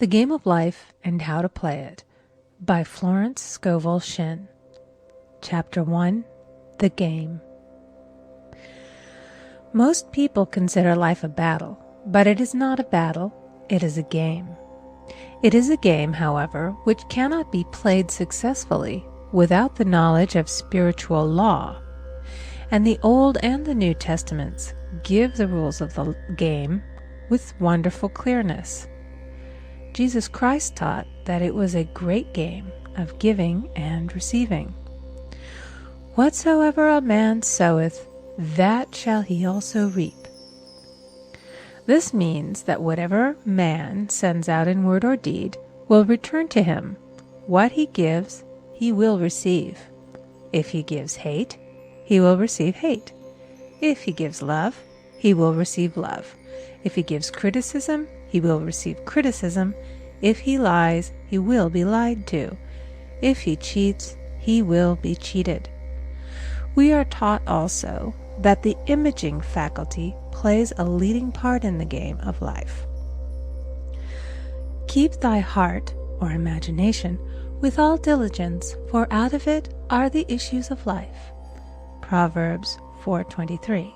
The Game of Life and How to Play It by Florence Scovel Shinn. Chapter 1. The Game. Most people consider life a battle, but it is not a battle, it is a game. It is a game, however, which cannot be played successfully without the knowledge of spiritual law. And the Old and the New Testaments give the rules of the game with wonderful clearness. Jesus Christ taught that it was a great game of giving and receiving. Whatsoever a man soweth, that shall he also reap. This means that whatever man sends out in word or deed will return to him. What he gives, he will receive. If he gives hate, he will receive hate. If he gives love, he will receive love. If he gives criticism, he will receive criticism. If he lies, he will be lied to. If he cheats, he will be cheated. We are taught also that the imaging faculty plays a leading part in the game of life. Keep thy heart, or imagination, with all diligence, for out of it are the issues of life. Proverbs 4:23.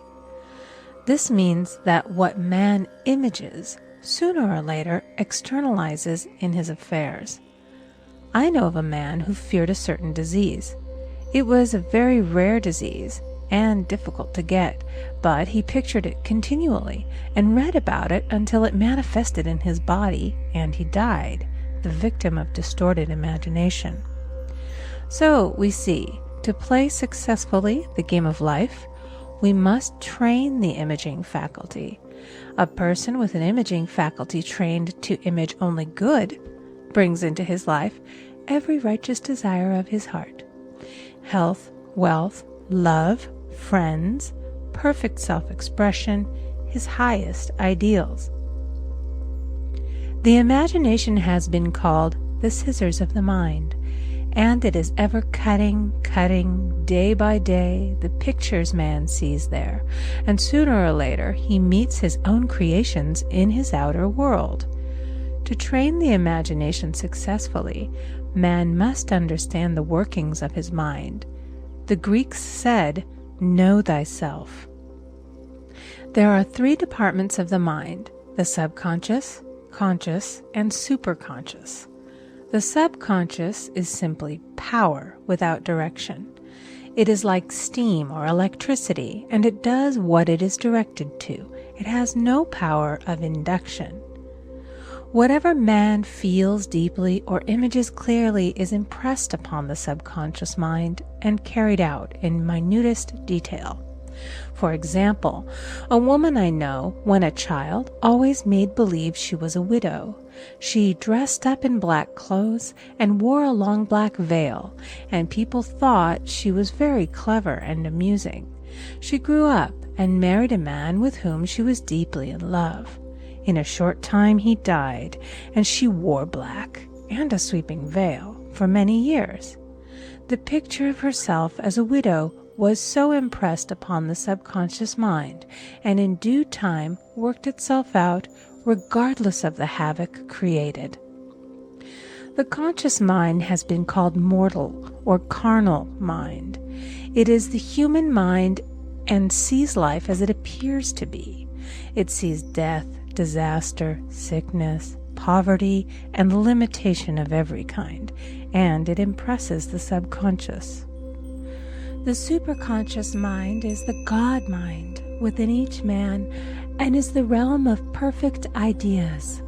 This means that what man images, sooner or later externalizes in his affairs. I know of a man who feared a certain disease. It was a very rare disease and difficult to get, but he pictured it continually and read about it until it manifested in his body and he died, the victim of distorted imagination. So we see, to play successfully the game of life, we must train the imaging faculty. A person with an imaging faculty trained to image only good brings into his life every righteous desire of his heart. Health, wealth, love, friends, perfect self-expression, his highest ideals. The imagination has been called the scissors of the mind, and it is ever cutting, day by day, the pictures man sees there, and sooner or later he meets his own creations in his outer world. To train the imagination successfully, man must understand the workings of his mind. The Greeks said, "Know thyself." There are three departments of the mind: the subconscious, conscious, and superconscious. The subconscious is simply power without direction. It is like steam or electricity, and it does what it is directed to. It has no power of induction. Whatever man feels deeply or images clearly is impressed upon the subconscious mind and carried out in minutest detail. For example, a woman I know, when a child, always made believe she was a widow. She dressed up in black clothes and wore a long black veil, and people thought she was very clever and amusing. She grew up and married a man with whom she was deeply in love. In a short time he died, and she wore black and a sweeping veil for many years. The picture of herself as a widow was so impressed upon the subconscious mind, and in due time worked itself out regardless of the havoc created. The conscious mind has been called mortal or carnal mind. It is the human mind and sees life as it appears to be. It sees death, disaster, sickness, poverty, and limitation of every kind, and it impresses the subconscious. The superconscious mind is the God mind within each man and is the realm of perfect ideas.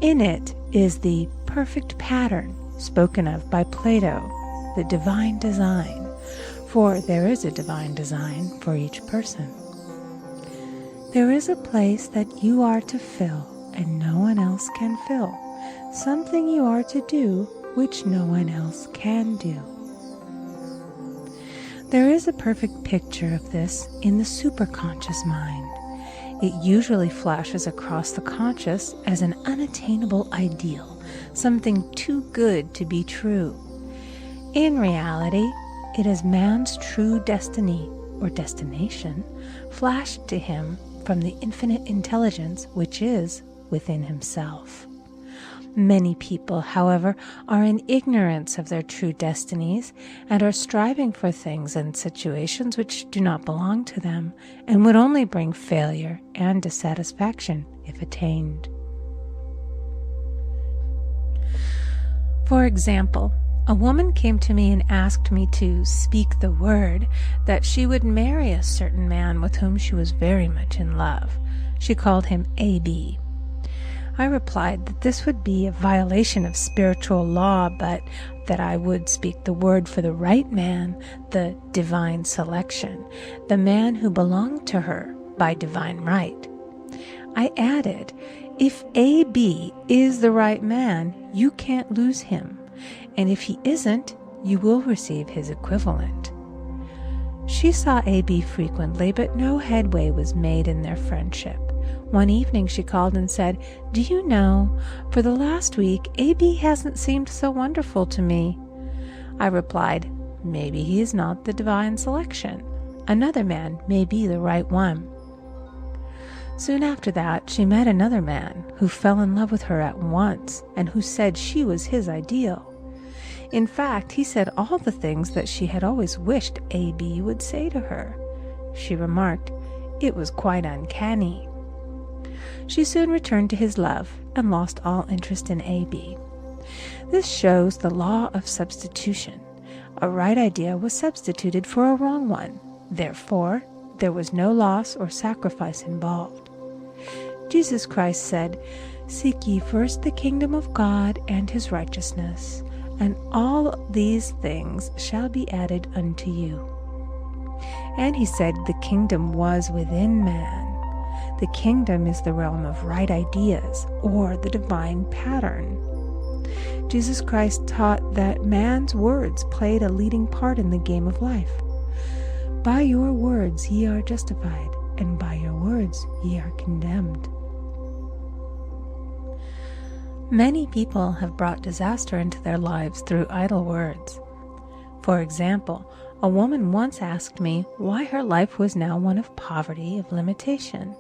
In it is the perfect pattern spoken of by Plato, the divine design, for there is a divine design for each person. There is a place that you are to fill and no one else can fill, something you are to do which no one else can do. There is a perfect picture of this in the superconscious mind. It usually flashes across the conscious as an unattainable ideal, something too good to be true. In reality, it is man's true destiny or destination flashed to him from the infinite intelligence which is within himself. Many people, however, are in ignorance of their true destinies and are striving for things and situations which do not belong to them and would only bring failure and dissatisfaction if attained. For example, a woman came to me and asked me to speak the word that she would marry a certain man with whom she was very much in love. She called him A.B. I replied that this would be a violation of spiritual law, but that I would speak the word for the right man, the divine selection, the man who belonged to her by divine right. I added, if A.B. is the right man, you can't lose him, and if he isn't, you will receive his equivalent. She saw A.B. frequently, but no headway was made in their friendship. One evening she called and said, "Do you know, for the last week, A.B. hasn't seemed so wonderful to me." I replied, "Maybe he is not the divine selection. Another man may be the right one." Soon after that, she met another man who fell in love with her at once and who said she was his ideal. In fact, he said all the things that she had always wished A.B. would say to her. She remarked, it was quite uncanny. She soon returned to his love and lost all interest in A.B. This shows the law of substitution. A right idea was substituted for a wrong one. Therefore, there was no loss or sacrifice involved. Jesus Christ said, "Seek ye first the kingdom of God and his righteousness, and all these things shall be added unto you." And he said the kingdom was within man. The kingdom is the realm of right ideas, or the divine pattern. Jesus Christ taught that man's words played a leading part in the game of life. By your words ye are justified, and by your words ye are condemned. Many people have brought disaster into their lives through idle words. For example, a woman once asked me why her life was now one of poverty, of limitation.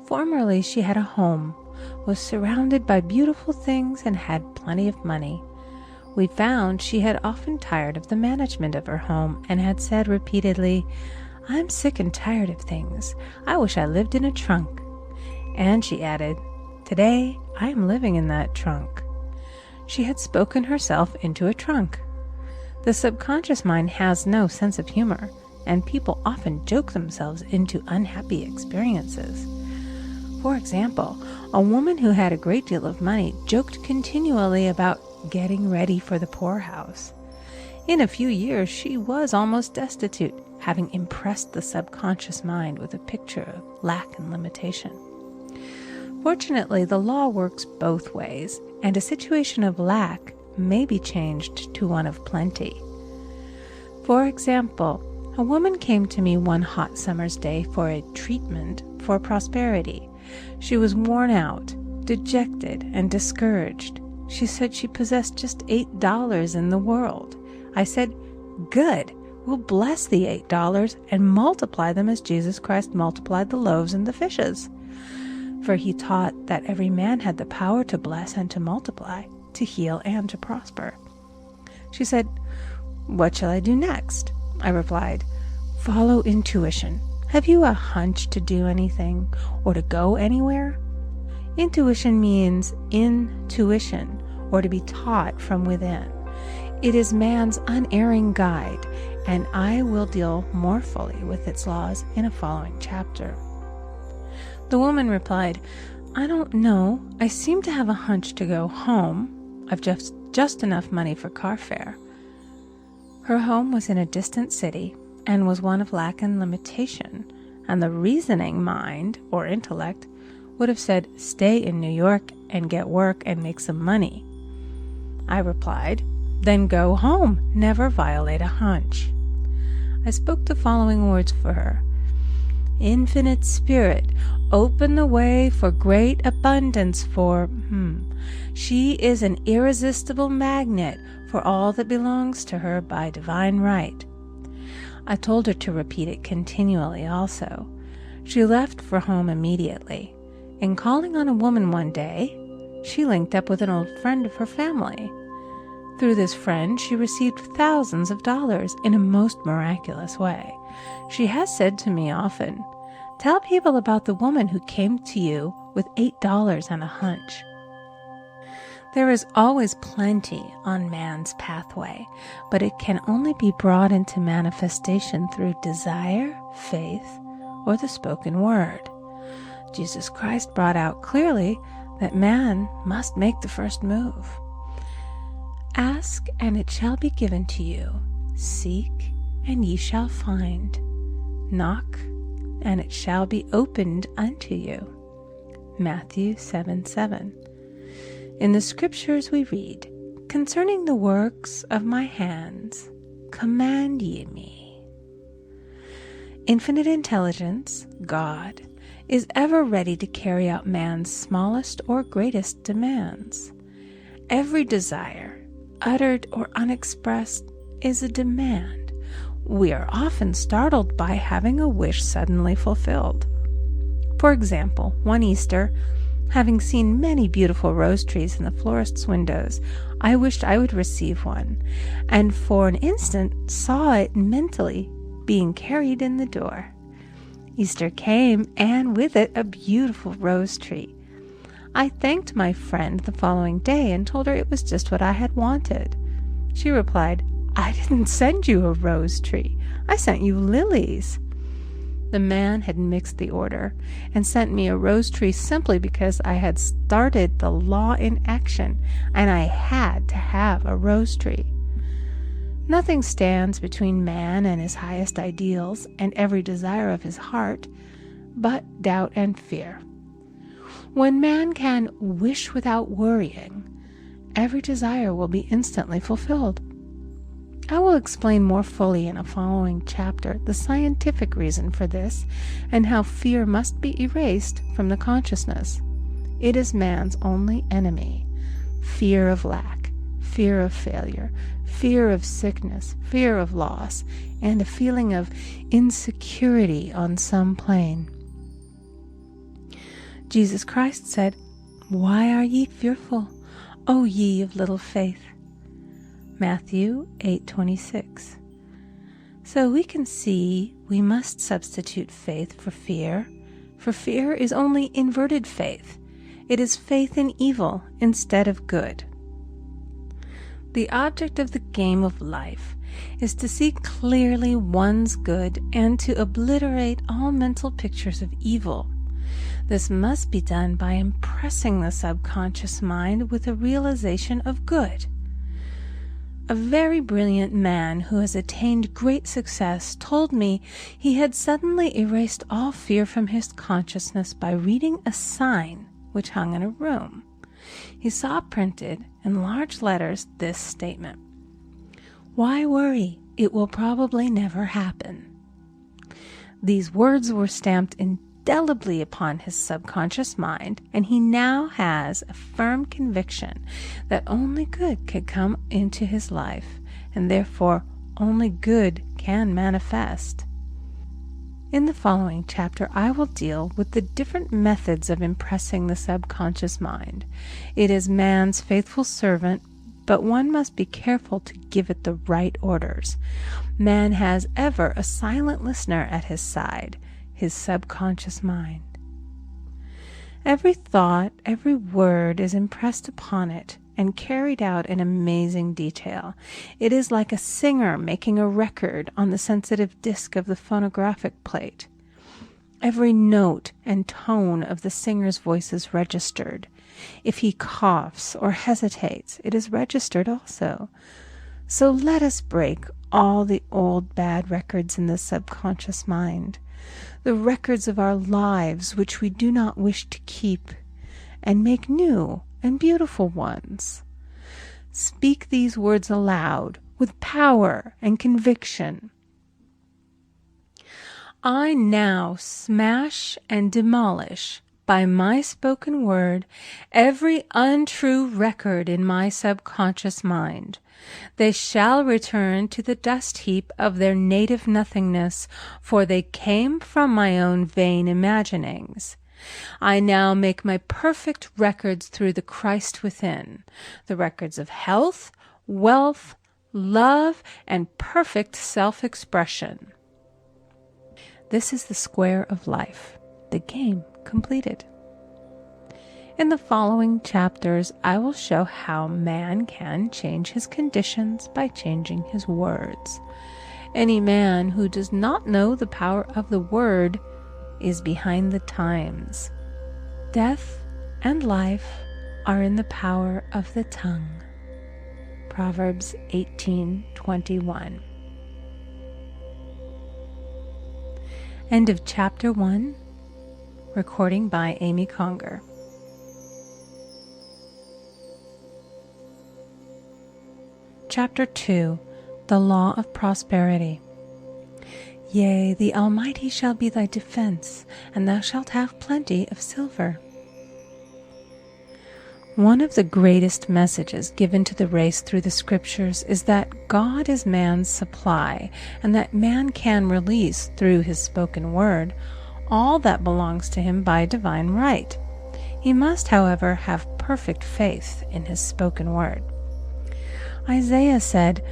Formerly she had a home, was surrounded by beautiful things, and had plenty of money. We found she had often tired of the management of her home and had said repeatedly, "I'm sick and tired of things. I wish I lived in a trunk." And she added, "Today I am living in that trunk." She had spoken herself into a trunk. The subconscious mind has no sense of humor, and people often joke themselves into unhappy experiences. For example, a woman who had a great deal of money joked continually about getting ready for the poorhouse. In a few years, she was almost destitute, having impressed the subconscious mind with a picture of lack and limitation. Fortunately, the law works both ways, and a situation of lack may be changed to one of plenty. For example, a woman came to me one hot summer's day for a treatment for prosperity. She was worn out, dejected, and discouraged. She said she possessed just $8 in the world. I said, "Good, we'll bless the $8 and multiply them as Jesus Christ multiplied the loaves and the fishes." For he taught that every man had the power to bless and to multiply, to heal and to prosper. She said, "What shall I do next?" I replied, "Follow intuition. Have you a hunch to do anything or to go anywhere?" Intuition means intuition, or to be taught from within. It is man's unerring guide, and I will deal more fully with its laws in a following chapter. The woman replied, "I don't know. I seem to have a hunch to go home. I've just enough money for car fare." Her home was in a distant city and was one of lack and limitation, and the reasoning mind, or intellect, would have said, "Stay in New York and get work and make some money." I replied, "Then go home. Never violate a hunch." I spoke the following words for her. "Infinite Spirit, open the way for great abundance for She is an irresistible magnet for all that belongs to her by divine right." I told her to repeat it continually also. She left for home immediately, and calling on a woman one day, she linked up with an old friend of her family. Through this friend, she received thousands of dollars in a most miraculous way. She has said to me often, "Tell people about the woman who came to you with $8 and a hunch." There is always plenty on man's pathway, but it can only be brought into manifestation through desire, faith, or the spoken word. Jesus Christ brought out clearly that man must make the first move. Ask, and it shall be given to you. Seek, and ye shall find. Knock, and it shall be opened unto you. Matthew 7:7. In the scriptures we read, "Concerning the works of my hands, command ye me." Infinite intelligence, God, is ever ready to carry out man's smallest or greatest demands. Every desire, uttered or unexpressed, is a demand. We are often startled by having a wish suddenly fulfilled. For example, one Easter, having seen many beautiful rose trees in the florist's windows, I wished I would receive one, and for an instant saw it mentally being carried in the door. Easter came, and with it a beautiful rose tree. I thanked my friend the following day and told her it was just what I had wanted. She replied, "I didn't send you a rose tree. I sent you lilies." The man had mixed the order and sent me a rose tree simply because I had started the law in action and I had to have a rose tree. Nothing stands between man and his highest ideals and every desire of his heart but doubt and fear. When man can wish without worrying, every desire will be instantly fulfilled. I will explain more fully in a following chapter the scientific reason for this and how fear must be erased from the consciousness. It is man's only enemy. Fear of lack, fear of failure, fear of sickness, fear of loss, and a feeling of insecurity on some plane. Jesus Christ said, "Why are ye fearful, O ye of little faith?" Matthew 8:26. So we can see we must substitute faith for fear is only inverted faith. It is faith in evil instead of good. The object of the game of life is to see clearly one's good and to obliterate all mental pictures of evil. This must be done by impressing the subconscious mind with a realization of good. A very brilliant man who has attained great success told me he had suddenly erased all fear from his consciousness by reading a sign which hung in a room. He saw printed in large letters this statement: "Why worry? It will probably never happen." These words were stamped indelibly upon his subconscious mind, and he now has a firm conviction that only good can come into his life, and therefore only good can manifest. In the following chapter, I will deal with the different methods of impressing the subconscious mind. It is man's faithful servant, but one must be careful to give it the right orders. Man has ever a silent listener at his side, his subconscious mind. Every thought, every word is impressed upon it and carried out in amazing detail. It is like a singer making a record on the sensitive disc of the phonographic plate. Every note and tone of the singer's voice is registered. If he coughs or hesitates, it is registered also. So let us break all the old bad records in the subconscious mind, the records of our lives which we do not wish to keep, and make new and beautiful ones. Speak these words aloud with power and conviction. I now smash and demolish by my spoken word every untrue record in my subconscious mind. They shall return to the dust heap of their native nothingness, for they came from my own vain imaginings. I now make my perfect records through the Christ within, the records of health, wealth, love, and perfect self-expression. This is the square of life, the game completed. In the following chapters, I will show how man can change his conditions by changing his words. Any man who does not know the power of the word is behind the times. Death and life are in the power of the tongue. Proverbs 18:21. End of Chapter 1. Recording by Amy Conger. Chapter 2. The Law of Prosperity. Yea, the Almighty shall be thy defense, and thou shalt have plenty of silver. One of the greatest messages given to the race through the Scriptures is that God is man's supply, and that man can release, through his spoken word, all that belongs to him by divine right. He must, however, have perfect faith in his spoken word. Isaiah said,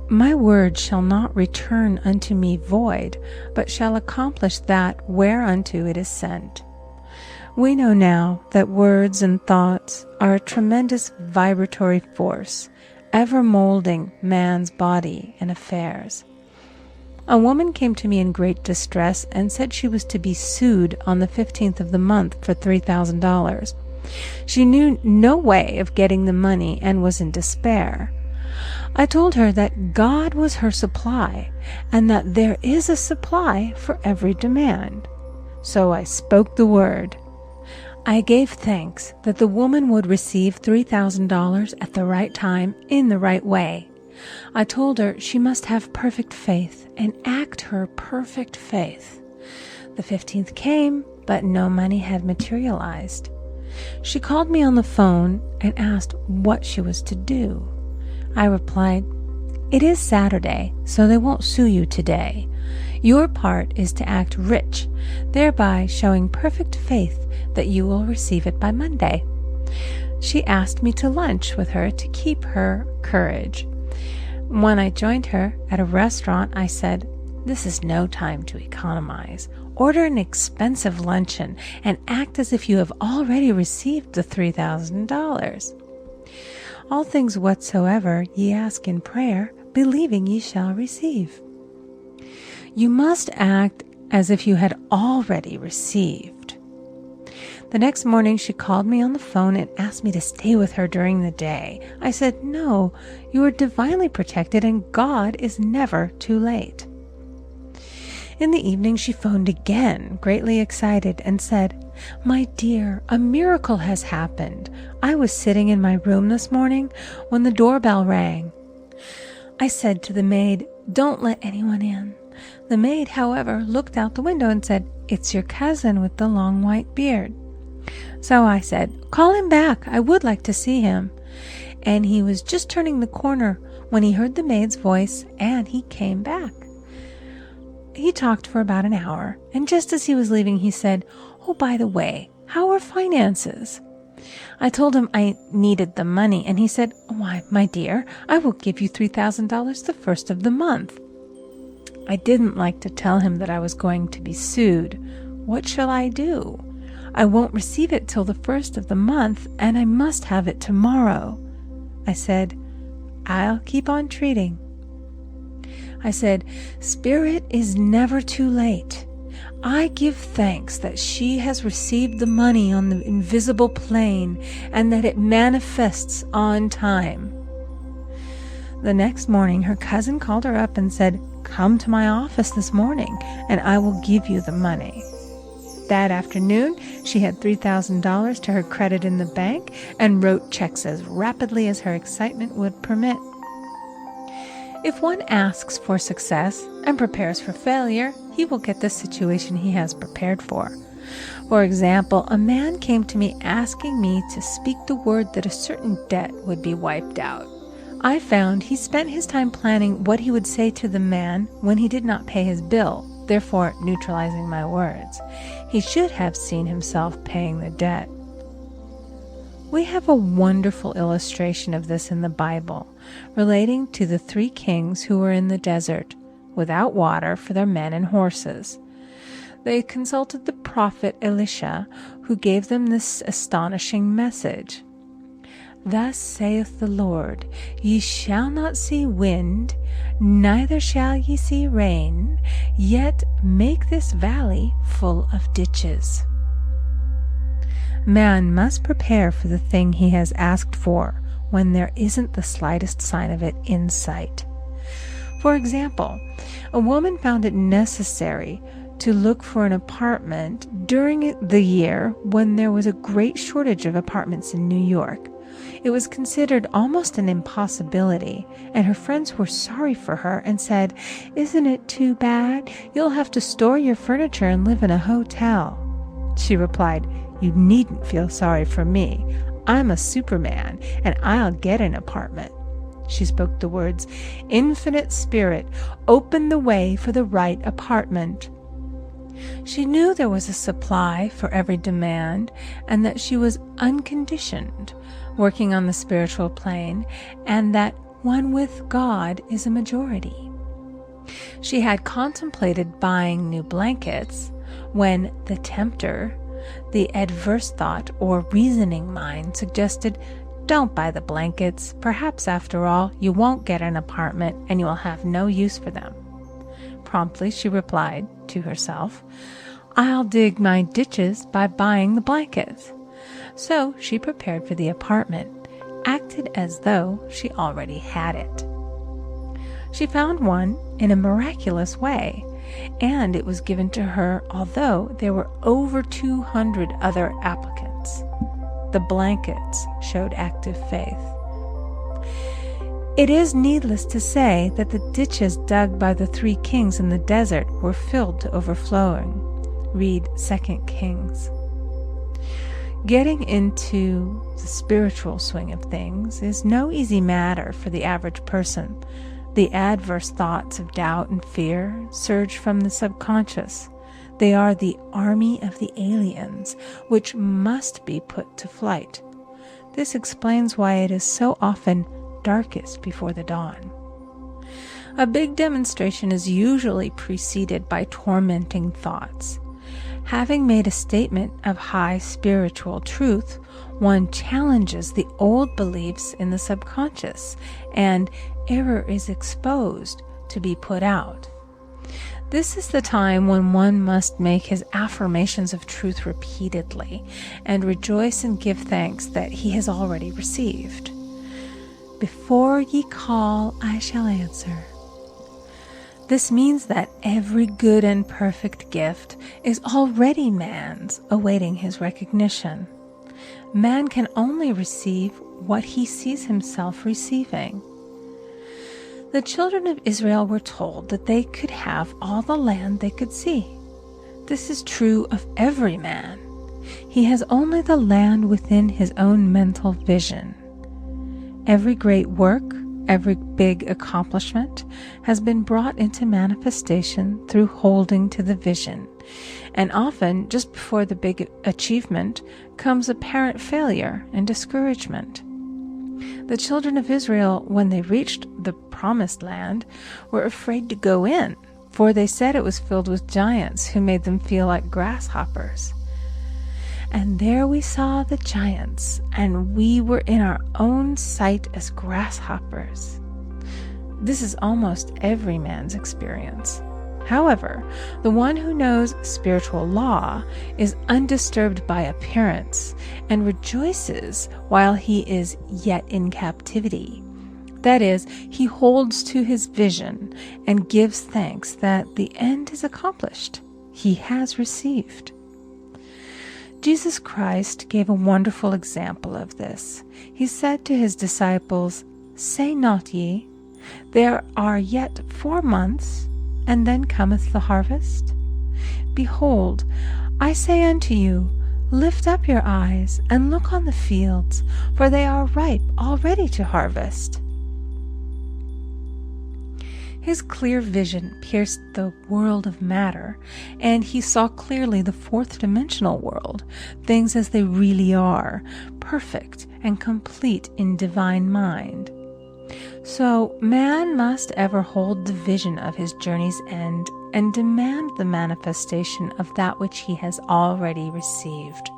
My word shall not return unto me void, but shall accomplish that whereunto it is sent. We know now that words and thoughts are a tremendous vibratory force, ever molding man's body and affairs. A woman came to me in great distress and said she was to be sued on the 15th of the month for $3,000. She knew no way of getting the money and was in despair. I told her that God was her supply, and that there is a supply for every demand. So I spoke the word. I gave thanks that the woman would receive $3,000 at the right time in the right way. I told her she must have perfect faith and act her perfect faith. The 15th came, but no money had materialized. She called me on the phone and asked what she was to do. I replied, It is Saturday, so they won't sue you today. Your part is to act rich, thereby showing perfect faith that you will receive it by Monday. She asked me to lunch with her to keep her courage. When I joined her at a restaurant, I said, This is no time to economize. Order an expensive luncheon and act as if you have already received the $3,000. All things whatsoever ye ask in prayer, believing ye shall receive. You must act as if you had already received. The next morning she called me on the phone and asked me to stay with her during the day. I said, No, you are divinely protected and God is never too late. In the evening she phoned again, greatly excited, and said, My dear, a miracle has happened. I was sitting in my room this morning when the doorbell rang. I said to the maid, Don't let anyone in. The maid, however, looked out the window and said, It's your cousin with the long white beard. So I said, Call him back. I would like to see him. And he was just turning the corner when he heard the maid's voice, and he came back. He talked for about an hour, and just as he was leaving, he said, Oh, by the way, how are finances? I told him I needed the money, and he said, Why, my dear, I will give you $3,000 the first of the month. I didn't like to tell him that I was going to be sued. What shall I do? I won't receive it till the first of the month, and I must have it tomorrow. I said, I'll keep on treating. I said, Spirit is never too late. I give thanks that she has received the money on the invisible plane and that it manifests on time. The next morning, her cousin called her up and said, Come to my office this morning and I will give you the money. That afternoon, she had $3,000 to her credit in the bank and wrote checks as rapidly as her excitement would permit. If one asks for success and prepares for failure, he will get the situation he has prepared for. For example, a man came to me asking me to speak the word that a certain debt would be wiped out. I found he spent his time planning what he would say to the man when he did not pay his bill. therefore neutralizing my words. He should have seen himself paying the debt. We have a wonderful illustration of this in the Bible, relating to the 3 kings who were in the desert, without water for their men and horses. They consulted the prophet Elisha, who gave them this astonishing message. Thus saith the Lord, Ye shall not see wind, neither shall ye see rain, yet make this valley full of ditches. Man must prepare for the thing he has asked for when there isn't the slightest sign of it in sight. For example, a woman found it necessary to look for an apartment during the year when there was a great shortage of apartments in New York. It was considered almost an impossibility, and her friends were sorry for her and said, "Isn't it too bad? You'll have to store your furniture and live in a hotel." She replied, "You needn't feel sorry for me. I'm a Superman, and I'll get an apartment." She spoke the words, "Infinite Spirit, open the way for the right apartment." She knew there was a supply for every demand, and that she was unconditioned, working on the spiritual plane, and that one with God is a majority. She had contemplated buying new blankets when the tempter, the adverse thought or reasoning mind, suggested, "Don't buy the blankets. Perhaps, after all, you won't get an apartment and you will have no use for them." Promptly she replied to herself, "I'll dig my ditches by buying the blankets." So she prepared for the apartment, acted as though she already had it. She found one in a miraculous way, and it was given to her although there were over 200 other applicants. The blankets showed active faith. It is needless to say that the ditches dug by the 3 kings in the desert were filled to overflowing. Read 2 Kings. Getting into the spiritual swing of things is no easy matter for the average person. The adverse thoughts of doubt and fear surge from the subconscious. They are the army of the aliens, which must be put to flight. This explains why it is so often darkest before the dawn. A big demonstration is usually preceded by tormenting thoughts. Having made a statement of high spiritual truth, one challenges the old beliefs in the subconscious, and error is exposed to be put out. This is the time when one must make his affirmations of truth repeatedly, and rejoice and give thanks that he has already received. Before ye call, I shall answer. This means that every good and perfect gift is already man's, awaiting his recognition. Man can only receive what he sees himself receiving. The children of Israel were told that they could have all the land they could see. This is true of every man. He has only the land within his own mental vision. Every great work, every big accomplishment has been brought into manifestation through holding to the vision, and often just before the big achievement comes apparent failure and discouragement. The children of Israel, when they reached the promised land, were afraid to go in, for they said it was filled with giants who made them feel like grasshoppers. And there we saw the giants, and we were in our own sight as grasshoppers. This is almost every man's experience. However, the one who knows spiritual law is undisturbed by appearance and rejoices while he is yet in captivity. That is, he holds to his vision and gives thanks that the end is accomplished. He has received. Jesus Christ gave a wonderful example of this. He said to his disciples, "Say not ye, there are yet 4 months, and then cometh the harvest? Behold, I say unto you, lift up your eyes, and look on the fields, for they are ripe already to harvest." His clear vision pierced the world of matter, and he saw clearly the fourth-dimensional world, things as they really are, perfect and complete in divine mind. So man must ever hold the vision of his journey's end and demand the manifestation of that which he has already received.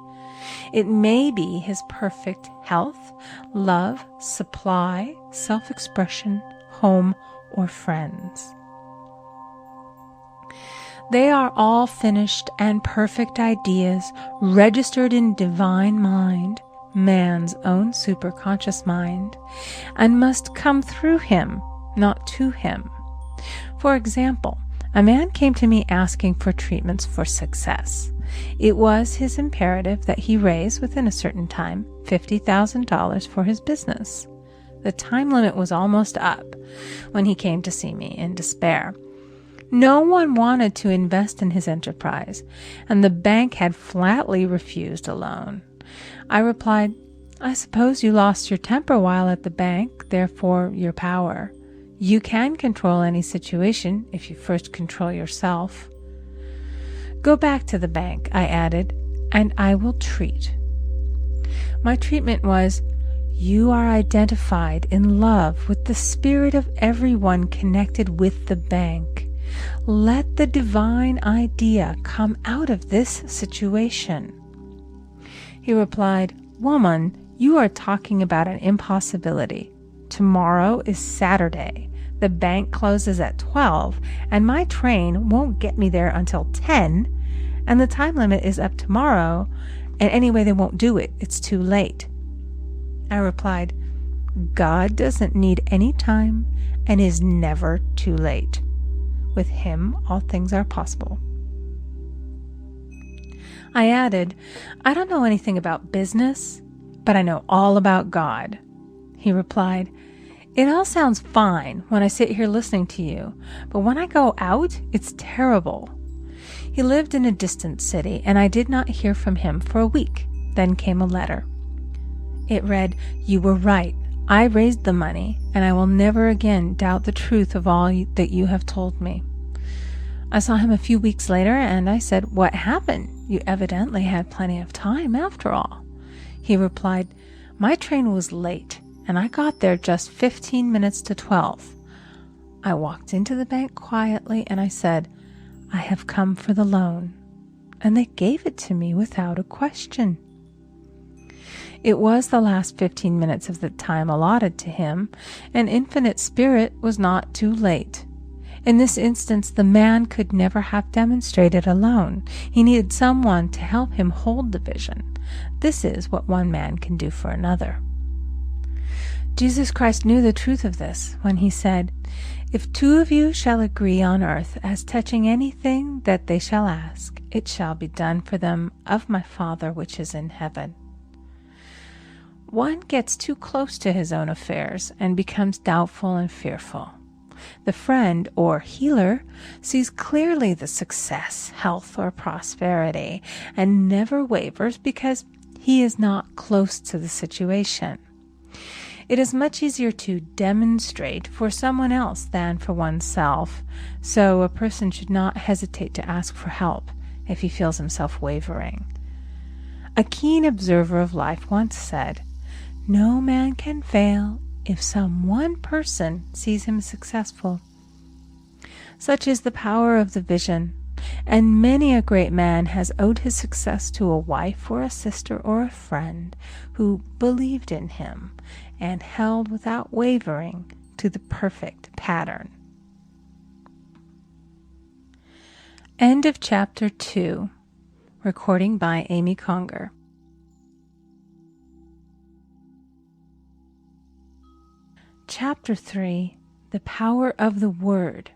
It may be his perfect health, love, supply, self-expression, home, or friends. They are all finished and perfect ideas registered in divine mind, man's own superconscious mind, and must come through him, not to him. For example, a man came to me asking for treatments for success. It was his imperative that he raise, within a certain time, $50,000 for his business. The time limit was almost up when he came to see me in despair. No one wanted to invest in his enterprise, and the bank had flatly refused a loan. I replied, "I suppose you lost your temper while at the bank, therefore your power. You can control any situation if you first control yourself." "Go back to the bank," I added, "and I will treat." My treatment was, "You are identified in love with the spirit of everyone connected with the bank. Let the divine idea come out of this situation." He replied, "Woman, you are talking about an impossibility. Tomorrow is Saturday. The bank closes at 12, and my train won't get me there until 10, and the time limit is up tomorrow, and anyway they won't do it. It's too late." I replied, "God doesn't need any time and is never too late. With him, all things are possible." I added, "I don't know anything about business, but I know all about God." He replied, "It all sounds fine when I sit here listening to you, but when I go out, it's terrible." He lived in a distant city, and I did not hear from him for a week. Then came a letter. It read, "You were right. I raised the money, and I will never again doubt the truth of all that you have told me." I saw him a few weeks later, and I said, "What happened? You evidently had plenty of time after all." He replied, "My train was late, and I got there just 15 minutes to 12. I walked into the bank quietly, and I said, 'I have come for the loan,' and they gave it to me without a question." It was the last 15 minutes of the time allotted to him, and Infinite Spirit was not too late. In this instance, the man could never have demonstrated alone. He needed someone to help him hold the vision. This is what one man can do for another. Jesus Christ knew the truth of this when he said, "If two of you shall agree on earth as touching anything that they shall ask, it shall be done for them of my Father which is in heaven." One gets too close to his own affairs and becomes doubtful and fearful. The friend or healer sees clearly the success, health, or prosperity and never wavers because he is not close to the situation. It is much easier to demonstrate for someone else than for oneself, so a person should not hesitate to ask for help if he feels himself wavering. A keen observer of life once said, "No man can fail if some one person sees him successful." Such is the power of the vision, and many a great man has owed his success to a wife or a sister or a friend who believed in him and held without wavering to the perfect pattern. End of Chapter 2. Recording by Amy Conger. Chapter 3. The Power of the Word.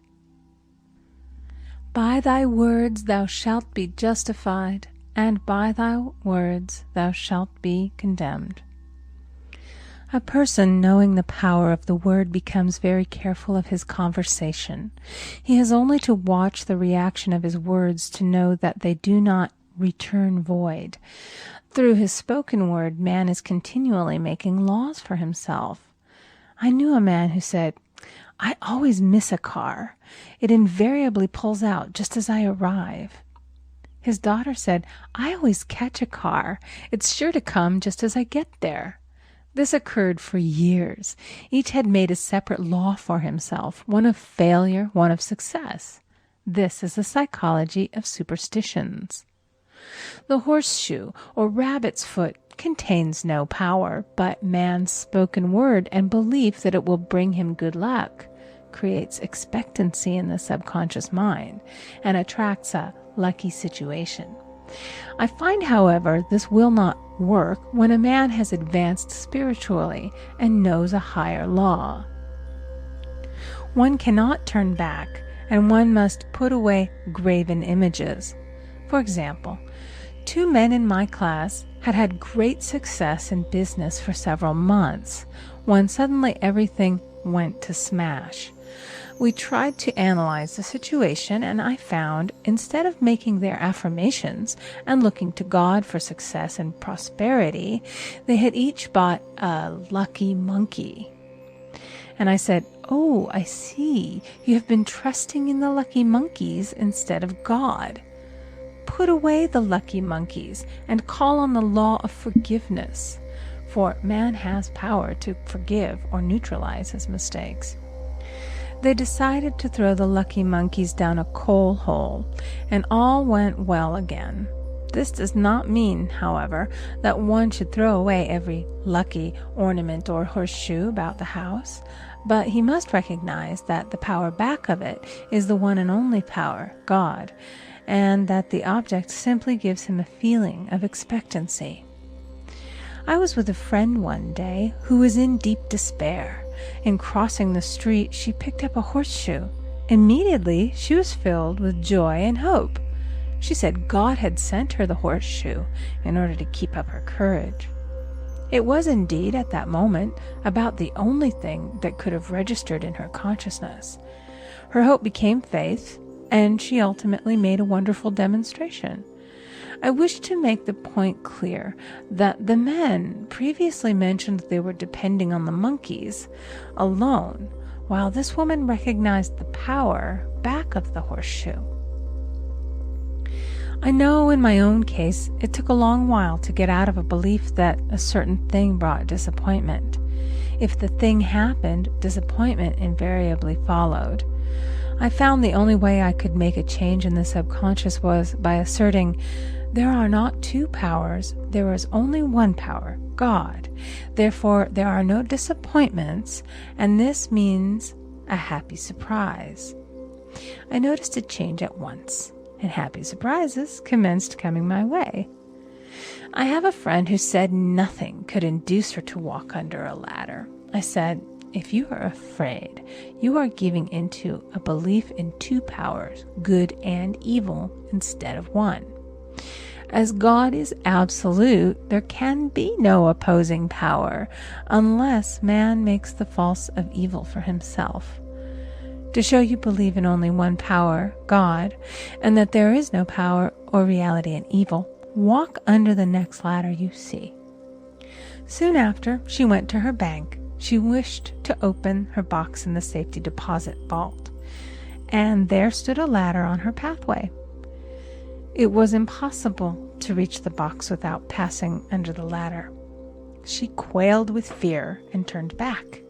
By thy words thou shalt be justified, and by thy words thou shalt be condemned. A person knowing the power of the word becomes very careful of his conversation. He has only to watch the reaction of his words to know that they do not return void. Through his spoken word, man is continually making laws for himself. I knew a man who said, I always miss a car. It invariably pulls out just as I arrive. His daughter said, I always catch a car. It's sure to come just as I get there. This occurred for years. Each had made a separate law for himself, one of failure, one of success. This is the psychology of superstitions. The horseshoe or rabbit's foot contains no power, but man's spoken word and belief that it will bring him good luck creates expectancy in the subconscious mind and attracts a lucky situation. I find, however, this will not work when a man has advanced spiritually and knows a higher law. One cannot turn back, and one must put away graven images. For example, 2 men in my class had had great success in business for several months, when suddenly everything went to smash. We tried to analyze the situation, and I found, instead of making their affirmations and looking to God for success and prosperity, they had each bought a lucky monkey. And I said, "Oh, I see. You have been trusting in the lucky monkeys instead of God. Put away the lucky monkeys and call on the law of forgiveness, for man has power to forgive or neutralize his mistakes." They decided to throw the lucky monkeys down a coal hole, and all went well again. This does not mean, however, that one should throw away every lucky ornament or horseshoe about the house, but he must recognize that the power back of it is the one and only power, God, and that the object simply gives him a feeling of expectancy. I was with a friend one day who was in deep despair. In crossing the street, she picked up a horseshoe. Immediately, she was filled with joy and hope. She said God had sent her the horseshoe in order to keep up her courage. It was indeed, at that moment, about the only thing that could have registered in her consciousness. Her hope became faith, and she ultimately made a wonderful demonstration. I wish to make the point clear that the men previously mentioned they were depending on the monkeys alone, while this woman recognized the power back of the horseshoe. I know in my own case it took a long while to get out of a belief that a certain thing brought disappointment. If the thing happened, disappointment invariably followed. I found the only way I could make a change in the subconscious was by asserting, there are not 2 powers, there is only one power, God. Therefore, there are no disappointments, and this means a happy surprise. I noticed a change at once, and happy surprises commenced coming my way. I have a friend who said nothing could induce her to walk under a ladder. I said, if you are afraid, you are giving into a belief in 2 powers, good and evil, instead of one. As God is absolute, there can be no opposing power unless man makes the false of evil for himself. To show you believe in only one power, God, and that there is no power or reality in evil, walk under the next ladder you see. Soon after, she went to her bank. She wished to open her box in the safety deposit vault, and there stood a ladder on her pathway. It was impossible to reach the box without passing under the ladder. She quailed with fear and turned back.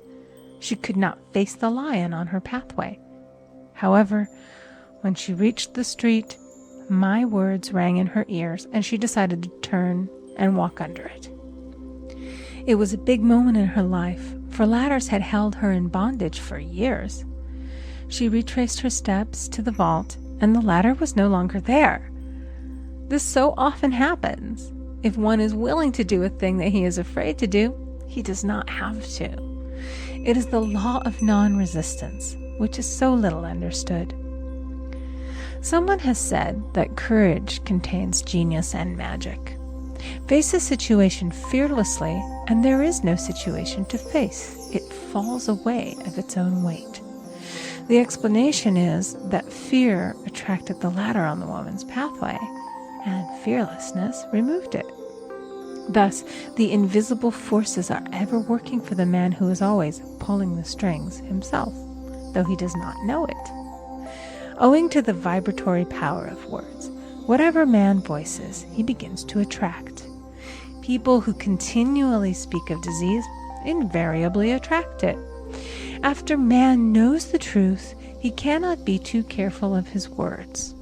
She could not face the lion on her pathway. However, when she reached the street, my words rang in her ears, and she decided to turn and walk under it. It was a big moment in her life, for ladders had held her in bondage for years. She retraced her steps to the vault, and the ladder was no longer there. This so often happens. If one is willing to do a thing that he is afraid to do, he does not have to. It is the law of non-resistance, which is so little understood. Someone has said that courage contains genius and magic. Face a situation fearlessly, and there is no situation to face. It falls away of its own weight. The explanation is that fear attracted the ladder on the woman's pathway, and fearlessness removed it. Thus, the invisible forces are ever working for the man who is always pulling the strings himself. though he does not know it. Owing to the vibratory power of words, whatever man voices, he begins to attract. People who continually speak of disease invariably attract it. After man knows the truth, he cannot be too careful of his words.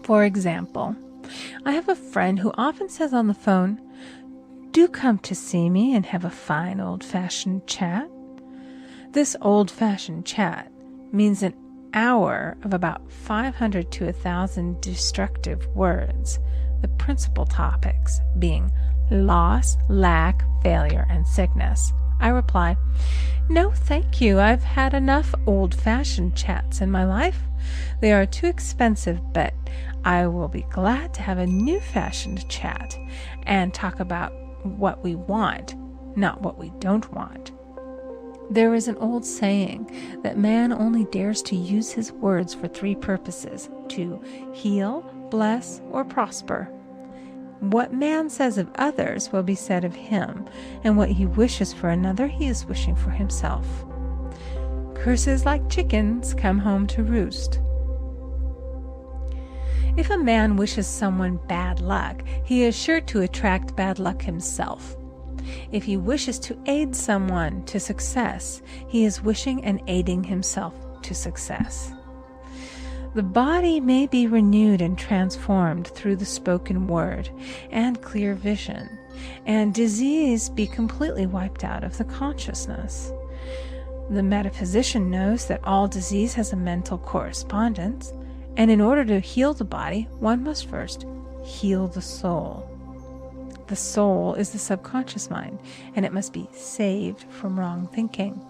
For example, I have a friend who often says on the phone, "Do come to see me and have a fine old-fashioned chat." This old-fashioned chat means an hour of about 500 to 1,000 destructive words, the principal topics being loss, lack, failure, and sickness. I reply, "No, thank you. I've had enough old-fashioned chats in my life. They are too expensive, but I will be glad to have a new-fashioned chat and talk about what we want, not what we don't want." There is an old saying that man only dares to use his words for three purposes: to heal, bless, or prosper. What man says of others will be said of him, and what he wishes for another he is wishing for himself. Curses like chickens come home to roost. If a man wishes someone bad luck, he is sure to attract bad luck himself. If he wishes to aid someone to success, he is wishing and aiding himself to success. The body may be renewed and transformed through the spoken word and clear vision, and disease be completely wiped out of the consciousness. The metaphysician knows that all disease has a mental correspondence, and in order to heal the body, one must first heal the soul. The soul is the subconscious mind, and it must be saved from wrong thinking.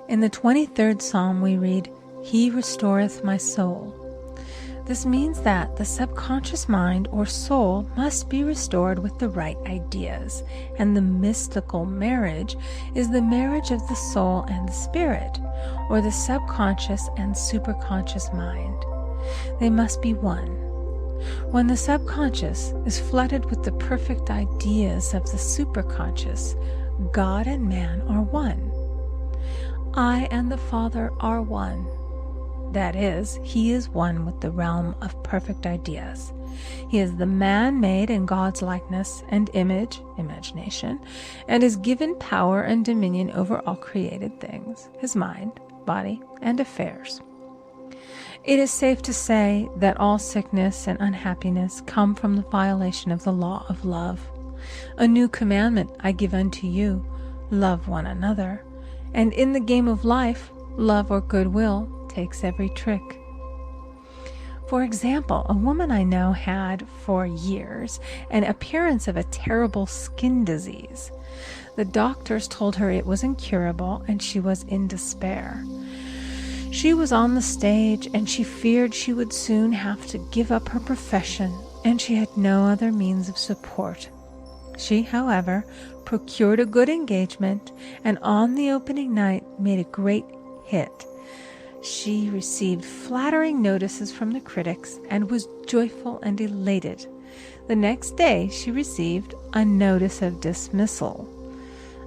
In the 23rd Psalm we read, "He restoreth my soul." This means that the subconscious mind or soul must be restored with the right ideas, and the mystical marriage is the marriage of the soul and the spirit, or the subconscious and superconscious mind. They must be one. When the subconscious is flooded with the perfect ideas of the superconscious, God and man are one. I and the Father are one. That is, he is one with the realm of perfect ideas. He is the man made in God's likeness and image, imagination, and is given power and dominion over all created things, his mind, body, and affairs. It is safe to say that all sickness and unhappiness come from the violation of the law of love. A new commandment I give unto you, love one another. And in the game of life, love or goodwill takes every trick. For example, a woman I know had for years an appearance of a terrible skin disease. The doctors told her it was incurable and she was in despair. She was on the stage and she feared she would soon have to give up her profession, and she had no other means of support. She, however, procured a good engagement and on the opening night made a great hit. She received flattering notices from the critics and was joyful and elated. The next day she received a notice of dismissal.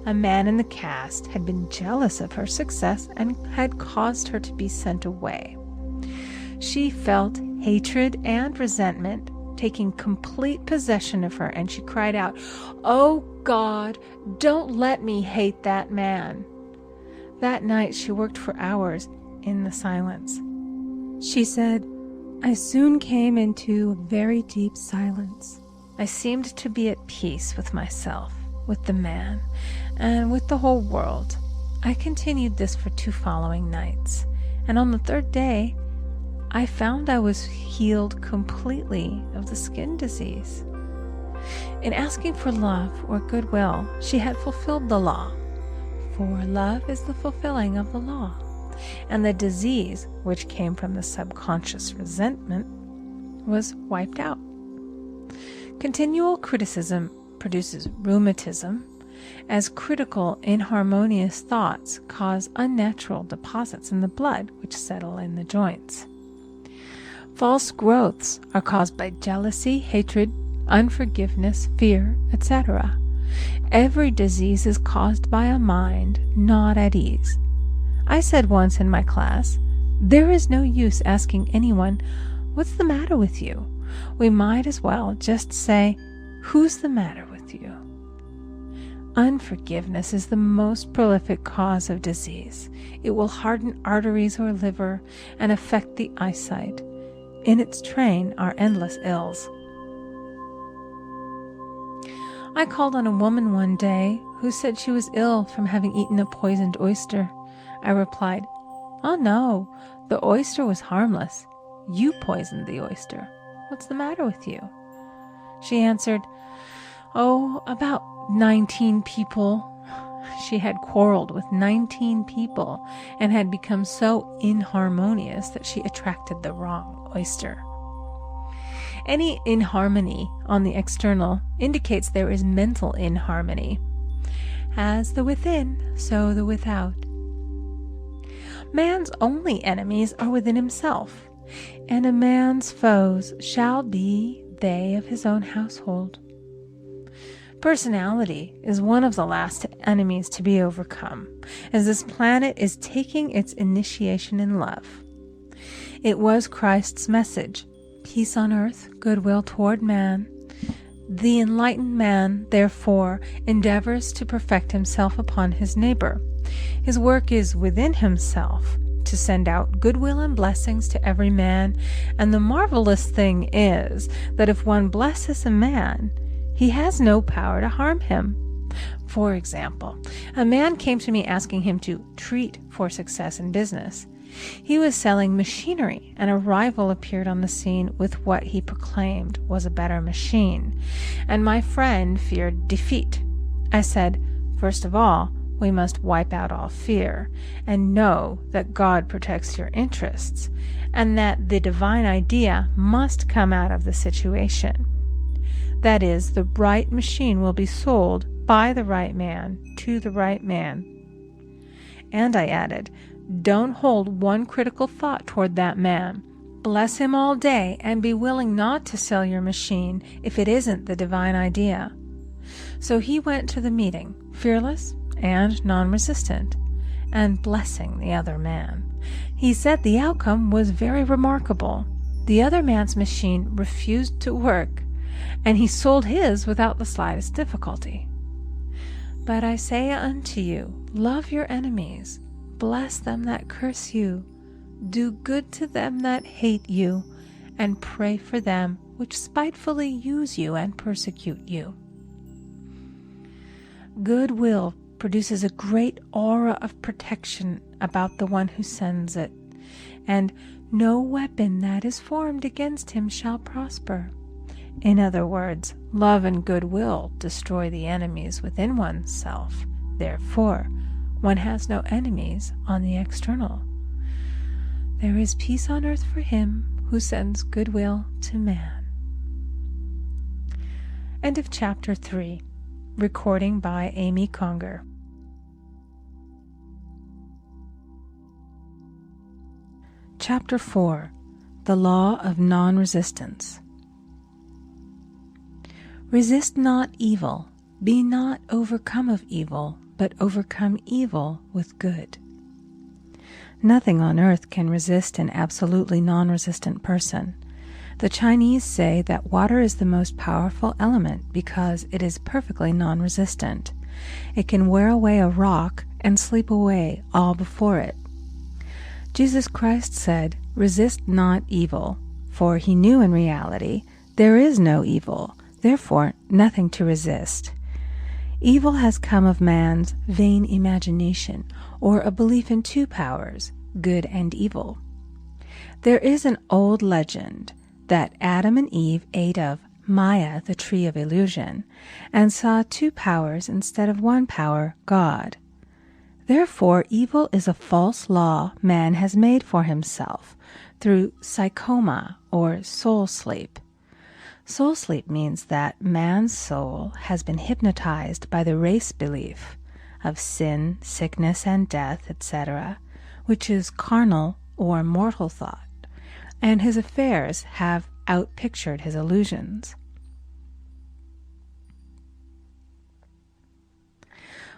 A man in the cast had been jealous of her success and had caused her to be sent away. She felt hatred and resentment taking complete possession of her, and she cried out, "Oh God, don't let me hate that man." That night she worked for hours in the silence. She said, "I soon came into a very deep silence. I seemed to be at peace with myself, with the man, and with the whole world. I continued this for 2 following nights, and on the 3rd day, I found I was healed completely of the skin disease." In asking for love or goodwill, she had fulfilled the law, for love is the fulfilling of the law, and the disease, which came from the subconscious resentment, was wiped out. Continual criticism produces rheumatism, as critical, inharmonious thoughts cause unnatural deposits in the blood which settle in the joints. False growths are caused by jealousy, hatred, unforgiveness, fear, etc. Every disease is caused by a mind not at ease. I said once in my class, "There is no use asking anyone, 'What's the matter with you?' We might as well just say, 'Who's the matter with you?'" Unforgiveness is the most prolific cause of disease. It will harden arteries or liver and affect the eyesight. In its train are endless ills. I called on a woman one day who said she was ill from having eaten a poisoned oyster. I replied, "Oh no, the oyster was harmless. You poisoned the oyster. What's the matter with you?" She answered, "Oh, about 19 people." She had quarreled with 19 people and had become so inharmonious that she attracted the wrong oyster. Any inharmony on the external indicates there is mental inharmony. As the within, so the without. Man's only enemies are within himself, and a man's foes shall be they of his own household. Personality is one of the last enemies to be overcome, as this planet is taking its initiation in love. It was Christ's message, peace on earth, goodwill toward man. The enlightened man, therefore, endeavors to perfect himself upon his neighbor. His work is within himself, to send out goodwill and blessings to every man, and the marvelous thing is that if one blesses a man, he has no power to harm him. For example, a man came to me asking him to treat for success in business. He was selling machinery, and a rival appeared on the scene with what he proclaimed was a better machine, and my friend feared defeat. I said, "First of all, we must wipe out all fear, and know that God protects your interests, and that the divine idea must come out of the situation. That is, the right machine will be sold by the right man to the right man." And I added, "Don't hold one critical thought toward that man. Bless him all day and be willing not to sell your machine if it isn't the divine idea." So he went to the meeting, fearless and non-resistant, and blessing the other man. He said the outcome was very remarkable. The other man's machine refused to work, and he sold his without the slightest difficulty. "But I say unto you, love your enemies, bless them that curse you, do good to them that hate you, and pray for them which spitefully use you and persecute you." Goodwill produces a great aura of protection about the one who sends it, and no weapon that is formed against him shall prosper. In other words, love and goodwill destroy the enemies within oneself. Therefore, one has no enemies on the external. There is peace on earth for him who sends goodwill to man. End of chapter 3. Recording by Amy Conger. Chapter 4. The Law of Non-Resistance. Resist not evil, be not overcome of evil, but overcome evil with good. Nothing on earth can resist an absolutely non-resistant person. The Chinese say that water is the most powerful element because it is perfectly non-resistant. It can wear away a rock and sleep away all before it. Jesus Christ said, "Resist not evil," for he knew in reality there is no evil, therefore nothing to resist. Evil has come of man's vain imagination, or a belief in two powers, good and evil. There is an old legend that Adam and Eve ate of Maya, the tree of illusion, and saw two powers instead of one power, God. Therefore, evil is a false law man has made for himself through psychoma, or soul sleep. Soul sleep means that man's soul has been hypnotized by the race belief of sin, sickness, and death, etc., which is carnal or mortal thought, and his affairs have outpictured his illusions.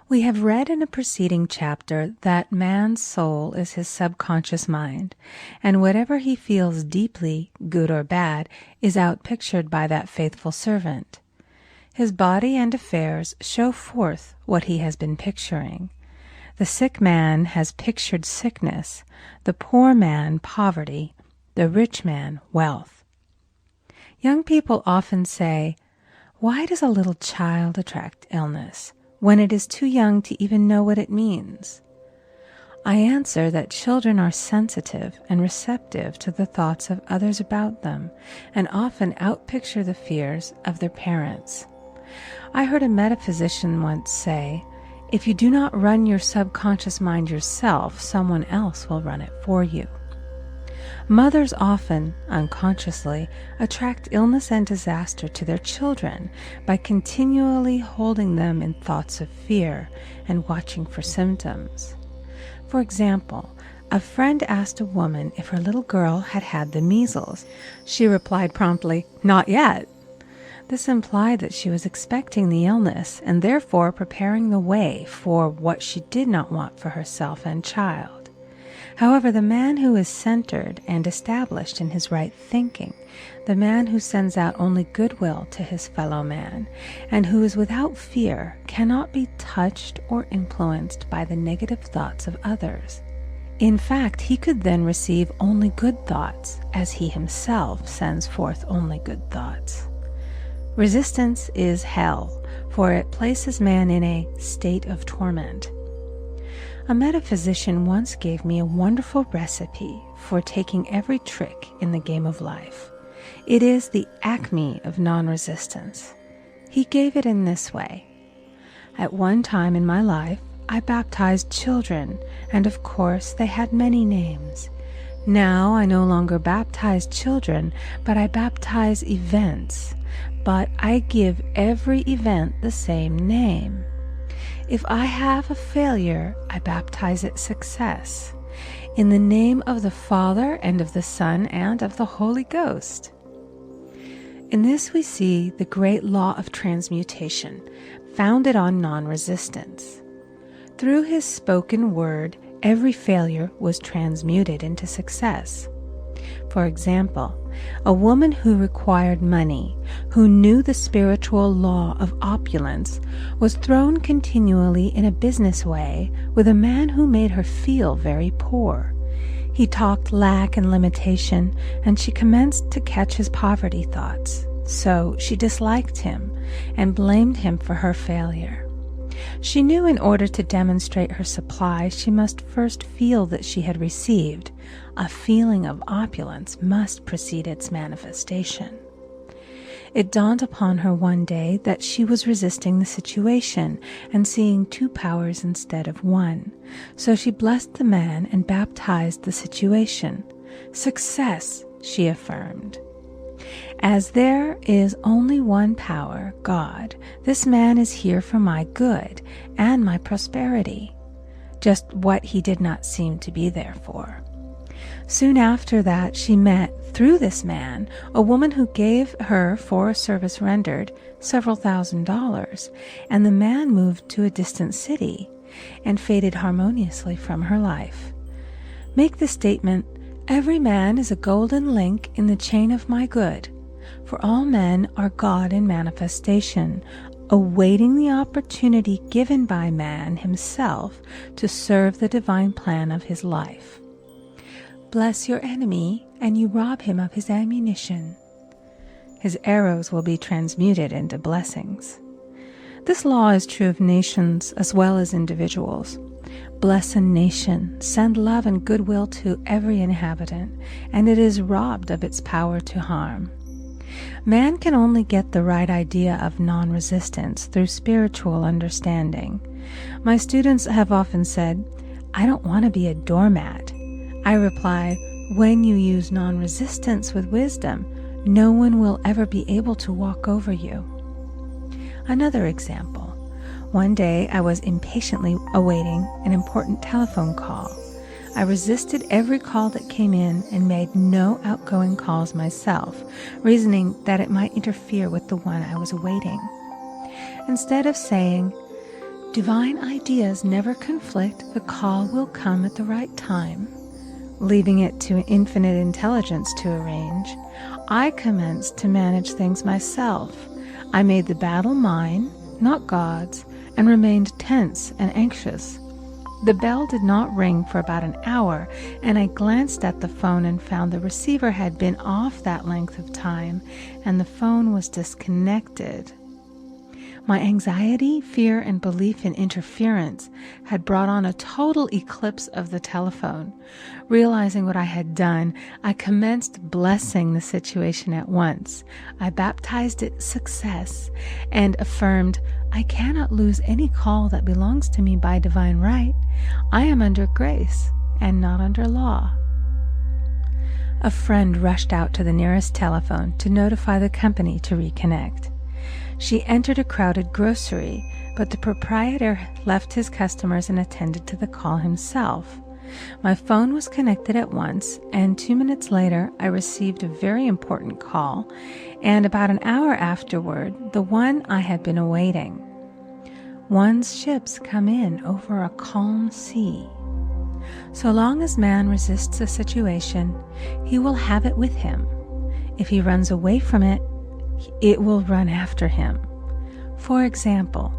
We have read in a preceding chapter that man's soul is his subconscious mind, and whatever he feels deeply, good or bad, is outpictured by that faithful servant. His body and affairs show forth what he has been picturing. The sick man has pictured sickness, the poor man poverty, the rich man wealth. Young people often say, "Why does a little child attract illness when it is too young to even know what it means?" I answer that children are sensitive and receptive to the thoughts of others about them, and often outpicture the fears of their parents. I heard a metaphysician once say, "If you do not run your subconscious mind yourself, someone else will run it for you." Mothers often, unconsciously, attract illness and disaster to their children by continually holding them in thoughts of fear and watching for symptoms. For example, a friend asked a woman if her little girl had had the measles. She replied promptly, "Not yet." This implied that she was expecting the illness and therefore preparing the way for what she did not want for herself and child. However, the man who is centered and established in his right thinking, the man who sends out only goodwill to his fellow man, and who is without fear, cannot be touched or influenced by the negative thoughts of others. In fact, he could then receive only good thoughts, as he himself sends forth only good thoughts. Resistance is hell, for it places man in a state of torment. A metaphysician once gave me a wonderful recipe for taking every trick in the game of life. It is the acme of non-resistance. He gave it in this way. At one time in my life, I baptized children, and of course they had many names. Now I no longer baptize children, but I baptize events. But I give every event the same name. If I have a failure, I baptize it success, in the name of the Father and of the Son and of the Holy Ghost. In this we see the great law of transmutation, founded on non-resistance. Through his spoken word, every failure was transmuted into success. For example, a woman who required money, who knew the spiritual law of opulence, was thrown continually in a business way with a man who made her feel very poor. He talked lack and limitation, and she commenced to catch his poverty thoughts. So she disliked him and blamed him for her failure. She knew in order to demonstrate her supply, she must first feel that she had received. A feeling of opulence must precede its manifestation. It dawned upon her one day that she was resisting the situation and seeing two powers instead of one. So she blessed the man and baptized the situation. Success, she affirmed. As there is only one power, God, this man is here for my good and my prosperity, just what he did not seem to be there for. Soon after that, she met, through this man, a woman who gave her, for a service rendered, several $1,000s, and the man moved to a distant city and faded harmoniously from her life. Make the statement, "Every man is a golden link in the chain of my good, for all men are God in manifestation, awaiting the opportunity given by man himself to serve the divine plan of his life. Bless your enemy, and you rob him of his ammunition. His arrows will be transmuted into blessings." This law is true of nations as well as individuals. Bless a nation, send love and goodwill to every inhabitant, and it is robbed of its power to harm. Man can only get the right idea of non-resistance through spiritual understanding. My students have often said, "I don't want to be a doormat." I reply, when you use non-resistance with wisdom, no one will ever be able to walk over you. Another example. One day I was impatiently awaiting an important telephone call. I resisted every call that came in and made no outgoing calls myself, reasoning that it might interfere with the one I was awaiting. Instead of saying, Divine ideas never conflict. The call will come at the right time. Leaving it to infinite intelligence to arrange, I commenced to manage things myself. I made the battle mine, not God's, and remained tense and anxious. The bell did not ring for about an hour, and I glanced at the phone and found the receiver had been off that length of time, and the phone was disconnected. My anxiety, fear, and belief in interference had brought on a total eclipse of the telephone. Realizing what I had done, I commenced blessing the situation at once. I baptized it success and affirmed, I cannot lose any call that belongs to me by divine right. I am under grace and not under law. A friend rushed out to the nearest telephone to notify the company to reconnect. She entered a crowded grocery, but the proprietor left his customers and attended to the call himself. My phone was connected at once, and 2 minutes later I received a very important call, and about an hour afterward, the one I had been awaiting. One's ships come in over a calm sea. So long as man resists a situation, he will have it with him. If he runs away from it, it will run after him. For example,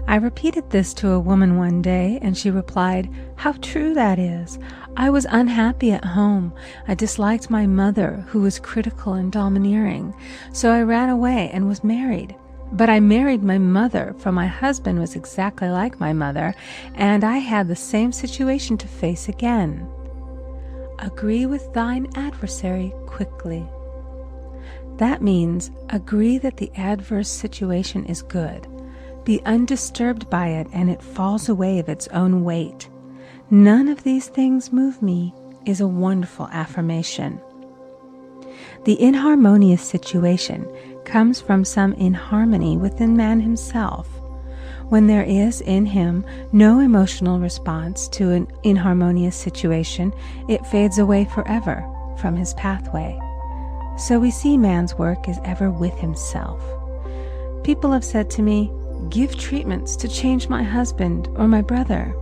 I repeated this to a woman one day, and she replied, "How true that is. I was unhappy at home. I disliked my mother, who was critical and domineering. So I ran away and was married. But I married my mother, for my husband was exactly like my mother, and I had the same situation to face again. Agree with thine adversary quickly." That means agree that the adverse situation is good. Be undisturbed by it, and it falls away of its own weight. None of these things move me is a wonderful affirmation. The inharmonious situation comes from some inharmony within man himself. When there is in him no emotional response to an inharmonious situation, it fades away forever from his pathway. So we see man's work is ever with himself. People have said to me, "Give treatments to change my husband or my brother."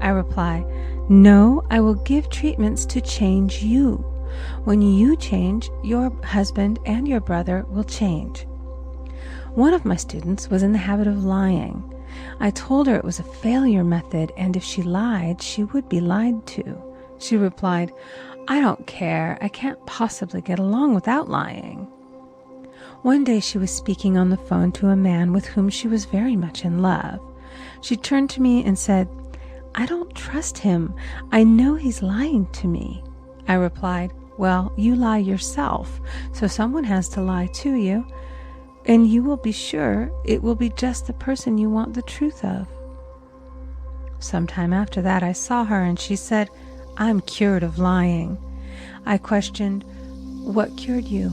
I reply, "No, I will give treatments to change you. When you change, your husband and your brother will change." One of my students was in the habit of lying. I told her it was a failure method, and if she lied, she would be lied to. She replied, "I don't care. I can't possibly get along without lying." One day she was speaking on the phone to a man with whom she was very much in love. She turned to me and said, "I don't trust him. I know he's lying to me." I replied, "Well, you lie yourself, so someone has to lie to you, and you will be sure it will be just the person you want the truth of." Sometime after that I saw her, and she said, "I'm cured of lying." I questioned, "What cured you?"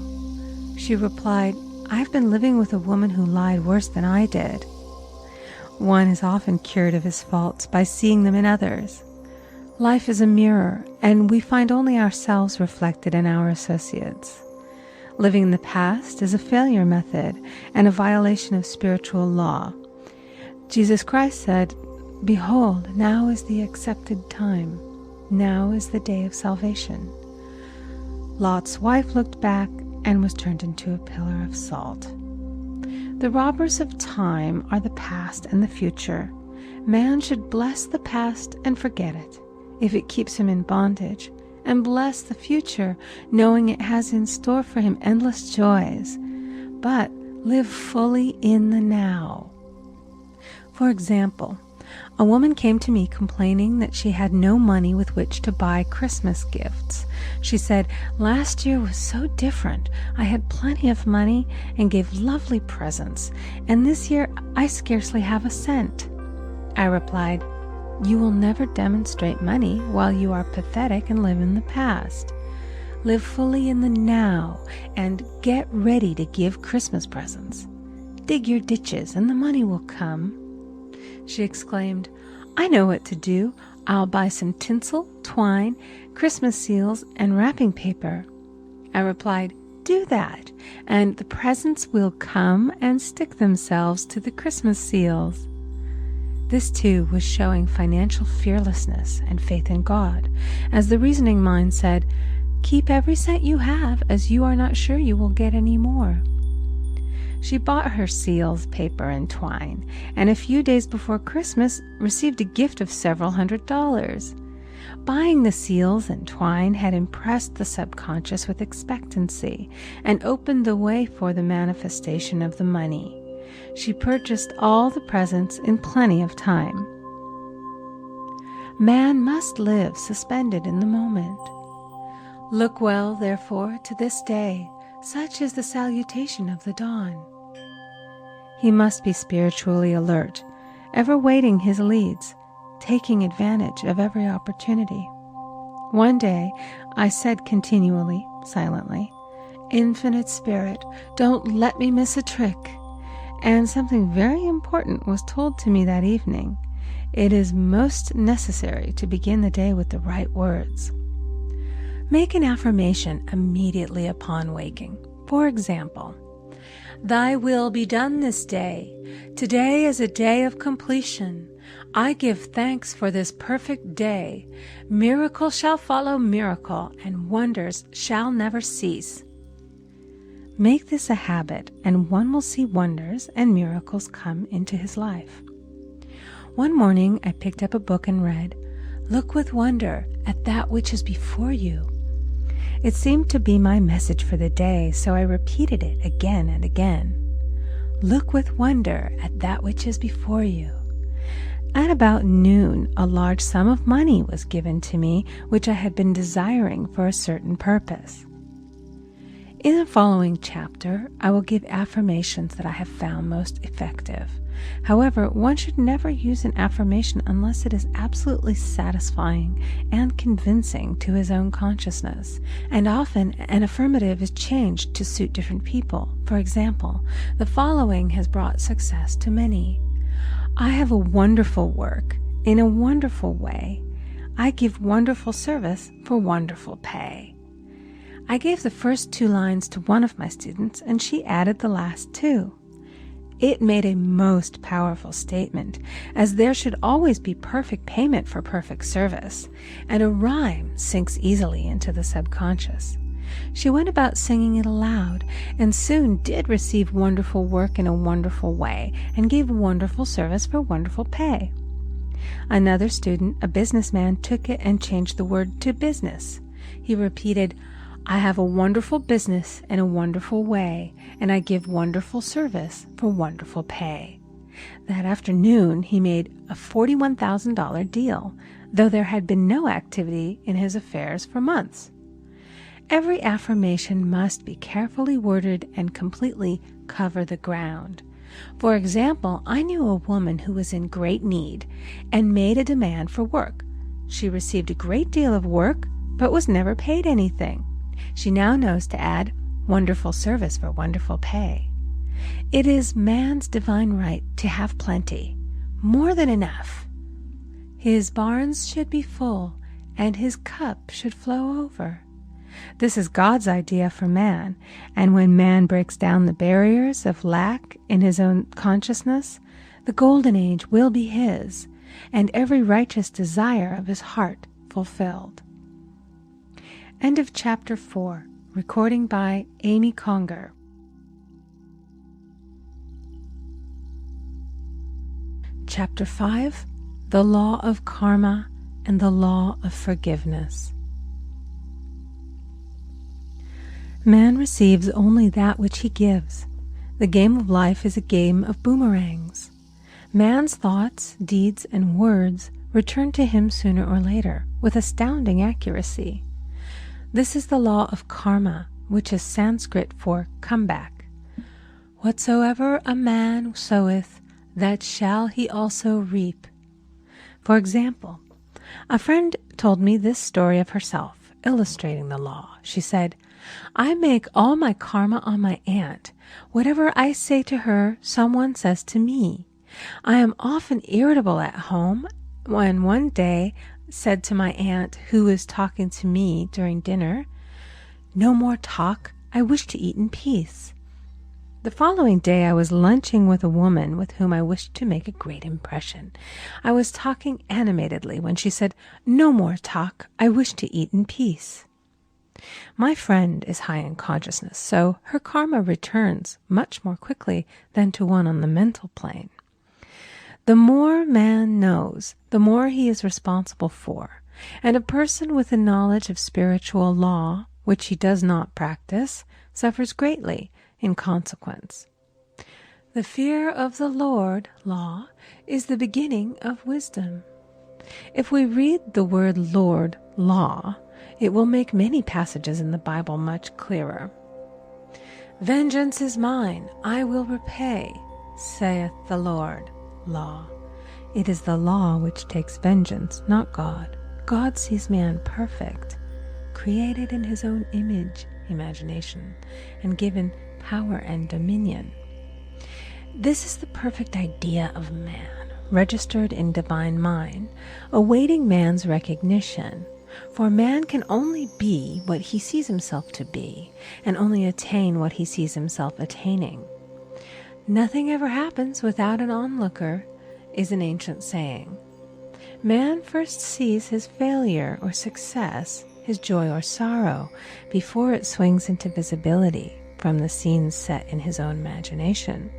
She replied, "I've been living with a woman who lied worse than I did." One is often cured of his faults by seeing them in others. Life is a mirror, and we find only ourselves reflected in our associates. Living in the past is a failure method and a violation of spiritual law. Jesus Christ said, "Behold, now is the accepted time. Now is the day of salvation." Lot's wife looked back and was turned into a pillar of salt. The robbers of time are the past and the future. Man should bless the past and forget it, if it keeps him in bondage, and bless the future, knowing it has in store for him endless joys. But live fully in the now. For example, a woman came to me complaining that she had no money with which to buy Christmas gifts. She said, "Last year was so different. I had plenty of money and gave lovely presents, and this year I scarcely have a cent." I replied, "You will never demonstrate money while you are pathetic and live in the past. Live fully in the now and get ready to give Christmas presents. Dig your ditches and the money will come." She exclaimed, "I know what to do. I'll buy some tinsel, twine, Christmas seals, and wrapping paper." I replied, "Do that, and the presents will come and stick themselves to the Christmas seals." This too was showing financial fearlessness and faith in God, as the reasoning mind said, "Keep every cent you have, as you are not sure you will get any more." She bought her seals, paper, and twine, and a few days before Christmas received a gift of several $100s. Buying the seals and twine had impressed the subconscious with expectancy and opened the way for the manifestation of the money. She purchased all the presents in plenty of time. Man must live suspended in the moment. Look well, therefore, to this day, such is the salutation of the dawn. He must be spiritually alert, ever waiting his leads, taking advantage of every opportunity. One day I said continually, silently, "Infinite Spirit, don't let me miss a trick." And something very important was told to me that evening. It is most necessary to begin the day with the right words. Make an affirmation immediately upon waking. For example, "Thy will be done this day. Today is a day of completion. I give thanks for this perfect day. Miracle shall follow miracle, and wonders shall never cease." Make this a habit, and one will see wonders and miracles come into his life. One morning I picked up a book and read, "Look with wonder at that which is before you." It seemed to be my message for the day, so I repeated it again and again. Look with wonder at that which is before you. At about noon, a large sum of money was given to me, which I had been desiring for a certain purpose. In the following chapter, I will give affirmations that I have found most effective. However, one should never use an affirmation unless it is absolutely satisfying and convincing to his own consciousness, and often an affirmative is changed to suit different people. For example, the following has brought success to many. "I have a wonderful work in a wonderful way. I give wonderful service for wonderful pay." I gave the first 2 lines to one of my students, and she added the last 2. It made a most powerful statement, as there should always be perfect payment for perfect service, and a rhyme sinks easily into the subconscious. She went about singing it aloud, and soon did receive wonderful work in a wonderful way, and gave wonderful service for wonderful pay. Another student, a businessman, took it and changed the word to business. He repeated, "I have a wonderful business in a wonderful way, and I give wonderful service for wonderful pay." That afternoon he made a $41,000 deal, though there had been no activity in his affairs for months. Every affirmation must be carefully worded and completely cover the ground. For example, I knew a woman who was in great need and made a demand for work. She received a great deal of work, but was never paid anything. She now knows to add wonderful service for wonderful pay. It is man's divine right to have plenty, more than enough. His barns should be full, and his cup should flow over. This is God's idea for man, and when man breaks down the barriers of lack in his own consciousness, the golden age will be his, and every righteous desire of his heart fulfilled. End of Chapter 4. Recording by Amy Conger. Chapter 5. The Law of Karma and the Law of Forgiveness. Man receives only that which he gives. The game of life is a game of boomerangs. Man's thoughts, deeds, and words return to him sooner or later with astounding accuracy. This is the law of karma, which is Sanskrit for comeback. Whatsoever a man soweth, that shall he also reap. For example, a friend told me this story of herself, illustrating the law. She said, "I make all my karma on my aunt. Whatever I say to her, someone says to me. I am often irritable at home, when one day said to my aunt, who was talking to me during dinner, 'No more talk, I wish to eat in peace.' The following day I was lunching with a woman with whom I wished to make a great impression. I was talking animatedly when she said, "No more talk. I wish to eat in peace." My friend is high in consciousness, so her karma returns much more quickly than to one on the mental plane. The more man knows, the more he is responsible for, and a person with a knowledge of spiritual law, which he does not practice, suffers greatly in consequence. The fear of the Lord, law, is the beginning of wisdom. If we read the word Lord, law, it will make many passages in the Bible much clearer. "Vengeance is mine, I will repay, saith the Lord," law. It is the law which takes vengeance, not God. God sees man perfect, created in his own image, imagination, and given power and dominion. This is the perfect idea of man, registered in divine mind, awaiting man's recognition. For man can only be what he sees himself to be, and only attain what he sees himself attaining. "Nothing ever happens without an onlooker," is an ancient saying. Man first sees his failure or success, his joy or sorrow, before it swings into visibility from the scenes set in his own imagination.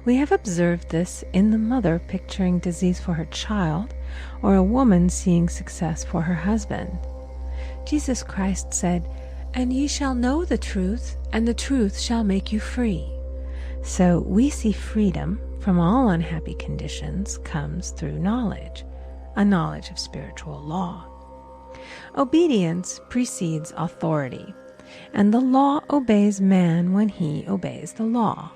We have observed this in the mother picturing disease for her child, or a woman seeing success for her husband. Jesus Christ said, "And ye shall know the truth, and the truth shall make you free." So we see freedom from all unhappy conditions comes through knowledge, a knowledge of spiritual law. Obedience precedes authority, and the law obeys man when he obeys the law.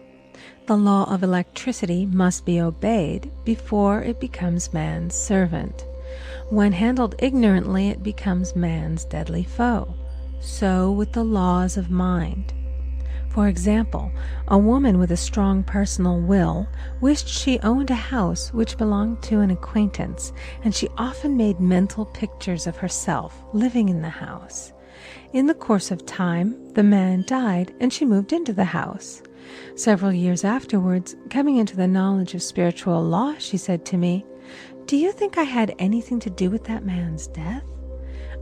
The law of electricity must be obeyed before it becomes man's servant. When handled ignorantly, it becomes man's deadly foe. So with the laws of mind. For example, a woman with a strong personal will wished she owned a house which belonged to an acquaintance, and she often made mental pictures of herself living in the house. In the course of time, the man died, and she moved into the house. Several years afterwards, coming into the knowledge of spiritual law, she said to me, "Do you think I had anything to do with that man's death?"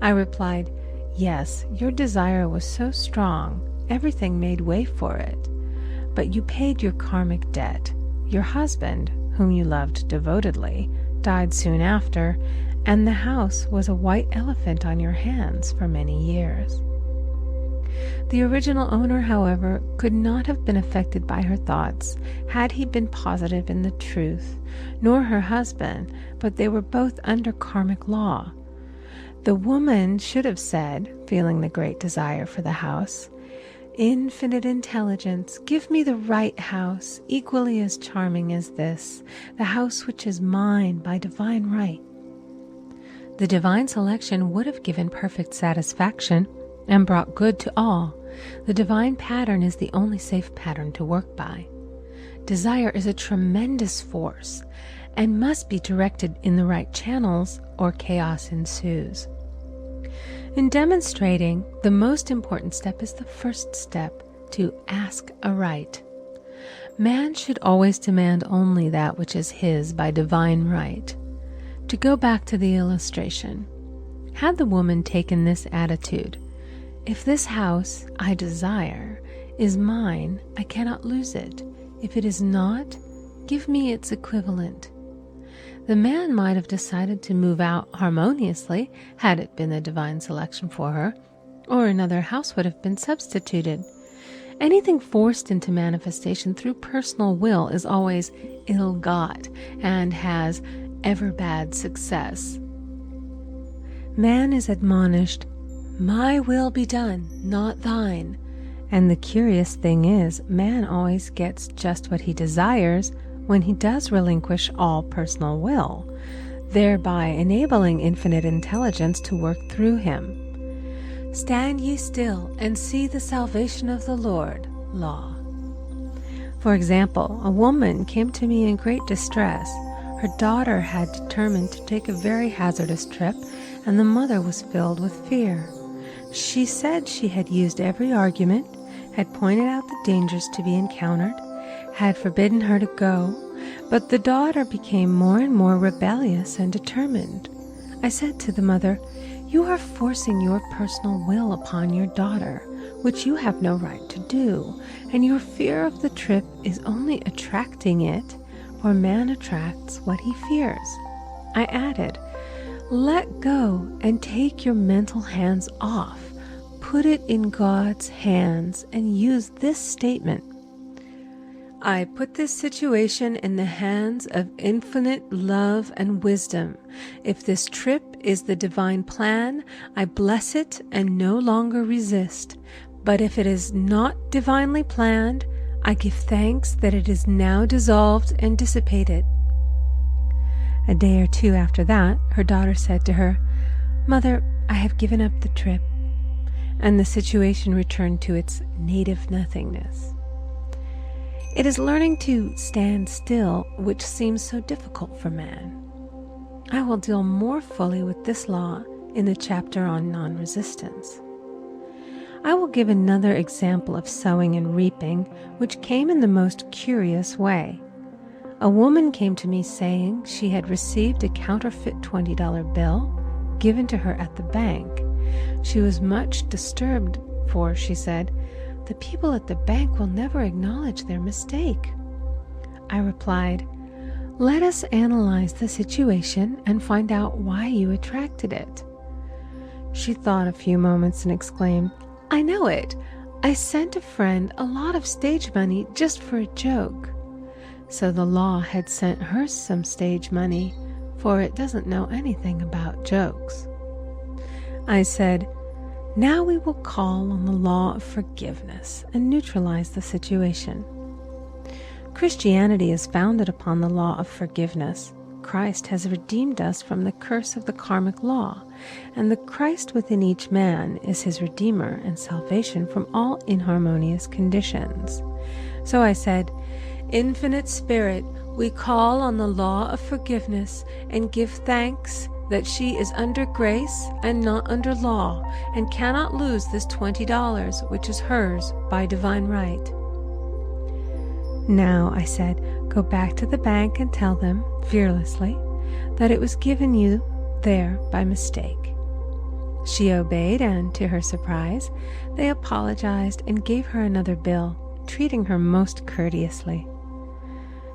I replied, "Yes, your desire was so strong, everything made way for it. But you paid your karmic debt. Your husband, whom you loved devotedly, died soon after, and the house was a white elephant on your hands for many years." The original owner, however, could not have been affected by her thoughts had he been positive in the truth, nor her husband, but they were both under karmic law. The woman should have said, feeling the great desire for the house, "Infinite intelligence, give me the right house, equally as charming as this, the house which is mine by divine right." The divine selection would have given perfect satisfaction and brought good to all. The divine pattern is the only safe pattern to work by. Desire is a tremendous force and must be directed in the right channels, or chaos ensues. In demonstrating, the most important step is the first step, to ask aright. Man should always demand only that which is his by divine right. To go back to the illustration, had the woman taken this attitude, "If this house I desire is mine, I cannot lose it. If it is not, give me its equivalent," the man might have decided to move out harmoniously had it been the divine selection for her, or another house would have been substituted. Anything forced into manifestation through personal will is always ill-got and has ever bad success. Man is admonished, "My will be done, not thine." And the curious thing is, man always gets just what he desires when he does relinquish all personal will, thereby enabling infinite intelligence to work through him. "Stand ye still and see the salvation of the Lord," law. For example, a woman came to me in great distress. Her daughter had determined to take a very hazardous trip, and the mother was filled with fear. She said she had used every argument had pointed out the dangers to be encountered, had forbidden her to go, but the daughter became more and more rebellious and determined. I said to the mother, "You are forcing your personal will upon your daughter, which you have no right to do, and your fear of the trip is only attracting it, for man attracts what he fears." I added, "Let go and take your mental hands off. Put it in God's hands and use this statement: I put this situation in the hands of infinite love and wisdom. If this trip is the divine plan, I bless it and no longer resist. But if it is not divinely planned, I give thanks that it is now dissolved and dissipated." A day or two after that, her daughter said to her, "Mother, I have given up the trip," and the situation returned to its native nothingness. It is learning to stand still which seems so difficult for man. I will deal more fully with this law in the chapter on non-resistance. I will give another example of sowing and reaping, which came in the most curious way. A woman came to me saying she had received a counterfeit $20 bill given to her at the bank. She was much disturbed, for, she said, "The people at the bank will never acknowledge their mistake." I replied, "Let us analyze the situation and find out why you attracted it." She thought a few moments and exclaimed, "I know it. I sent a friend a lot of stage money just for a joke." So the law had sent her some stage money, for it doesn't know anything about jokes. I said, "Now we will call on the law of forgiveness and neutralize the situation." Christianity is founded upon the law of forgiveness. Christ has redeemed us from the curse of the karmic law, and the Christ within each man is his Redeemer and salvation from all inharmonious conditions. So I said, "Infinite Spirit, we call on the law of forgiveness and give thanks that she is under grace and not under law, and cannot lose this $20, which is hers by divine right." Now, I said, go back to the bank and tell them, fearlessly, that it was given you there by mistake. She obeyed, and, to her surprise, they apologized and gave her another bill, treating her most courteously.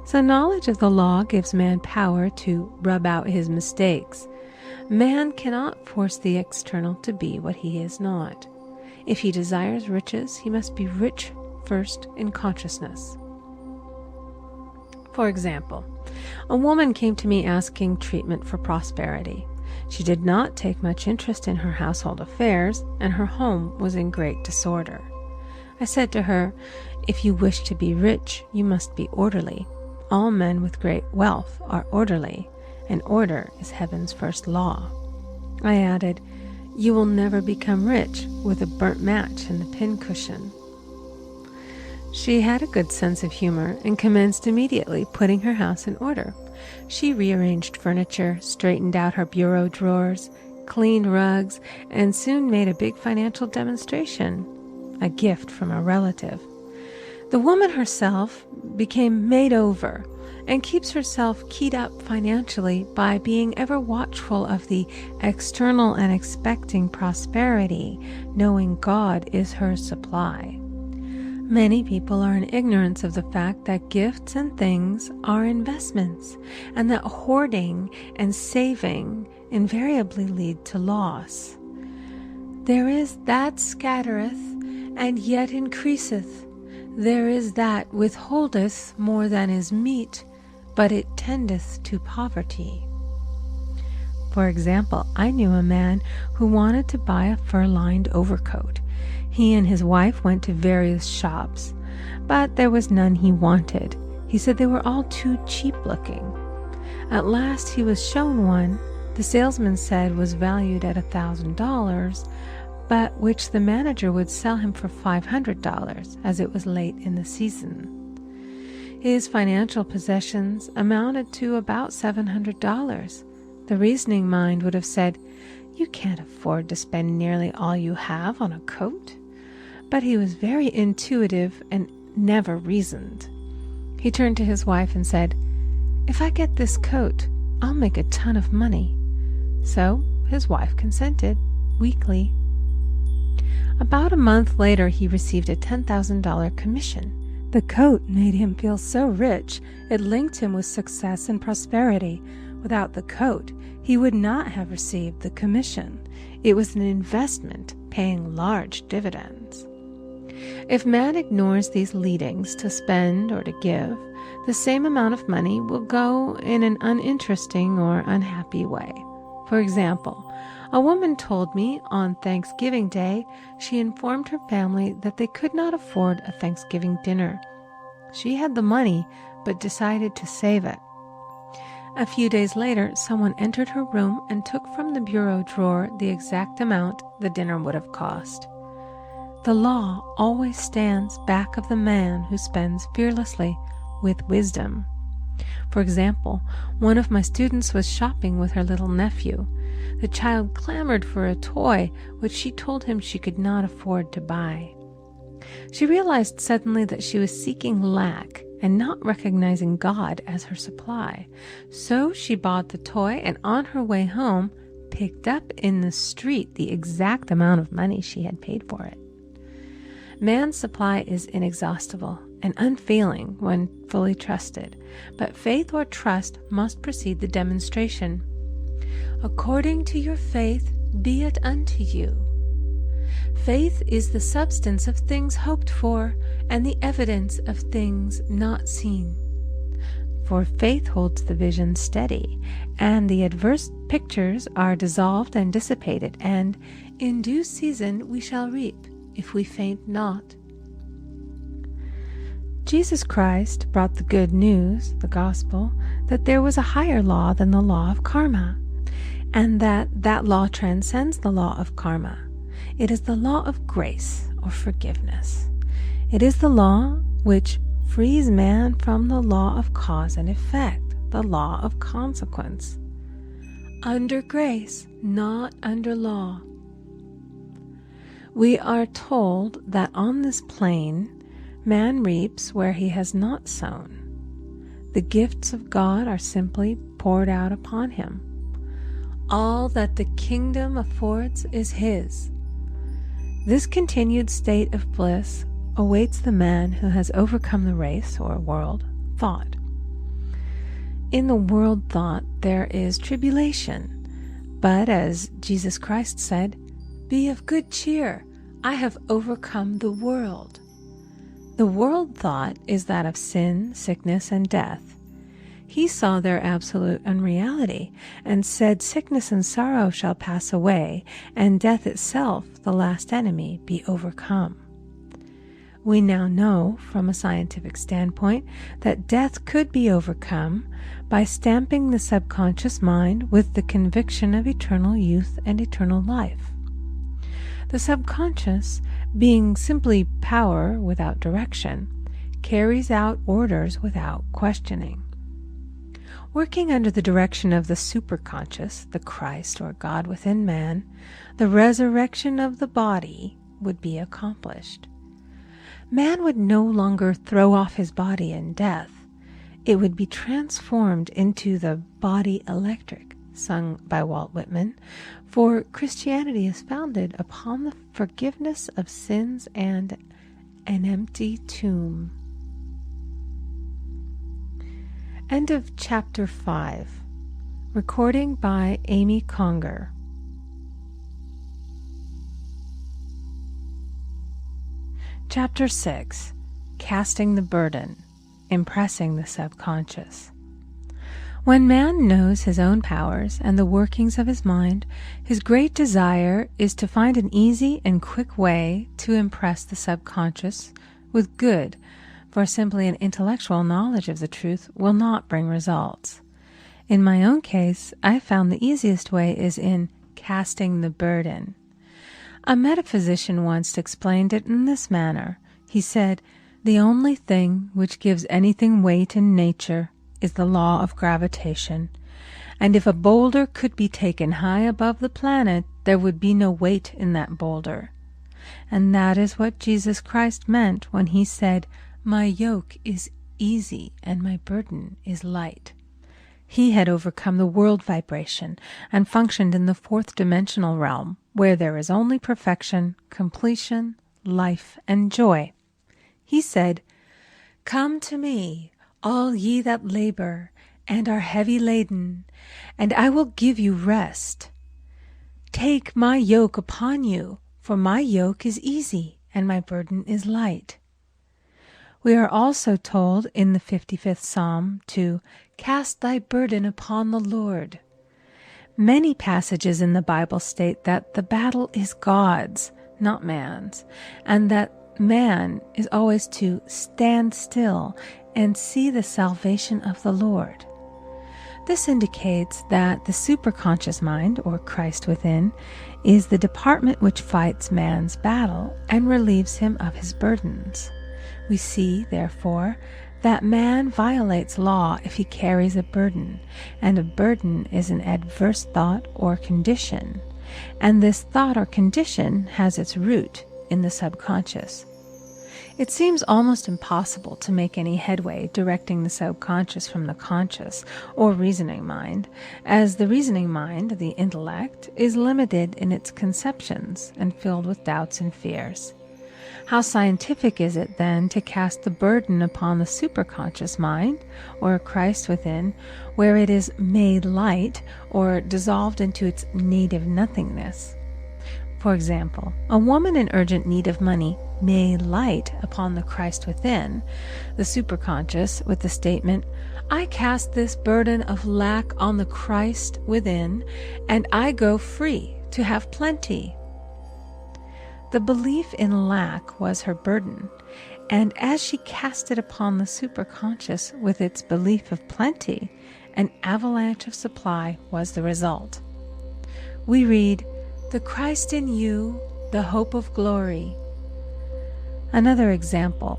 So knowledge of the law gives man power to rub out his mistakes. Man cannot force the external to be what he is not. If he desires riches, he must be rich first in consciousness. For example, a woman came to me asking treatment for prosperity. She did not take much interest in her household affairs, and her home was in great disorder. I said to her, "If you wish to be rich, you must be orderly. All men with great wealth are orderly, and order is heaven's first law." I added, "You will never become rich with a burnt match in the pincushion." She had a good sense of humor and commenced immediately putting her house in order. She rearranged furniture, straightened out her bureau drawers, cleaned rugs, and soon made a big financial demonstration, a gift from a relative. The woman herself became made over and keeps herself keyed up financially by being ever watchful of the external and expecting prosperity, knowing God is her supply. Many people are in ignorance of the fact that gifts and things are investments, and that hoarding and saving invariably lead to loss. There is that scattereth, and yet increaseth. There is that withholdeth more than is meet, but it tendeth to poverty. For example, I knew a man who wanted to buy a fur-lined overcoat. He and his wife went to various shops, but there was none he wanted. He said they were all too cheap-looking. At last he was shown one the salesman said was valued at $1,000, but which the manager would sell him for $500, as it was late in the season. His financial possessions amounted to about $700. The reasoning mind would have said, "You can't afford to spend nearly all you have on a coat." but he was very intuitive and never reasoned. He turned to his wife and said, "If I get this coat, I'll make a ton of money." So his wife consented, weakly. About a month later, he received a $10,000 commission. The coat made him feel so rich, it linked him with success and prosperity. Without the coat, he would not have received the commission. It was an investment paying large dividends. If man ignores these leadings to spend or to give, the same amount of money will go in an uninteresting or unhappy way. For example, a woman told me on Thanksgiving Day she informed her family that they could not afford a Thanksgiving dinner. She had the money, but decided to save it. A few days later, someone entered her room and took from the bureau drawer the exact amount the dinner would have cost. The law always stands back of the man who spends fearlessly with wisdom. For example, one of my students was shopping with her little nephew. The child clamored for a toy, which she told him she could not afford to buy. She realized suddenly that she was seeking lack and not recognizing God as her supply. So she bought the toy and on her way home picked up in the street the exact amount of money she had paid for it. Man's supply is inexhaustible and unfailing when fully trusted, but faith or trust must precede the demonstration. According to your faith, be it unto you. Faith is the substance of things hoped for and the evidence of things not seen. For faith holds the vision steady, and the adverse pictures are dissolved and dissipated, and in due season we shall reap, if we faint not. Jesus Christ brought the good news, the gospel, that there was a higher law than the law of karma, and that law transcends the law of karma. It is the law of grace or forgiveness. It is the law which frees man from the law of cause and effect, the law of consequence. Under grace, not under law. We are told that on this plane, man reaps where he has not sown. The gifts of God are simply poured out upon him. All that the kingdom affords is his. This continued state of bliss awaits the man who has overcome the race or world thought. In the world thought there is tribulation, but as Jesus Christ said, "Be of good cheer, I have overcome the world." The world thought is that of sin, sickness, and death. He saw their absolute unreality and said, "Sickness and sorrow shall pass away, and death itself, the last enemy, be overcome." We now know, from a scientific standpoint, that death could be overcome by stamping the subconscious mind with the conviction of eternal youth and eternal life. The subconscious, being simply power without direction, carries out orders without questioning. Working under the direction of the superconscious, the Christ or God within man, the resurrection of the body would be accomplished. Man would no longer throw off his body in death. It would be transformed into the body electric, sung by Walt Whitman, for Christianity is founded upon the forgiveness of sins and an empty tomb. End of Chapter 5. Recording by Amy Conger. Chapter 6. Casting the burden, impressing the subconscious. When man knows his own powers and the workings of his mind, his great desire is to find an easy and quick way to impress the subconscious with good, for simply an intellectual knowledge of the truth will not bring results. In my own case, I found the easiest way is in casting the burden. A metaphysician once explained it in this manner. He said, "The only thing which gives anything weight in nature is the law of gravitation, and if a boulder could be taken high above the planet, there would be no weight in that boulder. And that is what Jesus Christ meant when he said, "My yoke is easy and my burden is light." He had overcome the world vibration and functioned in the fourth dimensional realm, where there is only perfection, completion, life, and joy. He said, "Come to me, all ye that labor and are heavy laden, and I will give you rest. Take my yoke upon you, for my yoke is easy and my burden is light." We are also told in the 55th Psalm to cast thy burden upon the Lord. Many passages in the Bible state that the battle is God's, not man's, and that man is always to stand still and see the salvation of the Lord. This indicates that the superconscious mind, or Christ within, is the department which fights man's battle and relieves him of his burdens. We see, therefore, that man violates law if he carries a burden, and a burden is an adverse thought or condition, and this thought or condition has its root in the subconscious. It seems almost impossible to make any headway directing the subconscious from the conscious or reasoning mind, as the reasoning mind, the intellect, is limited in its conceptions and filled with doubts and fears. How scientific is it, then, to cast the burden upon the superconscious mind, or Christ within, where it is made light or dissolved into its native nothingness? For example, a woman in urgent need of money may light upon the Christ within, the superconscious, with the statement, "I cast this burden of lack on the Christ within, and I go free to have plenty." The belief in lack was her burden, and as she cast it upon the superconscious with its belief of plenty, an avalanche of supply was the result. We read, "The Christ in you, the hope of glory." Another example.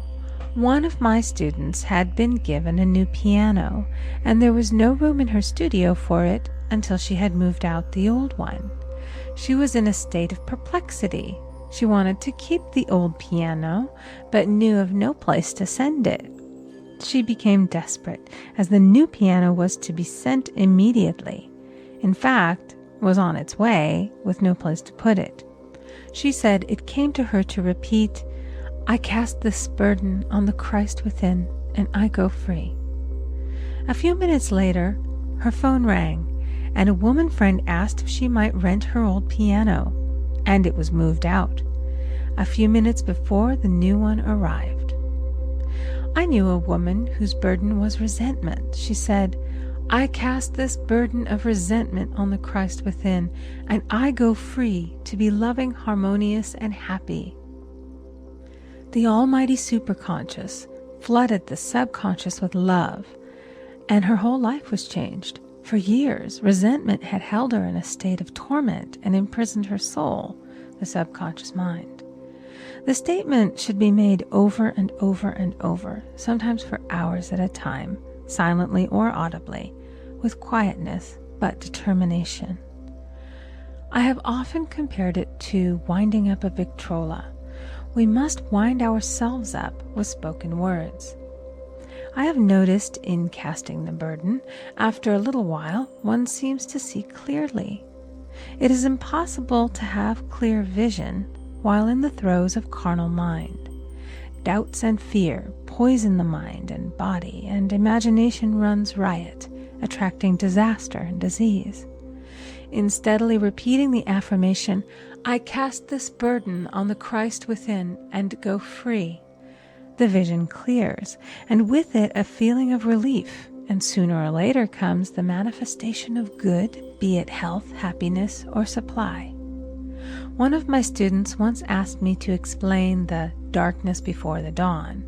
One of my students had been given a new piano, and there was no room in her studio for it until she had moved out the old one. She was in a state of perplexity. She wanted to keep the old piano, but knew of no place to send it. She became desperate, as the new piano was to be sent immediately. In fact, was on its way, with no place to put it. She said it came to her to repeat, "I cast this burden on the Christ within, and I go free." A few minutes later, her phone rang, and a woman friend asked if she might rent her old piano, and it was moved out a few minutes before the new one arrived. I knew a woman whose burden was resentment. She said, "I cast this burden of resentment on the Christ within, and I go free to be loving, harmonious, and happy." The almighty superconscious flooded the subconscious with love, and her whole life was changed. For years, resentment had held her in a state of torment and imprisoned her soul, the subconscious mind. The statement should be made over and over and over, sometimes for hours at a time, silently or audibly, with quietness but determination. I have often compared it to winding up a Victrola. We must wind ourselves up with spoken words. I have noticed in casting the burden, after a little while, one seems to see clearly. It is impossible to have clear vision while in the throes of carnal mind. Doubts and fear poison the mind and body, and imagination runs riot, attracting disaster and disease. In steadily repeating the affirmation, "I cast this burden on the Christ within and go free," the vision clears, and with it a feeling of relief, and sooner or later comes the manifestation of good, be it health, happiness, or supply. One of my students once asked me to explain the darkness before the dawn.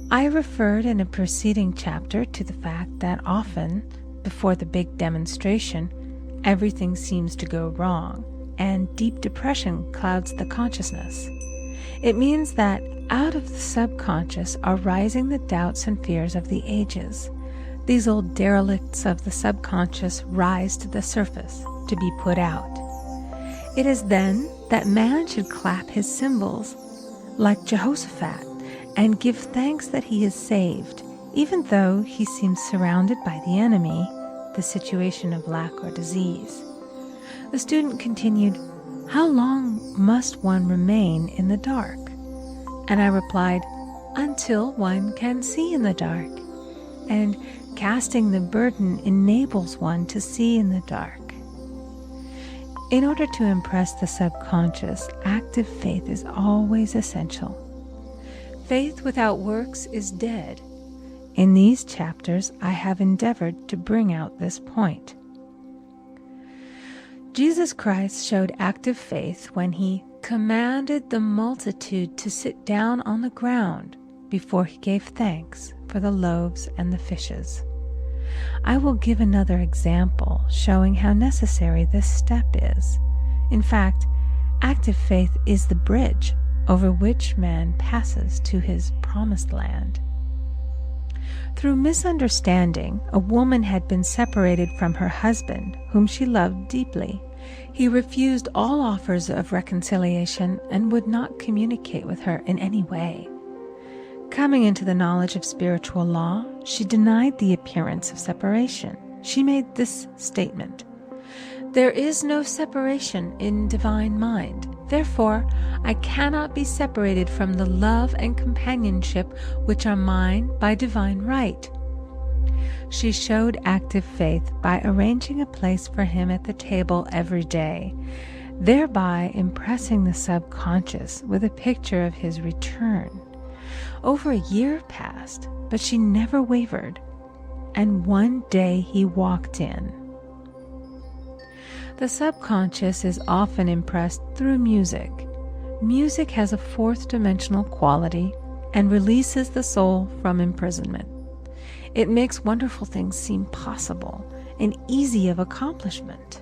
I referred in a preceding chapter to the fact that often, before the big demonstration, everything seems to go wrong, and deep depression clouds the consciousness. It means that out of the subconscious are rising the doubts and fears of the ages. These old derelicts of the subconscious rise to the surface to be put out. It is then that man should clap his cymbals like Jehoshaphat and give thanks that he is saved, even though he seems surrounded by the enemy, the situation of lack or disease. The student continued, "How long must one remain in the dark?" And I replied, "Until one can see in the dark. And casting the burden enables one to see in the dark." In order to impress the subconscious, active faith is always essential. Faith without works is dead. In these chapters, I have endeavored to bring out this point. Jesus Christ showed active faith when he commanded the multitude to sit down on the ground before he gave thanks for the loaves and the fishes. I will give another example showing how necessary this step is. In fact, active faith is the bridge over which man passes to his promised land. Through misunderstanding, a woman had been separated from her husband, whom she loved deeply. He refused all offers of reconciliation and would not communicate with her in any way. Coming into the knowledge of spiritual law, she denied the appearance of separation. She made this statement: "There is no separation in divine mind. Therefore, I cannot be separated from the love and companionship which are mine by divine right." She showed active faith by arranging a place for him at the table every day, thereby impressing the subconscious with a picture of his return. Over a year passed, but she never wavered, and one day he walked in. The subconscious is often impressed through music. Music has a fourth dimensional quality and releases the soul from imprisonment. It makes wonderful things seem possible and easy of accomplishment.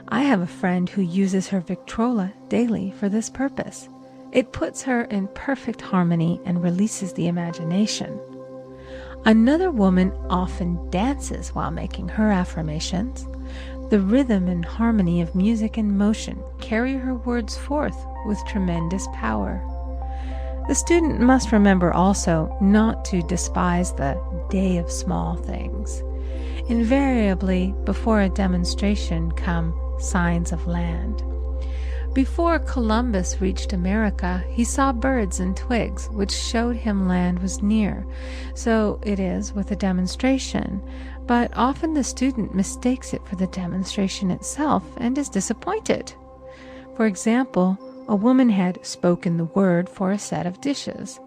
I have a friend who uses her Victrola daily for this purpose. It puts her in perfect harmony and releases the imagination. Another woman often dances while making her affirmations. The rhythm and harmony of music and motion carry her words forth with tremendous power. The student must remember also not to despise the day of small things. Invariably, before a demonstration come signs of land. Before Columbus reached America, he saw birds and twigs, which showed him land was near. So it is with a demonstration, but often the student mistakes it for the demonstration itself and is disappointed. For example, a woman had spoken the word for a set of dishes.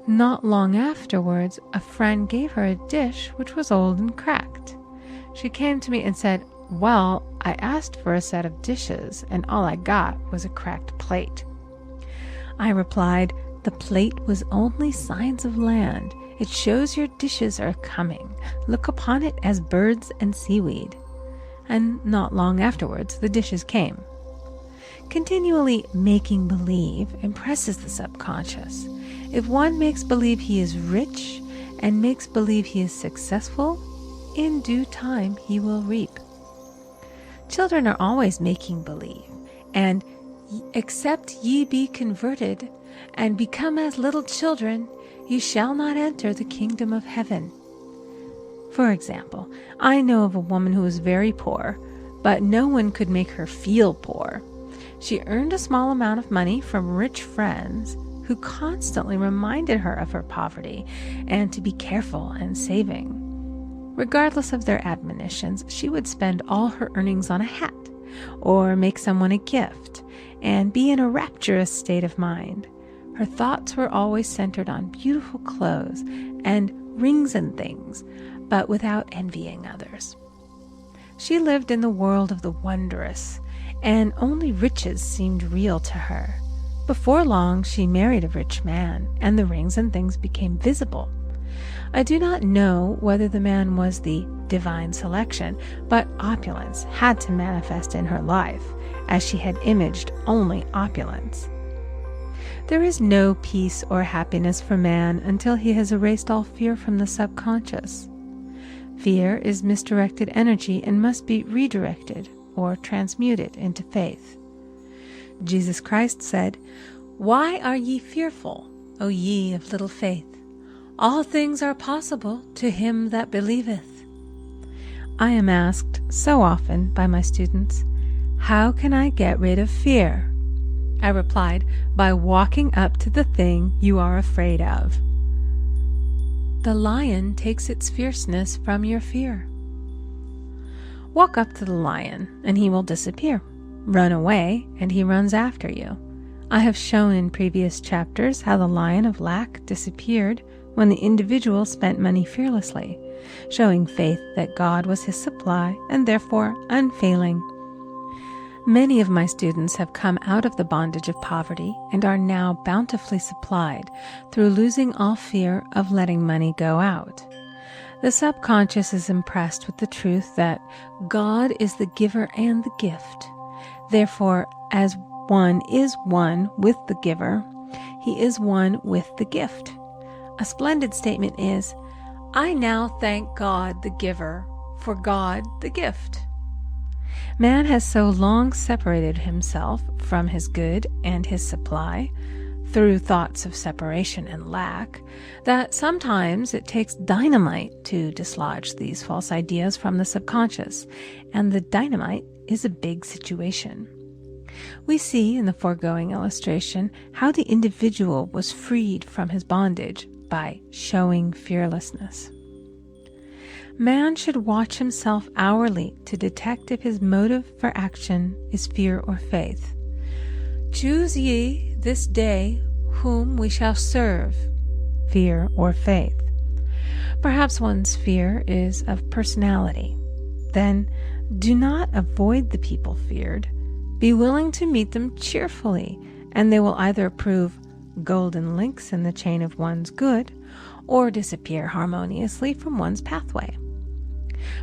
Not long afterwards, a friend gave her a dish which was old and cracked. She came to me and said, "Well, I asked for a set of dishes, and all I got was a cracked plate." I replied, "The plate was only signs of land. It shows your dishes are coming. Look upon it as birds and seaweed." And not long afterwards, the dishes came. Continually making believe impresses the subconscious. If one makes believe he is rich and makes believe he is successful, in due time he will reap. Children are always making believe, and "Except ye be converted and become as little children, ye shall not enter the kingdom of heaven." For example, I know of a woman who was very poor, but no one could make her feel poor. She earned a small amount of money from rich friends who constantly reminded her of her poverty and to be careful and saving. Regardless of their admonitions, she would spend all her earnings on a hat or make someone a gift and be in a rapturous state of mind. Her thoughts were always centered on beautiful clothes and rings and things, but without envying others. She lived in the world of the wondrous, and only riches seemed real to her. Before long, she married a rich man, and the rings and things became visible. I do not know whether the man was the divine selection, but opulence had to manifest in her life, as she had imaged only opulence. There is no peace or happiness for man until he has erased all fear from the subconscious. Fear is misdirected energy and must be redirected or transmuted into faith. Jesus Christ said, "Why are ye fearful, O ye of little faith? All things are possible to him that believeth." I am asked so often by my students, "How can I get rid of fear?" I replied, "By walking up to the thing you are afraid of." The lion takes its fierceness from your fear. Walk up to the lion, and he will disappear. Run away, and he runs after you. I have shown in previous chapters how the lion of lack disappeared when the individual spent money fearlessly, showing faith that God was his supply and therefore unfailing. Many of my students have come out of the bondage of poverty and are now bountifully supplied through losing all fear of letting money go out. The subconscious is impressed with the truth that God is the giver and the gift. Therefore, as one is one with the giver, he is one with the gift. A splendid statement is, "I now thank God the giver for God the gift." Man has so long separated himself from his good and his supply through thoughts of separation and lack that sometimes it takes dynamite to dislodge these false ideas from the subconscious, and the dynamite is a big situation. We see in the foregoing illustration how the individual was freed from his bondage by showing fearlessness. Man should watch himself hourly to detect if his motive for action is fear or faith. "Choose ye this day whom we shall serve," fear or faith. Perhaps one's fear is of personality. Then do not avoid the people feared. Be willing to meet them cheerfully, and they will either prove golden links in the chain of one's good or disappear harmoniously from one's pathway.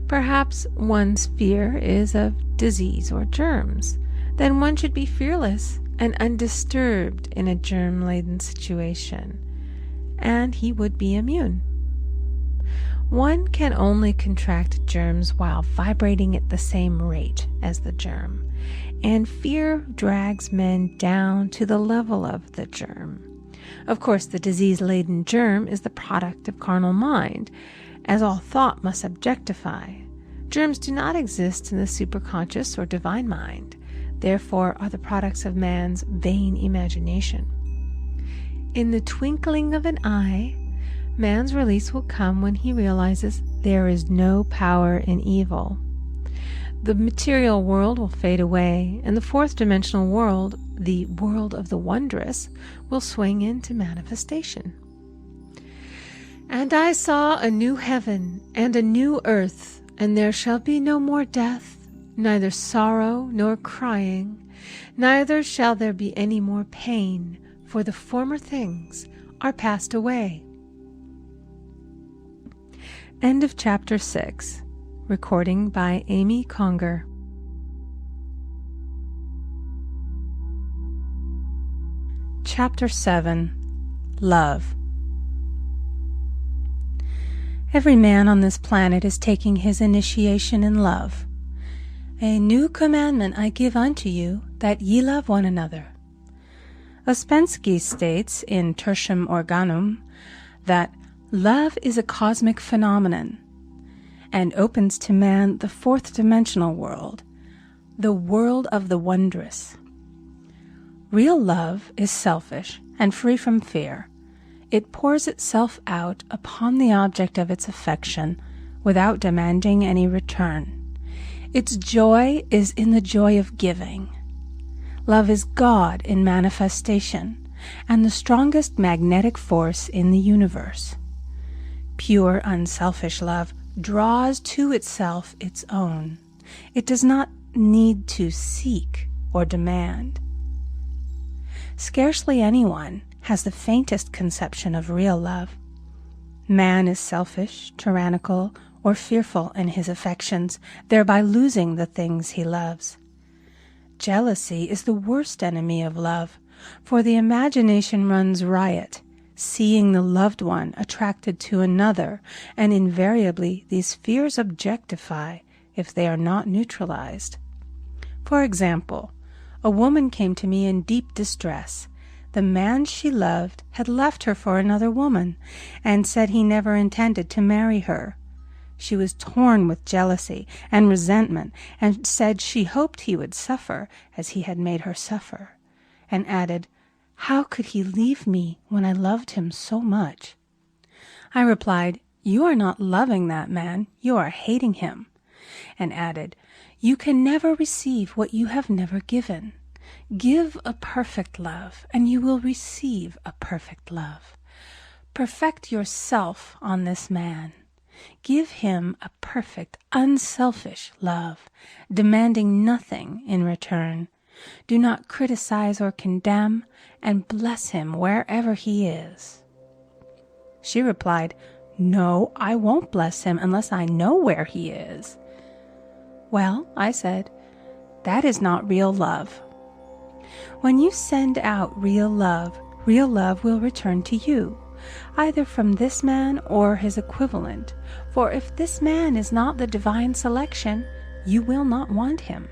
Perhaps one's fear is of disease or germs. Then one should be fearless and undisturbed in a germ-laden situation, and he would be immune. One can only contract germs while vibrating at the same rate as the germ, and fear drags men down to the level of the germ. Of course, the disease-laden germ is the product of carnal mind, as all thought must objectify. Germs do not exist in the superconscious or divine mind, therefore are the products of man's vain imagination. In the twinkling of an eye, man's release will come when he realizes there is no power in evil. The material world will fade away, and the fourth dimensional world, the world of the wondrous, will swing into manifestation. "And I saw a new heaven and a new earth, and there shall be no more death, neither sorrow nor crying, neither shall there be any more pain, for the former things are passed away." End of Chapter 6. Recording by Amy Conger. Chapter 7. Love. Every man on this planet is taking his initiation in love. "A new commandment I give unto you, that ye love one another." Ouspensky states in Tertium Organum that love is a cosmic phenomenon and opens to man the fourth dimensional world, the world of the wondrous. Real love is selfish and free from fear. It pours itself out upon the object of its affection without demanding any return. Its joy is in the joy of giving. Love is God in manifestation and the strongest magnetic force in the universe. Pure, unselfish love draws to itself its own. It does not need to seek or demand. Scarcely anyone has the faintest conception of real love. Man is selfish, tyrannical, or fearful in his affections, thereby losing the things he loves. Jealousy is the worst enemy of love, for the imagination runs riot, seeing the loved one attracted to another, and invariably these fears objectify if they are not neutralized. For example, A woman came to me in deep distress. The man she loved had left her for another woman, and said he never intended to marry her. She was torn with jealousy and resentment, and said she hoped he would suffer as he had made her suffer, and added, "How could he leave me when I loved him so much?" I replied, "You are not loving that man, you are hating him," and added, "You can never receive what you have never given. Give a perfect love, and you will receive a perfect love. Perfect yourself on this man. Give him a perfect, unselfish love, demanding nothing in return. Do not criticize or condemn, and bless him wherever he is." She replied, "No, I won't bless him unless I know where he is." "Well," I said, "that is not real love. When you send out real love will return to you, either from this man or his equivalent. For if this man is not the divine selection, you will not want him.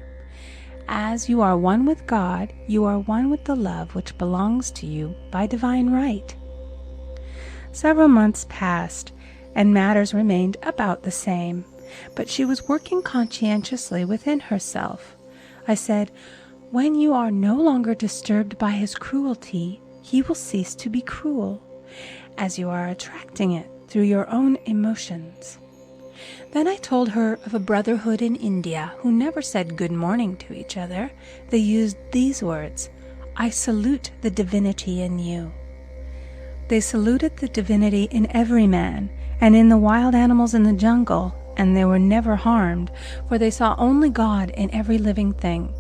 As you are one with God, you are one with the love which belongs to you by divine right." Several months passed, and matters remained about the same, but she was working conscientiously within herself. I said, "When you are no longer disturbed by his cruelty, he will cease to be cruel, as you are attracting it through your own emotions." Then I told her of a brotherhood in India who never said good morning to each other. They used these words, "I salute the divinity in you." They saluted the divinity in every man and in the wild animals in the jungle, and they were never harmed, for they saw only God in every living thing.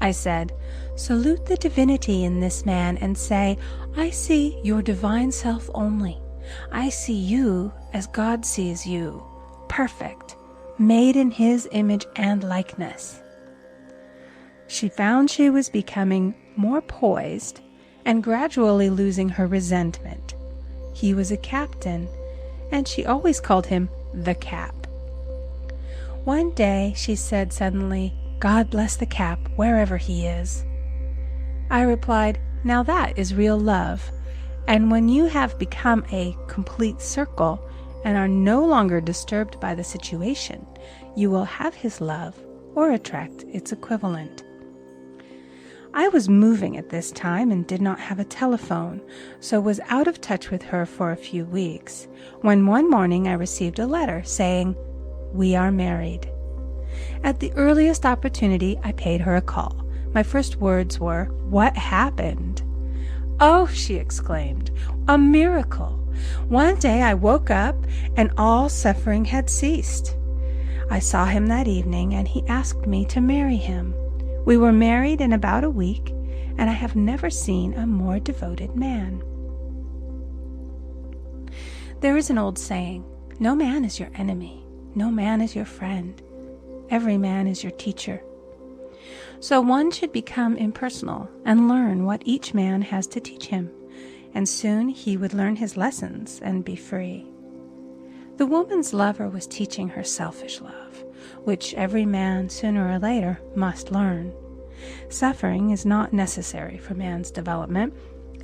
I said, "Salute the divinity in this man and say, 'I see your divine self only. I see you as God sees you, perfect, made in his image and likeness.'" She found she was becoming more poised and gradually losing her resentment. He was a captain, and she always called him the Cap. One day she said suddenly, "God bless the Cap wherever he is." I replied, "Now that is real love, and when you have become a complete circle and are no longer disturbed by the situation, you will have his love or attract its equivalent." I was moving at this time and did not have a telephone, so was out of touch with her for a few weeks, when one morning I received a letter saying, "We are married." At the earliest opportunity, I paid her a call. My first words were, "What happened?" "Oh," she exclaimed, "a miracle! One day I woke up and all suffering had ceased. I saw him that evening and he asked me to marry him. We were married in about a week, and I have never seen a more devoted man." There is an old saying, "No man is your enemy, no man is your friend. Every man is your teacher." So one should become impersonal and learn what each man has to teach him, and soon he would learn his lessons and be free. The woman's lover was teaching her selfish love, which every man sooner or later must learn. Suffering is not necessary for man's development.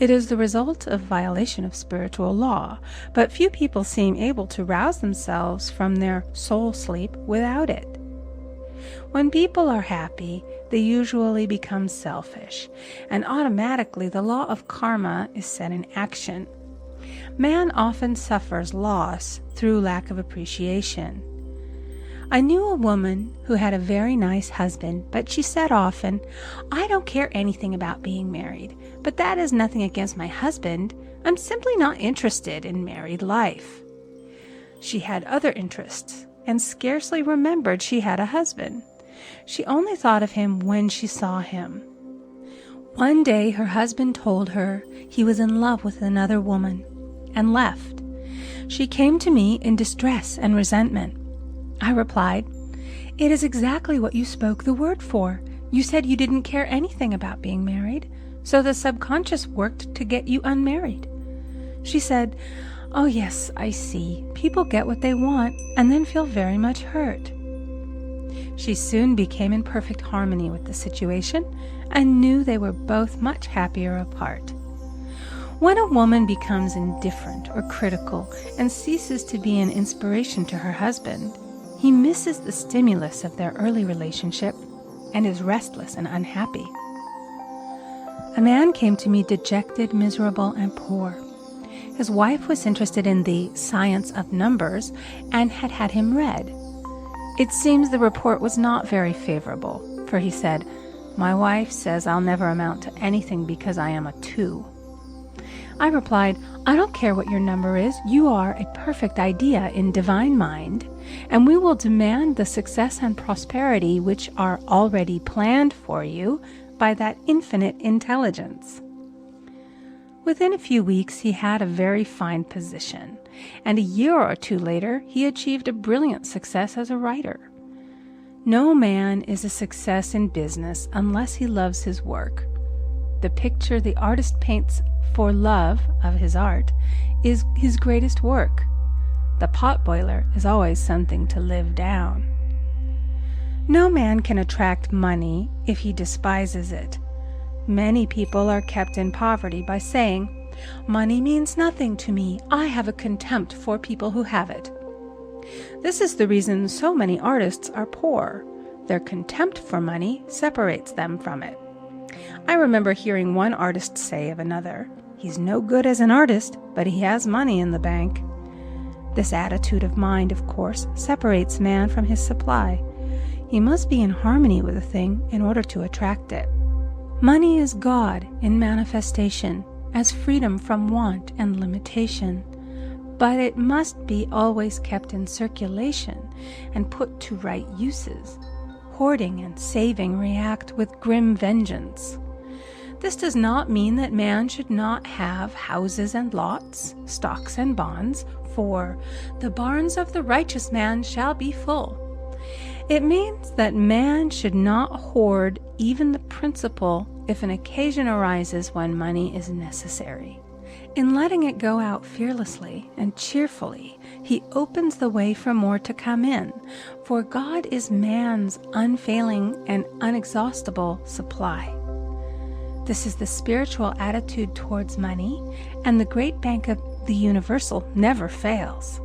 It is the result of violation of spiritual law, but few people seem able to rouse themselves from their soul sleep without it. When people are happy, they usually become selfish, and automatically the law of karma is set in action. Man often suffers loss through lack of appreciation. I knew a woman who had a very nice husband, but she said often, "I don't care anything about being married, but that is nothing against my husband. I'm simply not interested in married life." She had other interests, and scarcely remembered she had a husband. She only thought of him when she saw him. One day her husband told her he was in love with another woman, and left. She came to me in distress and resentment. I replied, "It is exactly what you spoke the word for. You said you didn't care anything about being married, so the subconscious worked to get you unmarried." She said, "Oh yes, I see. People get what they want and then feel very much hurt." She soon became in perfect harmony with the situation and knew they were both much happier apart. When a woman becomes indifferent or critical and ceases to be an inspiration to her husband, he misses the stimulus of their early relationship and is restless and unhappy. A man came to me dejected, miserable, and poor. His wife was interested in the science of numbers and had had him read. It seems the report was not very favorable, for he said, "My wife says I'll never amount to anything because I am a 2. I replied, "I don't care what your number is. You are a perfect idea in divine mind, and we will demand the success and prosperity which are already planned for you by that infinite intelligence." Within a few weeks, he had a very fine position, and a year or 2 later, he achieved a brilliant success as a writer. No man is a success in business unless he loves his work. The picture the artist paints for love of his art is his greatest work. The potboiler is always something to live down. No man can attract money if he despises it. Many people are kept in poverty by saying, "Money means nothing to me. I have a contempt for people who have it." This is the reason so many artists are poor. Their contempt for money separates them from it. I remember hearing one artist say of another, "He's no good as an artist, but he has money in the bank." This attitude of mind, of course, separates man from his supply. He must be in harmony with a thing in order to attract it. Money is God in manifestation, as freedom from want and limitation. But it must be always kept in circulation and put to right uses. Hoarding and saving react with grim vengeance. This does not mean that man should not have houses and lots, stocks and bonds, for "the barns of the righteous man shall be full." It means that man should not hoard even the principal if an occasion arises when money is necessary. In letting it go out fearlessly and cheerfully, he opens the way for more to come in, for God is man's unfailing and unexhaustible supply. This is the spiritual attitude towards money, and the great bank of the universal never fails.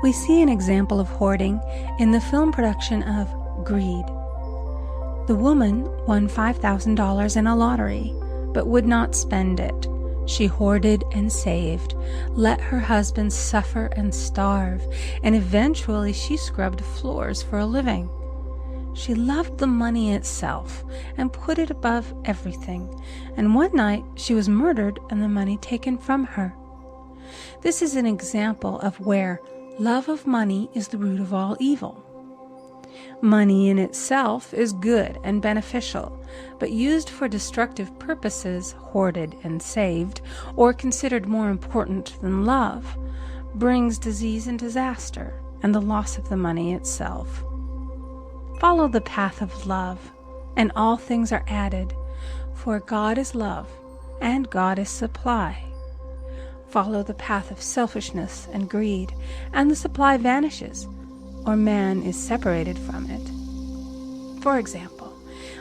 We see an example of hoarding in the film production of Greed. The woman won $5,000 in a lottery, but would not spend it. She hoarded and saved, let her husband suffer and starve, and eventually she scrubbed floors for a living. She loved the money itself and put it above everything, and one night she was murdered and the money taken from her. This is an example of where love of money is the root of all evil. Money in itself is good and beneficial, but used for destructive purposes, hoarded and saved, or considered more important than love, brings disease and disaster, and the loss of the money itself. Follow the path of love, and all things are added, for God is love, and God is supply. Follow the path of selfishness and greed, and the supply vanishes, or man is separated from it. For example,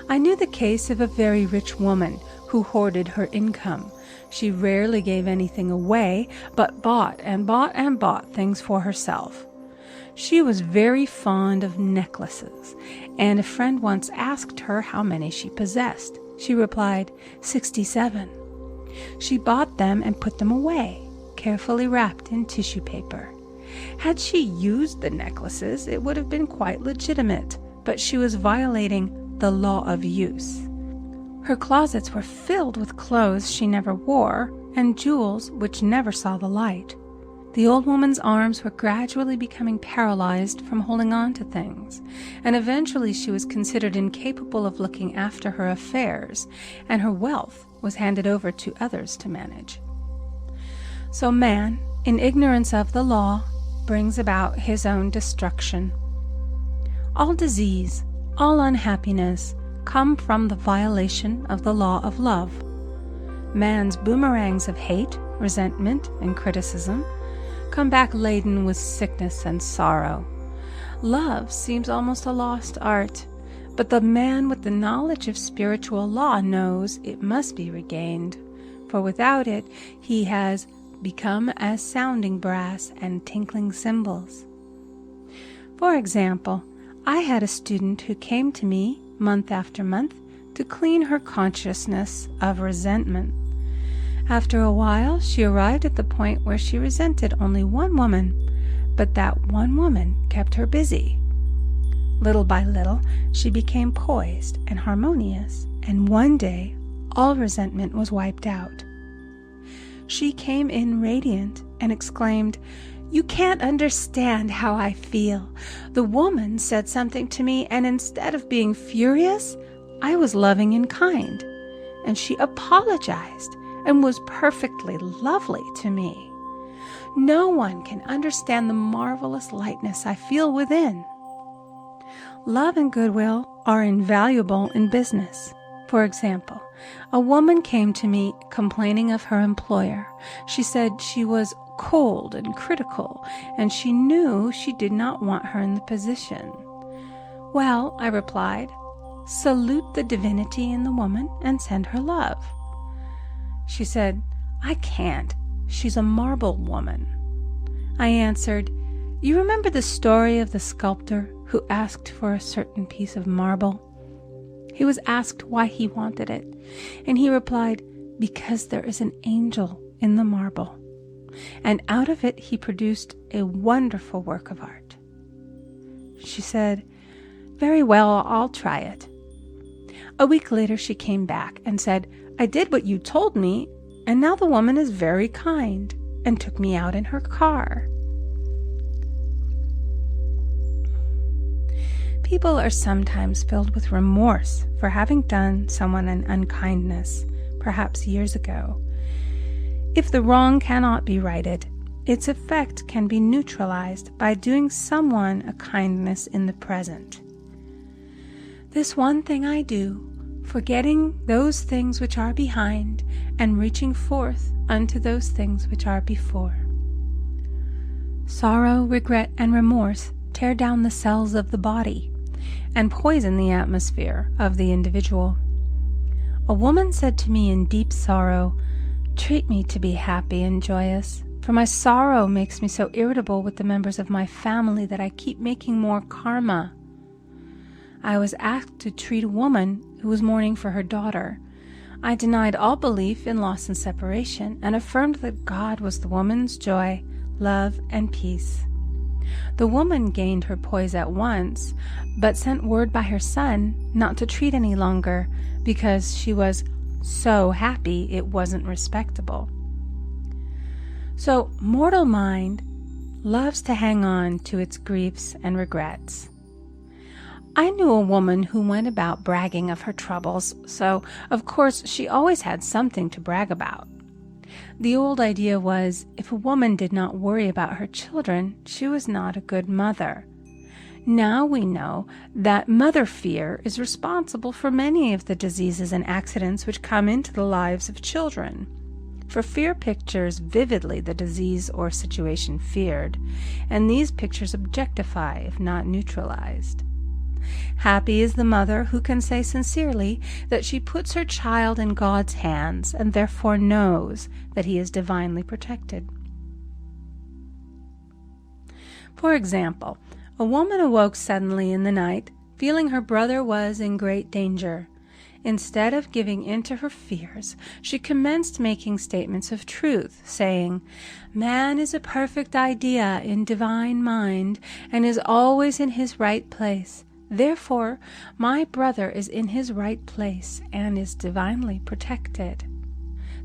I knew the case of a very rich woman who hoarded her income. She rarely gave anything away, but bought and bought and bought things for herself. She was very fond of necklaces, and a friend once asked her how many she possessed. She replied, 67. She bought them and put them away, carefully wrapped in tissue paper. Had she used the necklaces, it would have been quite legitimate, but she was violating the law of use. Her closets were filled with clothes she never wore and jewels which never saw the light. The old woman's arms were gradually becoming paralyzed from holding on to things, and eventually she was considered incapable of looking after her affairs, and her wealth was handed over to others to manage. So man, in ignorance of the law, brings about his own destruction. All disease, all unhappiness come from the violation of the law of love. Man's boomerangs of hate, resentment, and criticism come back laden with sickness and sorrow. Love seems almost a lost art, but the man with the knowledge of spiritual law knows it must be regained, for without it he has become as sounding brass and tinkling cymbals. For example, I had a student who came to me month after month to clean her consciousness of resentment. After a while, she arrived at the point where she resented only one woman, but that one woman kept her busy. Little by little, she became poised and harmonious, and one day, all resentment was wiped out. She came in radiant and exclaimed, "You can't understand how I feel. The woman said something to me, and instead of being furious, I was loving and kind, and she apologized and was perfectly lovely to me. No one can understand the marvelous lightness I feel within." Love and goodwill are invaluable in business. For example, a woman came to me complaining of her employer. She said she was cold and critical, and she knew she did not want her in the position. "Well," I replied, "salute the divinity in the woman and send her love." She said, "I can't. She's a marble woman." I answered, "You remember the story of the sculptor who asked for a certain piece of marble? He was asked why he wanted it, and he replied, 'Because there is an angel in the marble.' And out of it he produced a wonderful work of art." She said, "Very well, I'll try it." A week later she came back and said, "I did what you told me, and now the woman is very kind," and took me out in her car. People are sometimes filled with remorse for having done someone an unkindness, perhaps years ago. If the wrong cannot be righted, its effect can be neutralized by doing someone a kindness in the present. "This one thing I do, forgetting those things which are behind, and reaching forth unto those things which are before." Sorrow, regret, and remorse tear down the cells of the body and poison the atmosphere of the individual. A woman said to me in deep sorrow, "Treat me to be happy and joyous, for my sorrow makes me so irritable with the members of my family that I keep making more karma." I was asked to treat a woman who was mourning for her daughter. I denied all belief in loss and separation and affirmed that God was the woman's joy, love, and peace. The woman gained her poise at once, but sent word by her son not to treat any longer because she was so happy it wasn't respectable. So mortal mind loves to hang on to its griefs and regrets. I knew a woman who went about bragging of her troubles, so of course she always had something to brag about. The old idea was, if a woman did not worry about her children, she was not a good mother. Now we know that mother fear is responsible for many of the diseases and accidents which come into the lives of children. For fear pictures vividly the disease or situation feared, and these pictures objectify if not neutralized. Happy is the mother who can say sincerely that she puts her child in God's hands and therefore knows that he is divinely protected. For example, a woman awoke suddenly in the night, feeling her brother was in great danger. Instead of giving in to her fears, she commenced making statements of truth, saying, "Man is a perfect idea in divine mind and is always in his right place. Therefore, my brother is in his right place and is divinely protected."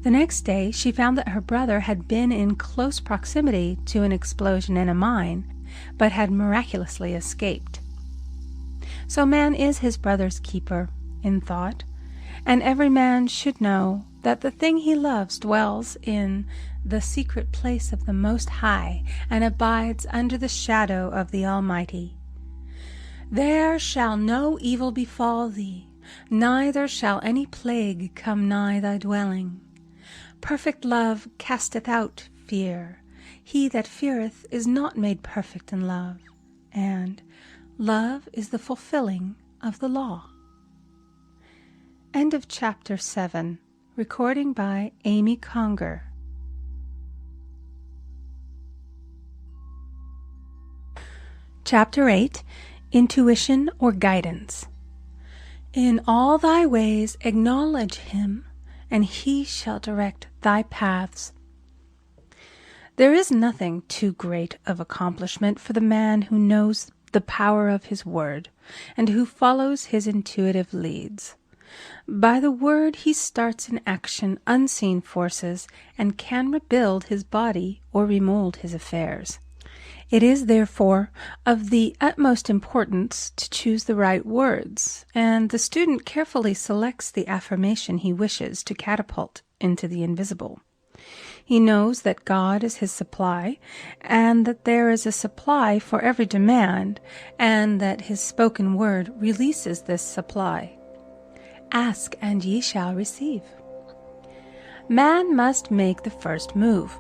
The next day, she found that her brother had been in close proximity to an explosion in a mine, but had miraculously escaped. So man is his brother's keeper, in thought, and every man should know that the thing he loves dwells in the secret place of the Most High and abides under the shadow of the Almighty. "There shall no evil befall thee, neither shall any plague come nigh thy dwelling. Perfect love casteth out fear. He that feareth is not made perfect in love." and love is the fulfilling of the law. End of Chapter 7. Recording by Amy Conger. Chapter 8. Intuition or Guidance. In all thy ways acknowledge him, and he shall direct thy paths. There is nothing too great of accomplishment for the man who knows the power of his word, and who follows his intuitive leads. By the word he starts in action unseen forces, and can rebuild his body or remold his affairs. It is, therefore, of the utmost importance to choose the right words, and the student carefully selects the affirmation he wishes to catapult into the invisible. He knows that God is his supply, and that there is a supply for every demand, and that his spoken word releases this supply. Ask, and ye shall receive. Man must make the first move.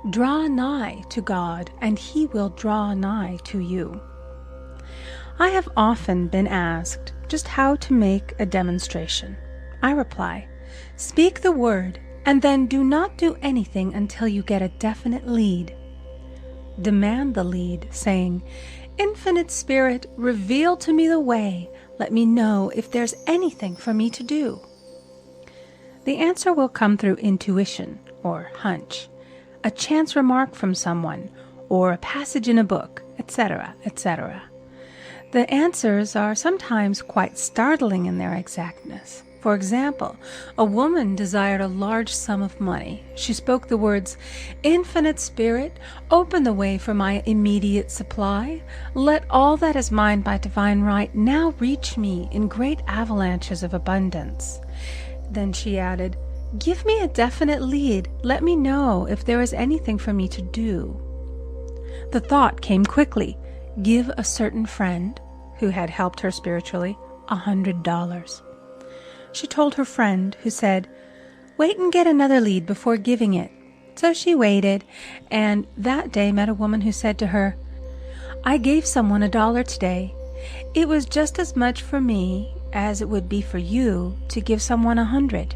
Draw nigh to God, and he will draw nigh to you. I have often been asked just how to make a demonstration. I reply, speak the word, and then do not do anything until you get a definite lead. Demand the lead, saying, Infinite Spirit, reveal to me the way. Let me know if there's anything for me to do. The answer will come through intuition, or hunch, a chance remark from someone, or a passage in a book, etc., etc. The answers are sometimes quite startling in their exactness. For example, a woman desired a large sum of money. She spoke the words, Infinite Spirit, open the way for my immediate supply. Let all that is mine by divine right now reach me in great avalanches of abundance. Then she added, Give me a definite lead. Let me know if there is anything for me to do. The thought came quickly. Give a certain friend, who had helped her spiritually, $100. She told her friend, who said, Wait and get another lead before giving it. So she waited, and that day met a woman who said to her, I gave someone $1 today. It was just as much for me as it would be for you to give someone 100.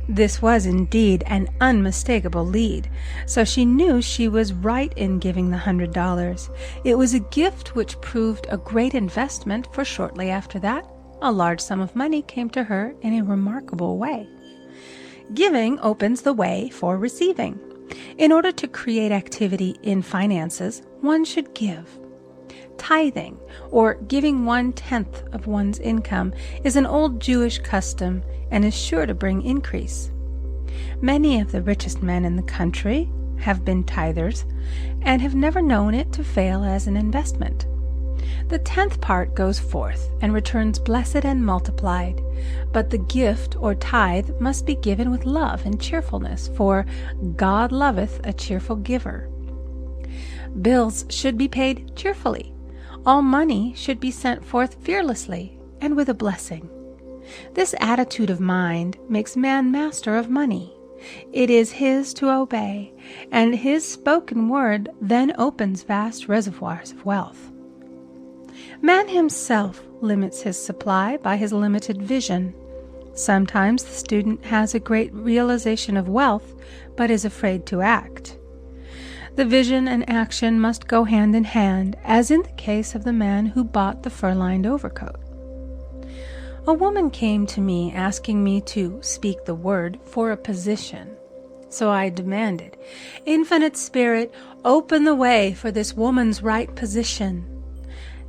This was indeed an unmistakable lead, so she knew she was right in giving the $100. It was a gift which proved a great investment, for shortly after that, a large sum of money came to her in a remarkable way. Giving opens the way for receiving. In order to create activity in finances, one should give. Tithing, or giving 1/10 of one's income, is an old Jewish custom and is sure to bring increase. Many of the richest men in the country have been tithers and have never known it to fail as an investment. The 10th part goes forth and returns blessed and multiplied, but the gift or tithe must be given with love and cheerfulness, for God loveth a cheerful giver. Bills should be paid cheerfully. All money should be sent forth fearlessly and with a blessing. This attitude of mind makes man master of money. It is his to obey, and his spoken word then opens vast reservoirs of wealth. Man himself limits his supply by his limited vision. Sometimes the student has a great realization of wealth, but is afraid to act. The vision and action must go hand in hand, as in the case of the man who bought the fur-lined overcoat. A woman came to me asking me to speak the word for a position. So I demanded, Infinite Spirit, open the way for this woman's right position.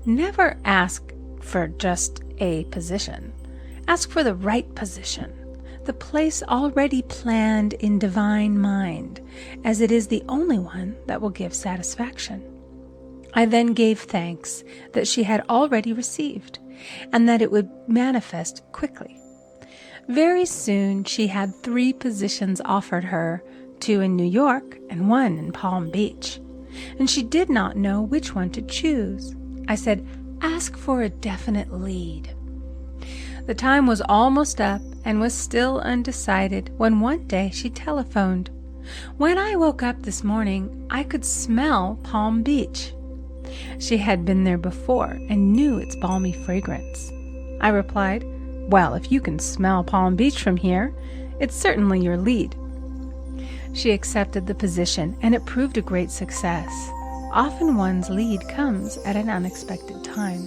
Never ask for just a position. Ask for the right position, the place already planned in divine mind, as it is the only one that will give satisfaction. I then gave thanks that she had already received, and that it would manifest quickly. Very soon she had 3 positions offered her, 2 in New York and 1 in Palm Beach, and she did not know which one to choose. I said, ask for a definite lead. The time was almost up and was still undecided when one day she telephoned. When I woke up this morning, I could smell Palm Beach. She had been there before and knew its balmy fragrance. I replied, "Well, if you can smell Palm Beach from here, it's certainly your lead." She accepted the position, and it proved a great success. Often one's lead comes at an unexpected time.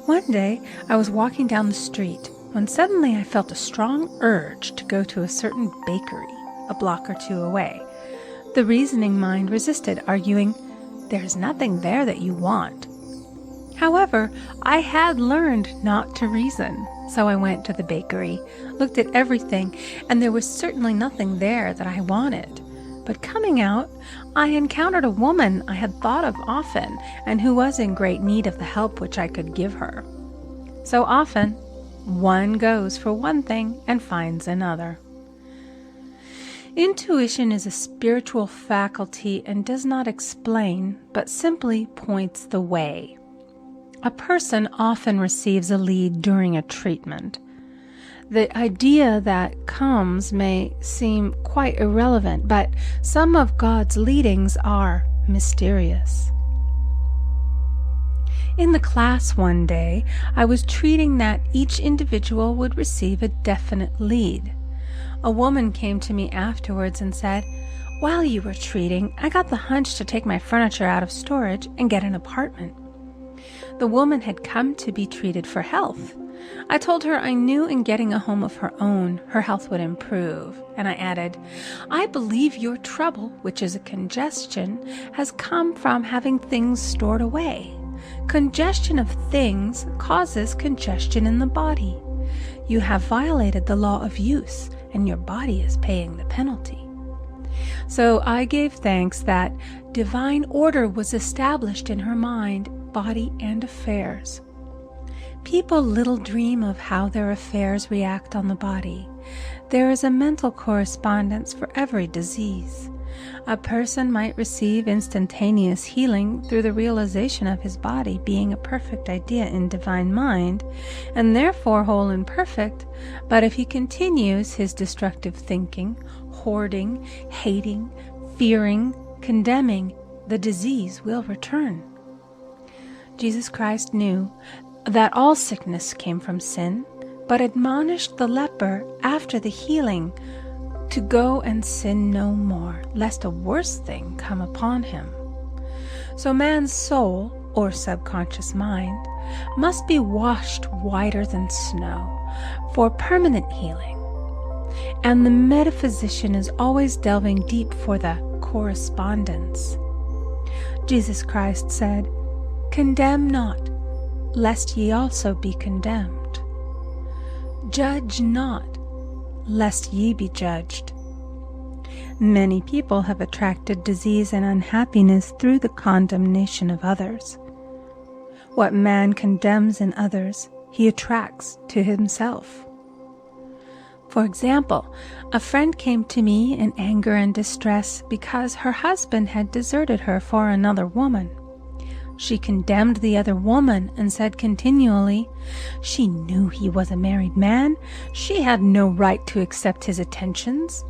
One day, I was walking down the street when suddenly I felt a strong urge to go to a certain bakery a block or two away. The reasoning mind resisted, arguing, "There's nothing there that you want." However, I had learned not to reason, so I went to the bakery, looked at everything, and there was certainly nothing there that I wanted. But coming out, I encountered a woman I had thought of often and who was in great need of the help which I could give her. So often, one goes for one thing and finds another. Intuition is a spiritual faculty and does not explain, but simply points the way. A person often receives a lead during a treatment. The idea that comes may seem quite irrelevant, but some of God's leadings are mysterious. In the class one day, I was treating that each individual would receive a definite lead. A woman came to me afterwards and said, "While you were treating, I got the hunch to take my furniture out of storage and get an apartment." The woman had come to be treated for health. I told her I knew in getting a home of her own, her health would improve, and I added, "I believe your trouble, which is a congestion, has come from having things stored away. Congestion of things causes congestion in the body. You have violated the law of use, and your body is paying the penalty." So I gave thanks that divine order was established in her mind, body, and affairs. People little dream of how their affairs react on the body. There is a mental correspondence for every disease. A person might receive instantaneous healing through the realization of his body being a perfect idea in divine mind, and therefore whole and perfect, but if he continues his destructive thinking, hoarding, hating, fearing, condemning, the disease will return. Jesus Christ knew that all sickness came from sin, but admonished the leper after the healing to go and sin no more, lest a worse thing come upon him. So man's soul, or subconscious mind, must be washed whiter than snow for permanent healing. And the metaphysician is always delving deep for the correspondence. Jesus Christ said, "Condemn not, lest ye also be condemned. Judge not, lest ye be judged." Many people have attracted disease and unhappiness through the condemnation of others. What man condemns in others, he attracts to himself. For example, a friend came to me in anger and distress because her husband had deserted her for another woman. She condemned the other woman and said continually, "She knew he was a married man. She had no right to accept his attentions."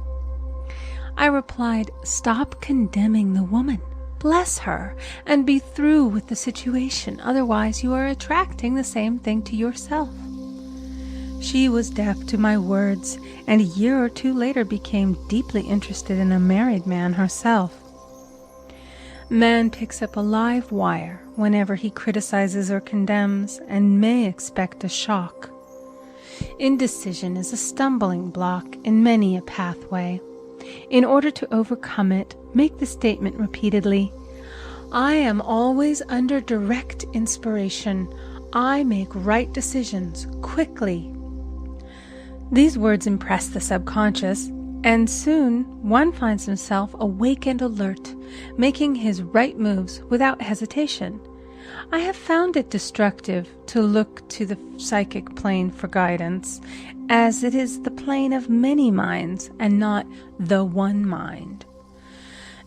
I replied, "Stop condemning the woman. Bless her and be through with the situation. Otherwise you are attracting the same thing to yourself." She was deaf to my words, and a year or two later became deeply interested in a married man herself. Man picks up a live wire whenever he criticizes or condemns and may expect a shock. Indecision is a stumbling block in many a pathway. In order to overcome it, make the statement repeatedly, "I am always under direct inspiration. I make right decisions quickly." These words impress the subconscious, and soon one finds himself awake and alert, making his right moves without hesitation. I have found it destructive to look to the psychic plane for guidance, as it is the plane of many minds and not the one mind.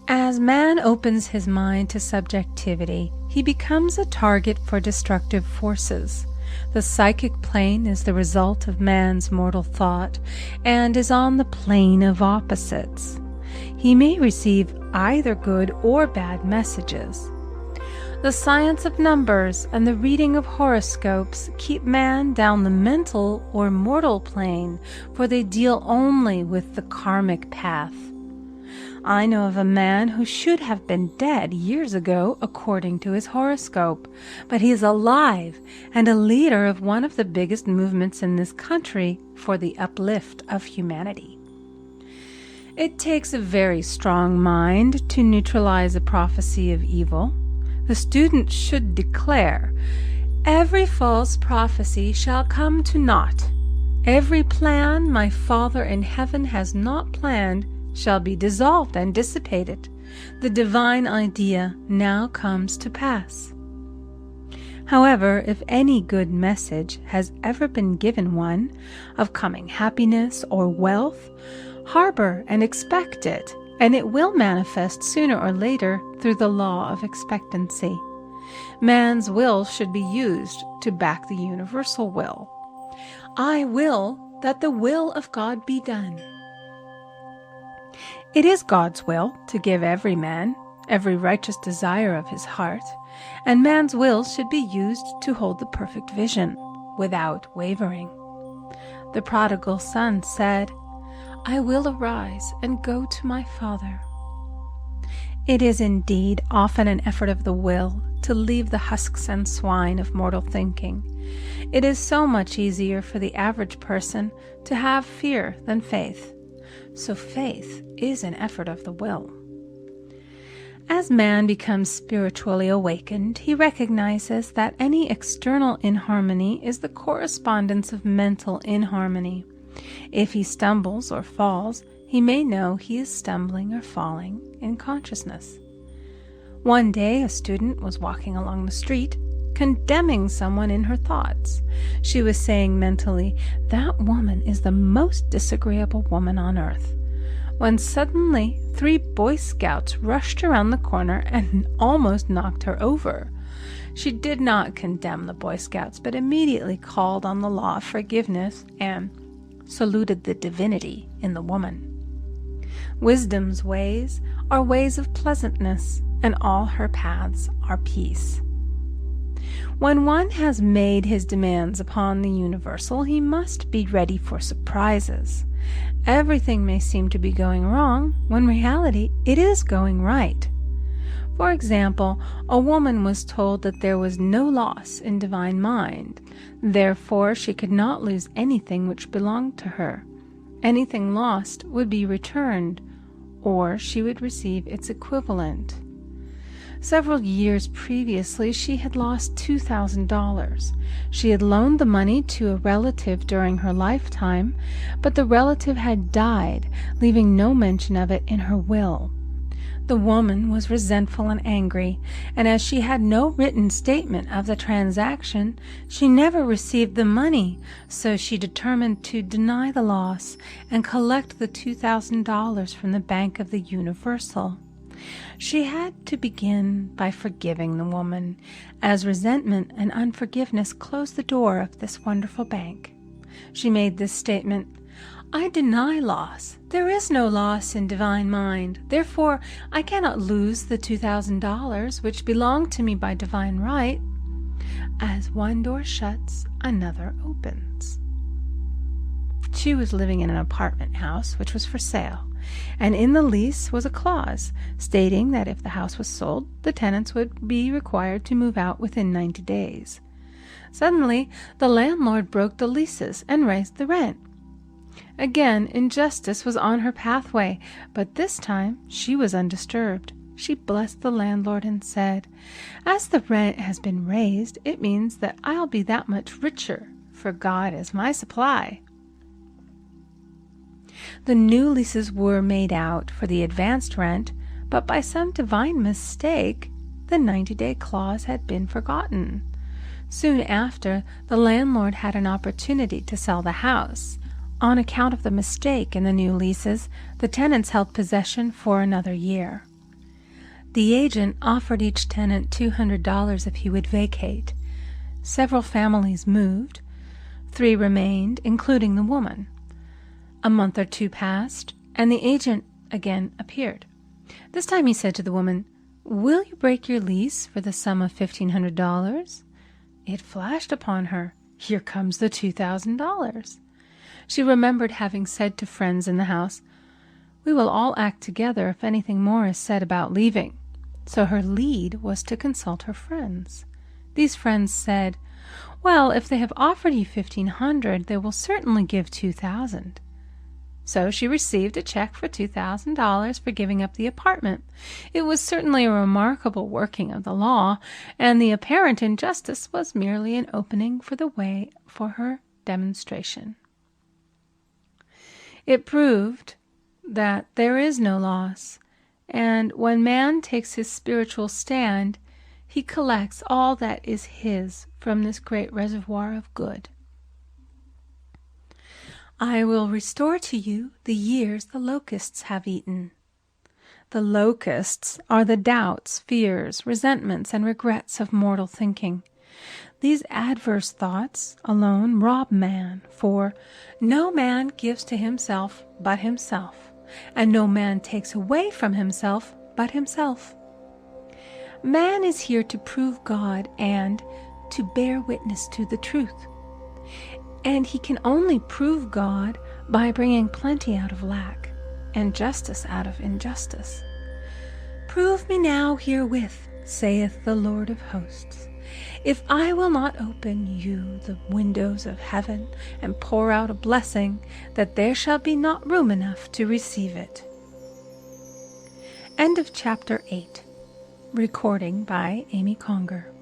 As man opens his mind to subjectivity, he becomes a target for destructive forces. The psychic plane is the result of man's mortal thought and is on the plane of opposites. He may receive either good or bad messages. The science of numbers and the reading of horoscopes keep man down the mental or mortal plane, for they deal only with the karmic path. I know of a man who should have been dead years ago according to his horoscope, but he is alive and a leader of one of the biggest movements in this country for the uplift of humanity. It takes a very strong mind to neutralize a prophecy of evil. The student should declare, "Every false prophecy shall come to naught. Every plan my Father in heaven has not planned shall be dissolved and dissipated. The divine idea now comes to pass." However, if any good message has ever been given one, of coming happiness or wealth, harbor and expect it, and it will manifest sooner or later through the law of expectancy. Man's will should be used to back the universal will. I will that the will of God be done. It is God's will to give every man every righteous desire of his heart, and man's will should be used to hold the perfect vision without wavering. The prodigal son said, "I will arise and go to my father." It is indeed often an effort of the will to leave the husks and swine of mortal thinking. It is so much easier for the average person to have fear than faith. So faith is an effort of the will. As man becomes spiritually awakened, he recognizes that any external inharmony is the correspondence of mental inharmony. If he stumbles or falls, he may know he is stumbling or falling in consciousness. One day a student was walking along the street, condemning someone in her thoughts. She was saying mentally, "That woman is the most disagreeable woman on earth," when suddenly 3 Boy Scouts rushed around the corner and almost knocked her over. She did not condemn the Boy Scouts, but immediately called on the law of forgiveness and saluted the divinity in the woman. Wisdom's ways are ways of pleasantness, and all her paths are peace. When one has made his demands upon the universal, he must be ready for surprises. Everything may seem to be going wrong, when in reality it is going right. For example, a woman was told that there was no loss in divine mind. Therefore, she could not lose anything which belonged to her. Anything lost would be returned, or she would receive its equivalent. Several years previously, she had lost $2,000. She had loaned the money to a relative during her lifetime, but the relative had died, leaving no mention of it in her will. The woman was resentful and angry, and as she had no written statement of the transaction, she never received the money, so she determined to deny the loss and collect the $2,000 from the Bank of the Universal. She had to begin by forgiving the woman, as resentment and unforgiveness closed the door of this wonderful bank. She made this statement, "I deny loss. There is no loss in divine mind. Therefore, I cannot lose the $2,000 which belong to me by divine right. As one door shuts, another opens." She was living in an apartment house which was for sale, and in the lease was a clause stating that if the house was sold, the tenants would be required to move out within 90 days. Suddenly, the landlord broke the leases and raised the rent. Again, injustice was on her pathway, but this time she was undisturbed. She blessed the landlord and said, "As the rent has been raised, it means that I'll be that much richer, for God is my supply." The new leases were made out for the advanced rent, but by some divine mistake, the 90-day clause had been forgotten. Soon after, the landlord had an opportunity to sell the house. On account of the mistake in the new leases, the tenants held possession for another year. The agent offered each tenant $200 if he would vacate. Several families moved. 3 remained, including the woman. A month or 2 passed, and the agent again appeared. This time he said to the woman, "Will you break your lease for the sum of $1,500? It flashed upon her, here comes the $2,000. She remembered having said to friends in the house, "We will all act together if anything more is said about leaving." So her lead was to consult her friends. These friends said, "Well, if they have offered you $1,500, they will certainly give $2,000. So she received a check for $2,000 for giving up the apartment. It was certainly a remarkable working of the law, and the apparent injustice was merely an opening for the way for her demonstration. It proved that there is no loss, and when man takes his spiritual stand, he collects all that is his from this great reservoir of good. "I will restore to you the years the locusts have eaten." The locusts are the doubts, fears, resentments, and regrets of mortal thinking. These adverse thoughts alone rob man, for no man gives to himself but himself, and no man takes away from himself but himself. Man is here to prove God and to bear witness to the truth. And he can only prove God by bringing plenty out of lack and justice out of injustice. "Prove me now herewith, saith the Lord of hosts, if I will not open you the windows of heaven and pour out a blessing, that there shall be not room enough to receive it." End of chapter 8. Recording by Amy Conger.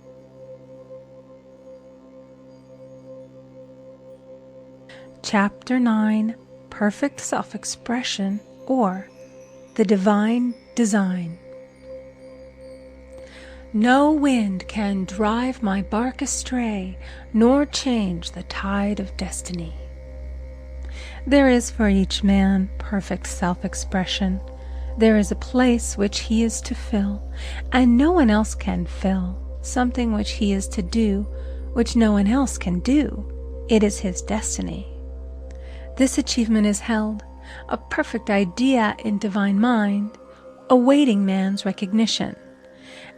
Chapter 9. Perfect Self-Expression, or the Divine Design. "No wind can drive my bark astray, nor change the tide of destiny." There is for each man perfect self-expression. There is a place which he is to fill, and no one else can fill, something which he is to do, which no one else can do. It is his destiny. This achievement is held, a perfect idea in divine mind, awaiting man's recognition.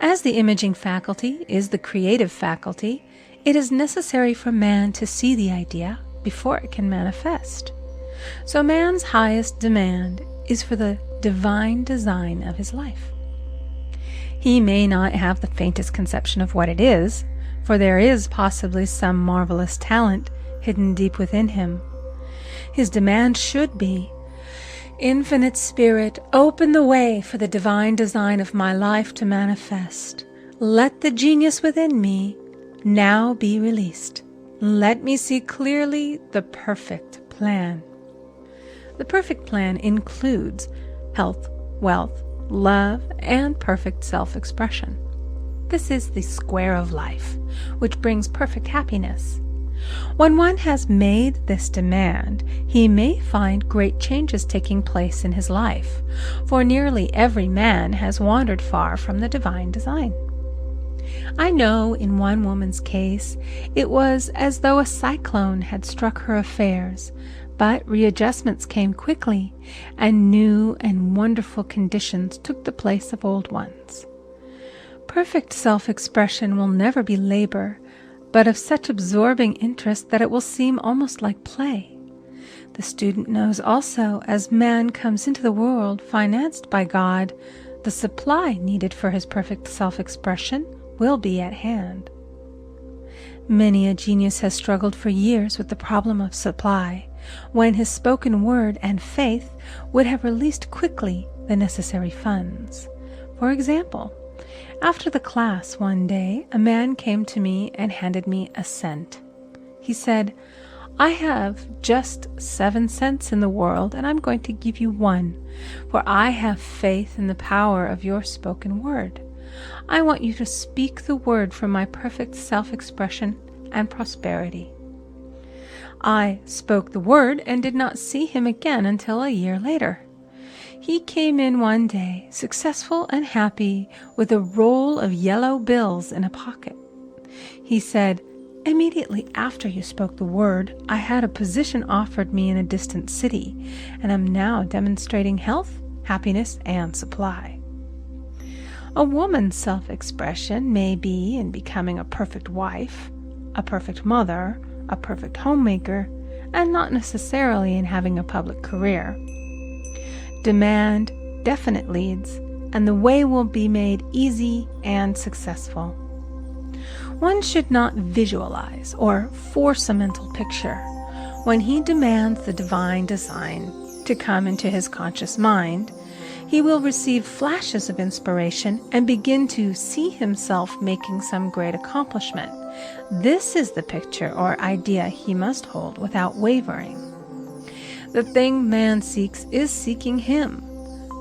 As the imaging faculty is the creative faculty, it is necessary for man to see the idea before it can manifest. So man's highest demand is for the divine design of his life. He may not have the faintest conception of what it is, for there is possibly some marvelous talent hidden deep within him. His demand should be, "Infinite Spirit, open the way for the divine design of my life to manifest. Let the genius within me now be released. Let me see clearly the perfect plan." The perfect plan includes health, wealth, love, and perfect self-expression. This is the square of life, which brings perfect happiness. When one has made this demand, he may find great changes taking place in his life, for nearly every man has wandered far from the divine design. I know in one woman's case it was as though a cyclone had struck her affairs, but readjustments came quickly, and new and wonderful conditions took the place of old ones. Perfect self-expression will never be labor, but of such absorbing interest that it will seem almost like play. The student knows also, as man comes into the world financed by God, the supply needed for his perfect self-expression will be at hand. Many a genius has struggled for years with the problem of supply, when his spoken word and faith would have released quickly the necessary funds. For example, after the class one day, a man came to me and handed me a cent. He said, "I have just 7 cents in the world, and I'm going to give you 1, for I have faith in the power of your spoken word. I want you to speak the word for my perfect self-expression and prosperity." I spoke the word and did not see him again until a year later. He came in one day, successful and happy, with a roll of yellow bills in a pocket. He said, "Immediately after you spoke the word, I had a position offered me in a distant city, and am now demonstrating health, happiness, and supply." A woman's self-expression may be in becoming a perfect wife, a perfect mother, a perfect homemaker, and not necessarily in having a public career. Demand definite leads, and the way will be made easy and successful. One should not visualize or force a mental picture. When he demands the divine design to come into his conscious mind, he will receive flashes of inspiration and begin to see himself making some great accomplishment. This is the picture or idea he must hold without wavering. The thing man seeks is seeking him.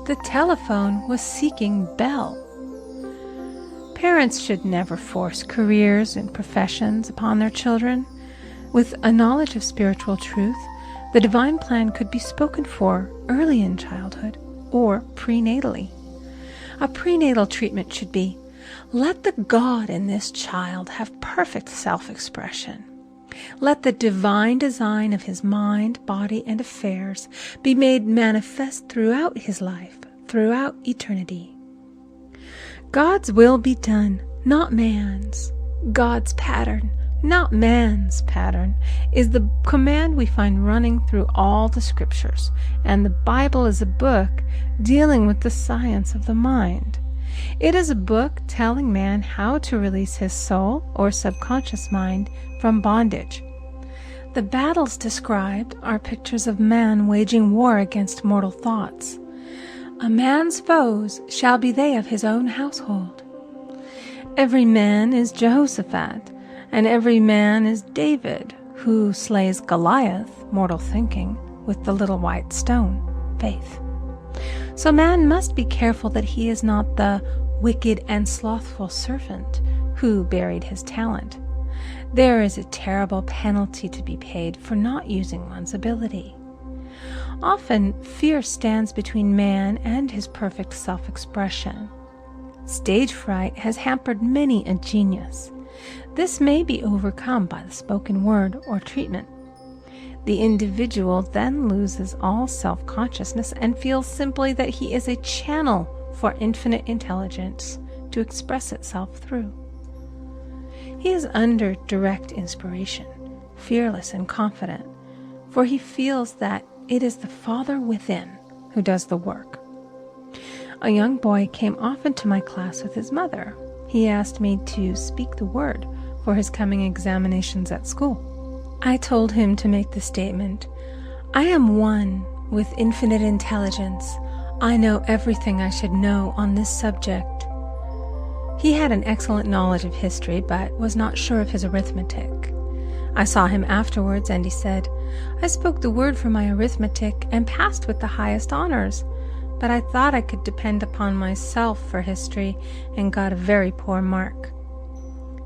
The telephone was seeking Bell. Parents should never force careers and professions upon their children. With a knowledge of spiritual truth, the divine plan could be spoken for early in childhood or prenatally. A prenatal treatment should be, let the God in this child have perfect self-expression. Let the divine design of his mind, body, and affairs be made manifest throughout his life, throughout eternity. God's will be done, not man's. God's pattern, not man's pattern, is the command we find running through all the scriptures, and the Bible is a book dealing with the science of the mind. It is a book telling man how to release his soul or subconscious mind from bondage. The battles described are pictures of man waging war against mortal thoughts. A man's foes shall be they of his own household. Every man is Jehoshaphat, and every man is David, who slays Goliath, mortal thinking, with the little white stone, faith. So man must be careful that he is not the wicked and slothful servant who buried his talent. There is a terrible penalty to be paid for not using one's ability. Often, fear stands between man and his perfect self-expression. Stage fright has hampered many a genius. This may be overcome by the spoken word or treatment. The individual then loses all self-consciousness and feels simply that he is a channel for infinite intelligence to express itself through. He is under direct inspiration, fearless and confident, for he feels that it is the Father within who does the work. A young boy came often to my class with his mother. He asked me to speak the word for his coming examinations at school. I told him to make the statement, "I am one with infinite intelligence. I know everything I should know on this subject." He had an excellent knowledge of history, but was not sure of his arithmetic. I saw him afterwards, and he said, "I spoke the word for my arithmetic and passed with the highest honors, but I thought I could depend upon myself for history and got a very poor mark."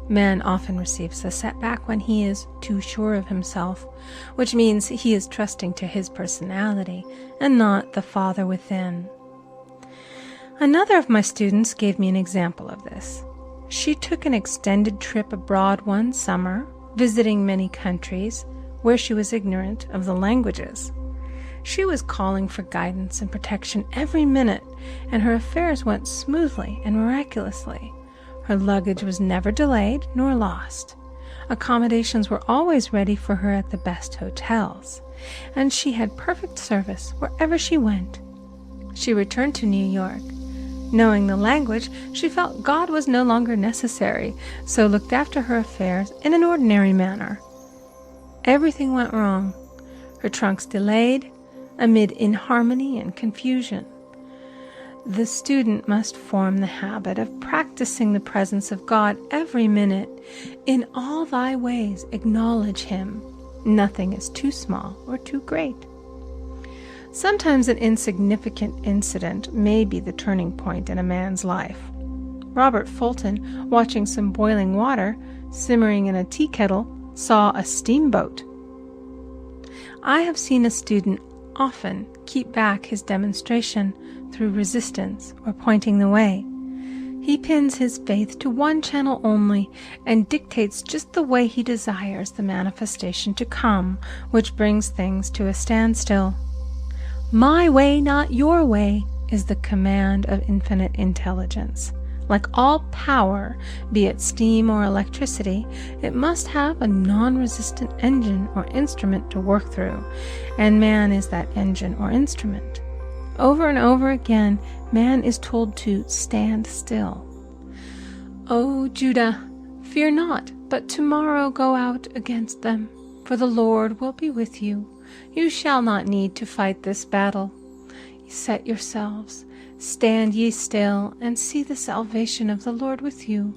Man often receives a setback when he is too sure of himself, which means he is trusting to his personality and not the Father within. Another of my students gave me an example of this. She took an extended trip abroad one summer, visiting many countries where she was ignorant of the languages. She was calling for guidance and protection every minute, and her affairs went smoothly and miraculously. Her luggage was never delayed nor lost. Accommodations were always ready for her at the best hotels, and she had perfect service wherever she went. She returned to New York. Knowing the language, she felt God was no longer necessary, so looked after her affairs in an ordinary manner. Everything went wrong. Her trunks delayed, amid inharmony and confusion. The student must form the habit of practicing the presence of God every minute. In all thy ways acknowledge him. Nothing is too small or too great. Sometimes an insignificant incident may be the turning point in a man's life. Robert Fulton, watching some boiling water simmering in a tea kettle, saw a steamboat. I have seen a student often keep back his demonstration through resistance or pointing the way. He pins his faith to one channel only and dictates just the way he desires the manifestation to come, which brings things to a standstill. My way, not your way, is the command of infinite intelligence. Like all power, be it steam or electricity, it must have a non-resistant engine or instrument to work through, and man is that engine or instrument. Over and over again, man is told to stand still. O Judah, fear not, but tomorrow go out against them, for the Lord will be with you. You shall not need to fight this battle. Set yourselves, stand ye still, and see the salvation of the Lord with you.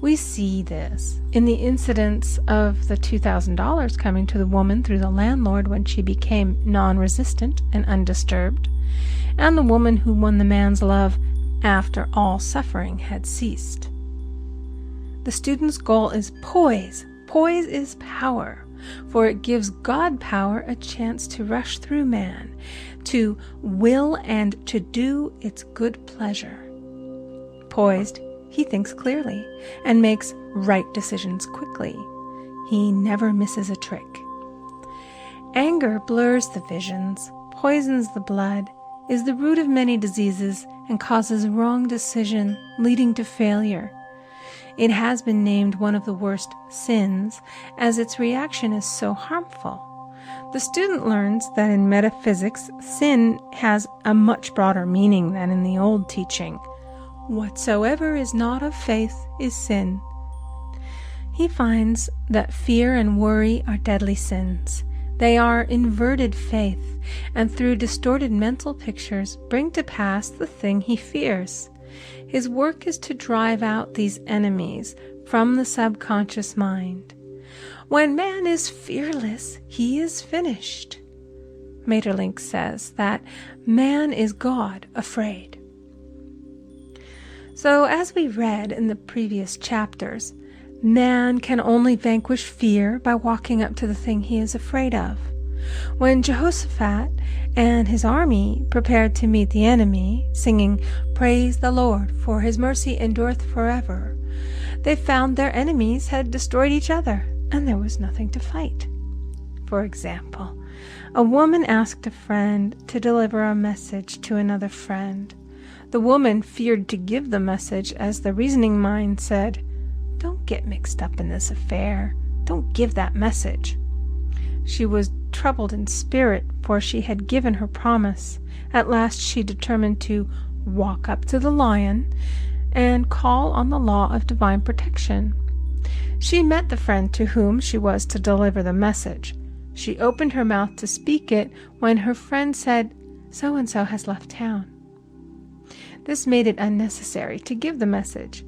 We see this in the incidents of the $2,000 coming to the woman through the landlord when she became non-resistant and undisturbed, and the woman who won the man's love after all suffering had ceased. The student's goal is poise. Poise is power, for it gives God power a chance to rush through man, to will and to do its good pleasure. Poised, he thinks clearly and makes right decisions quickly. He never misses a trick. Anger blurs the visions, poisons the blood, is the root of many diseases, and causes wrong decision, leading to failure. It has been named one of the worst sins, as its reaction is so harmful. The student learns that in metaphysics, sin has a much broader meaning than in the old teaching. Whatsoever is not of faith is sin. He finds that fear and worry are deadly sins. They are inverted faith, and through distorted mental pictures bring to pass the thing he fears. His work is to drive out these enemies from the subconscious mind. When man is fearless, he is finished. Maeterlinck says that man is God afraid. So, as we read in the previous chapters, man can only vanquish fear by walking up to the thing he is afraid of. When Jehoshaphat and his army prepared to meet the enemy, singing, "Praise the Lord, for his mercy endureth forever," they found their enemies had destroyed each other, and there was nothing to fight. For example, a woman asked a friend to deliver a message to another friend. The woman feared to give the message, as the reasoning mind said, "Don't get mixed up in this affair. Don't give that message." She was troubled in spirit, for she had given her promise. At last she determined to walk up to the lion and call on the law of divine protection. She met the friend to whom she was to deliver the message. She opened her mouth to speak it when her friend said, "So-and-so has left town." This made it unnecessary to give the message,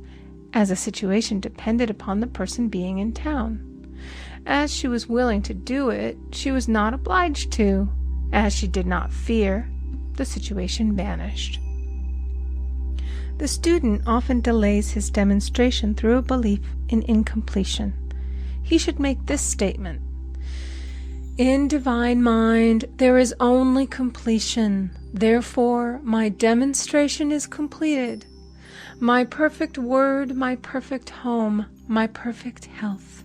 as the situation depended upon the person being in town. As she was willing to do it, she was not obliged to. As she did not fear, the situation vanished. The student often delays his demonstration through a belief in incompletion. He should make this statement: "In divine mind there is only completion. Therefore my demonstration is completed. My perfect word, my perfect home, my perfect health."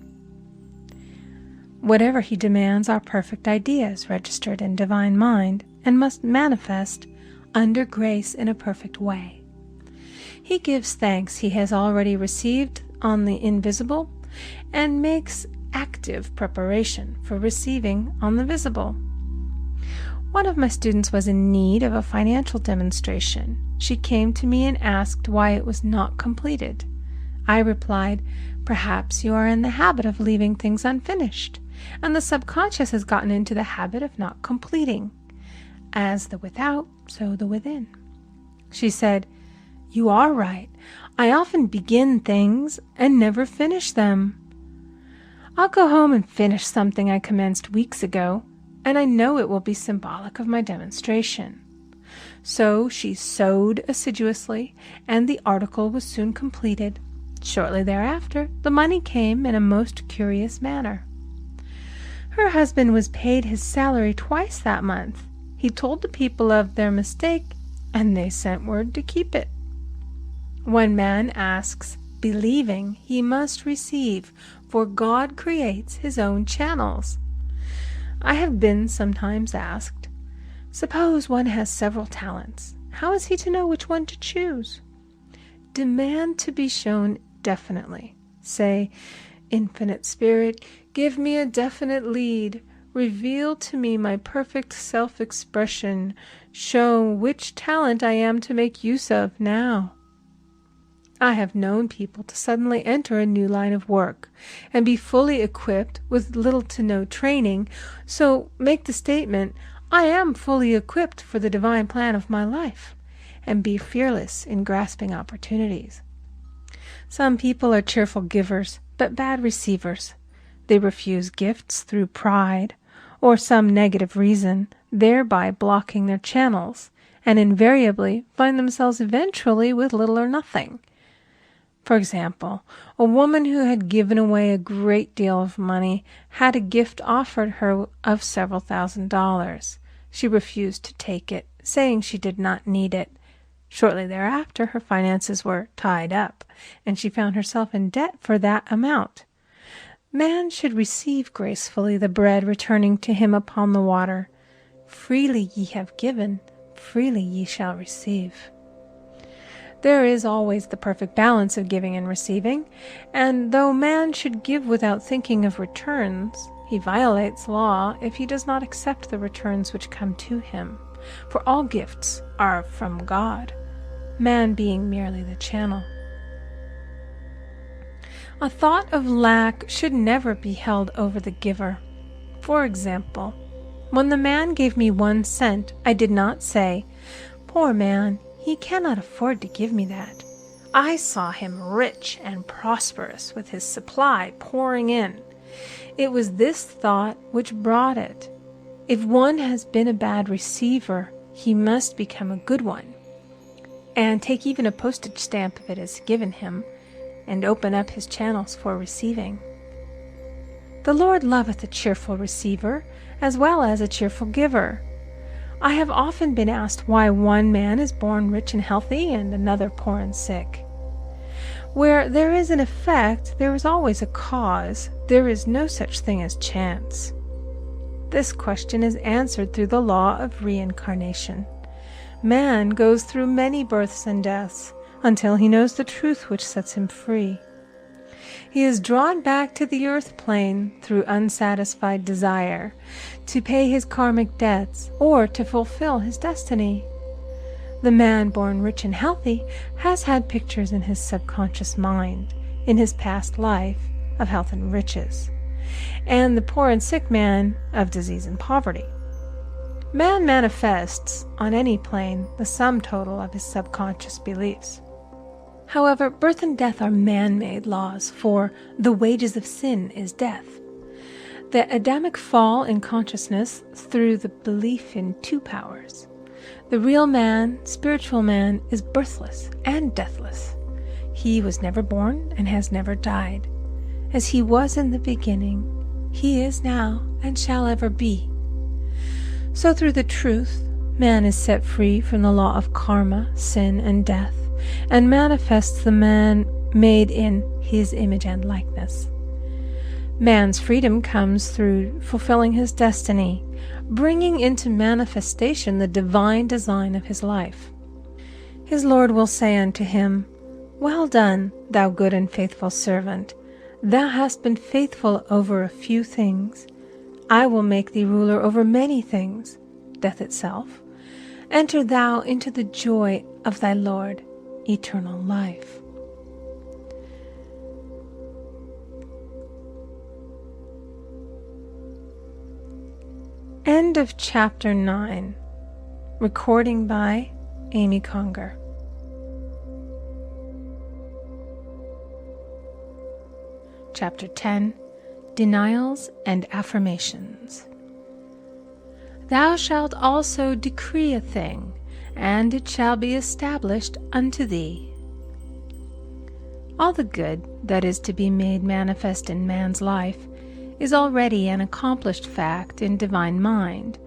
Whatever he demands are perfect ideas registered in divine mind and must manifest under grace in a perfect way. He gives thanks he has already received on the invisible and makes active preparation for receiving on the visible. One of my students was in need of a financial demonstration. She came to me and asked why it was not completed. I replied, "Perhaps you are in the habit of leaving things unfinished, and the subconscious has gotten into the habit of not completing. As the without, so the within." She said, "You are right. I often begin things and never finish them. I'll go home and finish something I commenced weeks ago, and I know it will be symbolic of my demonstration." So she sewed assiduously, and the article was soon completed. Shortly thereafter, the money came in a most curious manner. Her husband was paid his salary twice that month. He told the people of their mistake, and they sent word to keep it. When man asks, believing, he must receive, for God creates his own channels. I have been sometimes asked, suppose one has several talents. how is he to know which one to choose? Demand to be shown definitely. Say, Infinite Spirit, give me a definite lead. Reveal to me my perfect self-expression. Show which talent I am to make use of now. I have known people to suddenly enter a new line of work and be fully equipped with little to no training, so make the statement, I am fully equipped for the divine plan of my life, and be fearless in grasping opportunities. Some people are cheerful givers, but bad receivers. They refuse gifts through pride or some negative reason, thereby blocking their channels, and invariably find themselves eventually with little or nothing. For example, a woman who had given away a great deal of money had a gift offered her of several $1,000s. She refused to take it, saying she did not need it. Shortly thereafter, her finances were tied up, and she found herself in debt for that amount. Man should receive gracefully the bread returning to him upon the water. Freely ye have given, freely ye shall receive. There is always the perfect balance of giving and receiving, and though man should give without thinking of returns, he violates law if he does not accept the returns which come to him, for all gifts are from God, man being merely the channel. A thought of lack should never be held over the giver. For example, when the man gave me 1 cent, I did not say, "Poor man, he cannot afford to give me that." I saw him rich and prosperous with his supply pouring in. It was this thought which brought it. If one has been a bad receiver, he must become a good one, and take even a postage stamp if it is given him, and open up his channels for receiving. The Lord loveth a cheerful receiver as well as a cheerful giver. I have often been asked why one man is born rich and healthy and another poor and sick. Where there is an effect, there is always a cause. There is no such thing as chance. This question is answered through the law of reincarnation. Man goes through many births and deaths until he knows the truth which sets him free. He is drawn back to the earth plane through unsatisfied desire, to pay his karmic debts or to fulfill his destiny. The man born rich and healthy has had pictures in his subconscious mind, in his past life, of health and riches, and the poor and sick man of disease and poverty. Man manifests, on any plane, the sum total of his subconscious beliefs. However, birth and death are man-made laws, for the wages of sin is death. The Adamic fall in consciousness through the belief in 2 powers. The real man, spiritual man, is birthless and deathless. He was never born and has never died. As he was in the beginning, he is now and shall ever be. So through the truth, man is set free from the law of karma, sin, and death, and manifests the man made in his image and likeness. Man's freedom comes through fulfilling his destiny, bringing into manifestation the divine design of his life. His Lord will say unto him, "Well done, thou good and faithful servant. Thou hast been faithful over a few things. I will make thee ruler over many things," death itself. "Enter thou into the joy of thy Lord, eternal life." End of Chapter 9. Recording by Amy Conger. Chapter 10. Denials and Affirmations. Thou shalt also decree a thing, and it shall be established unto thee. All the good that is to be made manifest in man's life is already an accomplished fact in divine mind,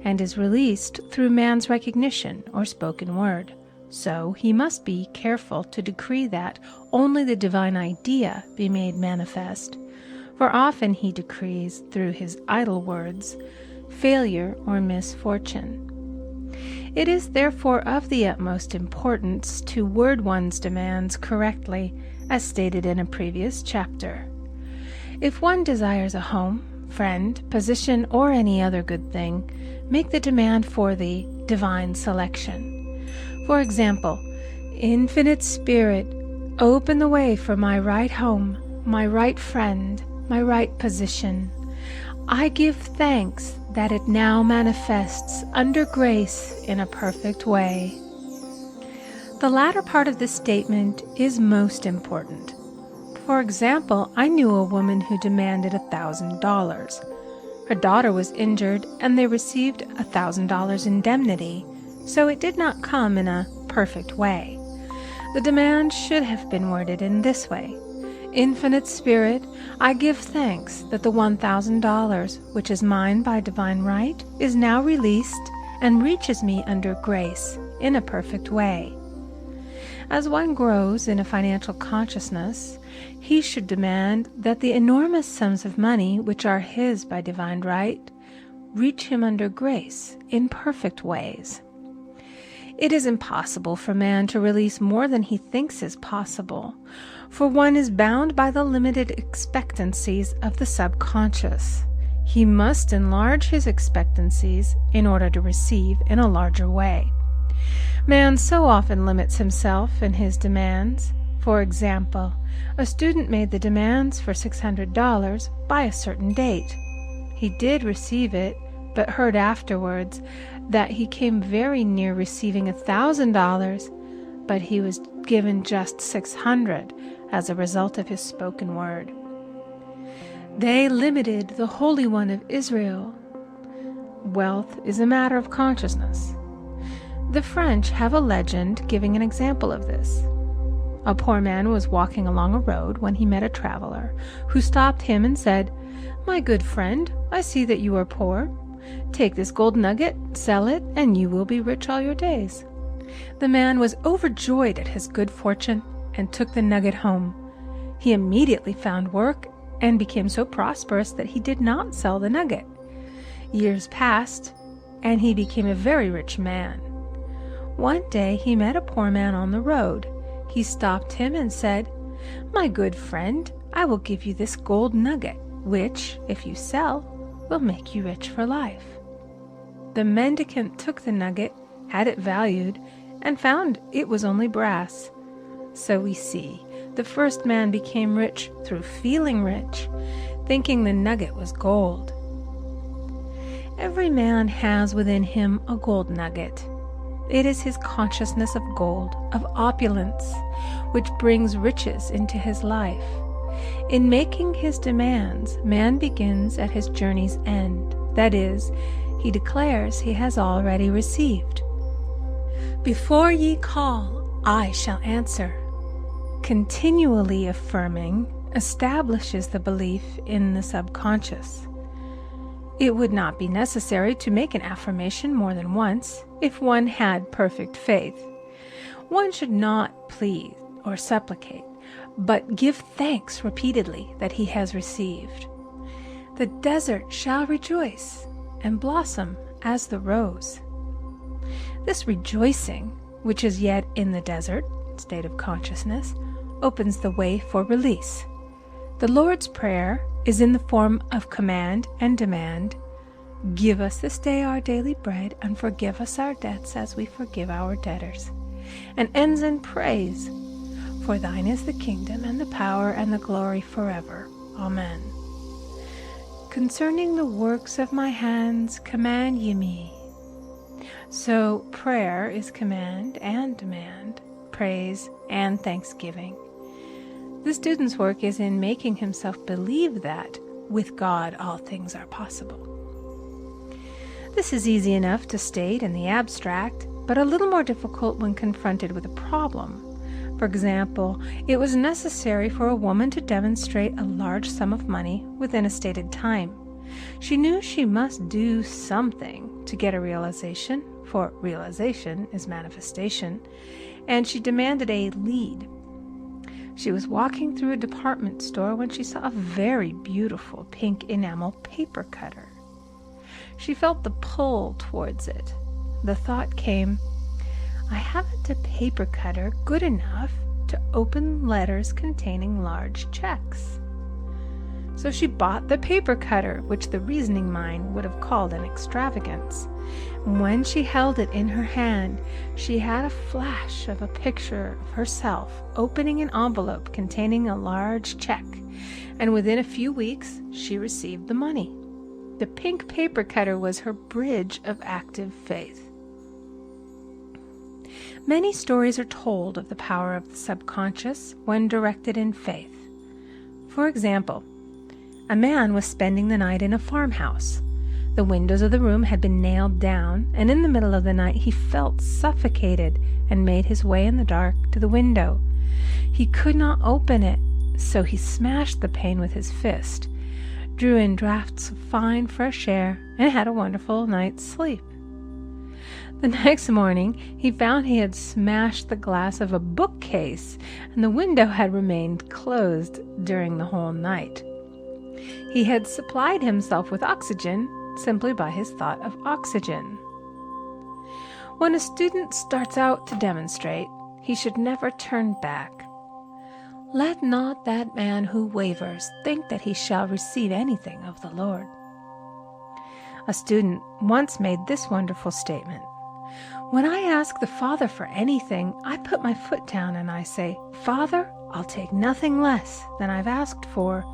and is released through man's recognition or spoken word. So he must be careful to decree that only the divine idea be made manifest, for often he decrees through his idle words failure or misfortune. It is therefore of the utmost importance to word one's demands correctly, as stated in a previous chapter. If one desires a home, friend, position, or any other good thing, make the demand for the divine selection. For example, Infinite Spirit, open the way for my right home, my right friend, my right position. I give thanks that it now manifests under grace in a perfect way. The latter part of this statement is most important. For example, I knew a woman who demanded $1,000. Her daughter was injured and they received $1,000 indemnity, so it did not come in a perfect way. The demand should have been worded in this way: Infinite Spirit, I give thanks that the $1,000, which is mine by divine right, is now released and reaches me under grace in a perfect way. As one grows in a financial consciousness, he should demand that the enormous sums of money which are his by divine right reach him under grace in perfect ways. It is impossible for man to release more than he thinks is possible, for one is bound by the limited expectancies of the subconscious. He must enlarge his expectancies in order to receive in a larger way. Man so often limits himself in his demands. For example, a student made the demands for $600 by a certain date. He did receive it, but heard afterwards that he came very near receiving $1,000, but he was given just $600 as a result of his spoken word. They limited the Holy One of Israel. Wealth is a matter of consciousness. The French have a legend giving an example of this. A poor man was walking along a road when he met a traveler, who stopped him and said, "My good friend, I see that you are poor. Take this gold nugget, sell it, and you will be rich all your days." The man was overjoyed at his good fortune and took the nugget home. He immediately found work and became so prosperous that he did not sell the nugget. Years passed, and he became a very rich man. One day he met a poor man on the road. He stopped him and said, "My good friend, I will give you this gold nugget, which, if you sell, will make you rich for life." The mendicant took the nugget, had it valued, and found it was only brass. So we see, the first man became rich through feeling rich, thinking the nugget was gold. Every man has within him a gold nugget. It is his consciousness of gold, of opulence, which brings riches into his life. In making his demands, man begins at his journey's end. That is, he declares he has already received. "Before ye call, I shall answer." Continually affirming establishes the belief in the subconscious. It would not be necessary to make an affirmation more than once if one had perfect faith. One should not plead or supplicate, but give thanks repeatedly that he has received. The desert shall rejoice and blossom as the rose. This rejoicing, which is yet in the desert state of consciousness, opens the way for release. The Lord's Prayer is in the form of command and demand. Give us this day our daily bread, and forgive us our debts as we forgive our debtors. And ends in praise. For thine is the kingdom and the power and the glory forever. Amen. Concerning the works of my hands, command ye me. So prayer is command and demand, praise and thanksgiving. The student's work is in making himself believe that with God all things are possible. This is easy enough to state in the abstract, but a little more difficult when confronted with a problem. For example, it was necessary for a woman to demonstrate a large sum of money within a stated time. She knew she must do something to get a realization, for realization is manifestation, and she demanded a lead. She was walking through a department store when she saw a very beautiful pink enamel paper cutter. She felt the pull towards it. the thought came, I haven't a paper cutter good enough to open letters containing large checks. So she bought the paper cutter, which the reasoning mind would have called an extravagance. When she held it in her hand, she had a flash of a picture of herself opening an envelope containing a large check, and within a few weeks she received the money. The pink paper cutter was her bridge of active faith. Many stories are told of the power of the subconscious when directed in faith. For example, a man was spending the night in a farmhouse. The windows of the room had been nailed down, and in the middle of the night he felt suffocated and made his way in the dark to the window. He could not open it, so he smashed the pane with his fist, drew in draughts of fine fresh air, and had a wonderful night's sleep. The next morning he found he had smashed the glass of a bookcase, and the window had remained closed during the whole night. He had supplied himself with oxygen simply by his thought of oxygen. When a student starts out to demonstrate, he should never turn back. Let not that man who wavers think that he shall receive anything of the Lord. A student once made this wonderful statement. When I ask the Father for anything, I put my foot down and I say, Father, I'll take nothing less than I've asked for,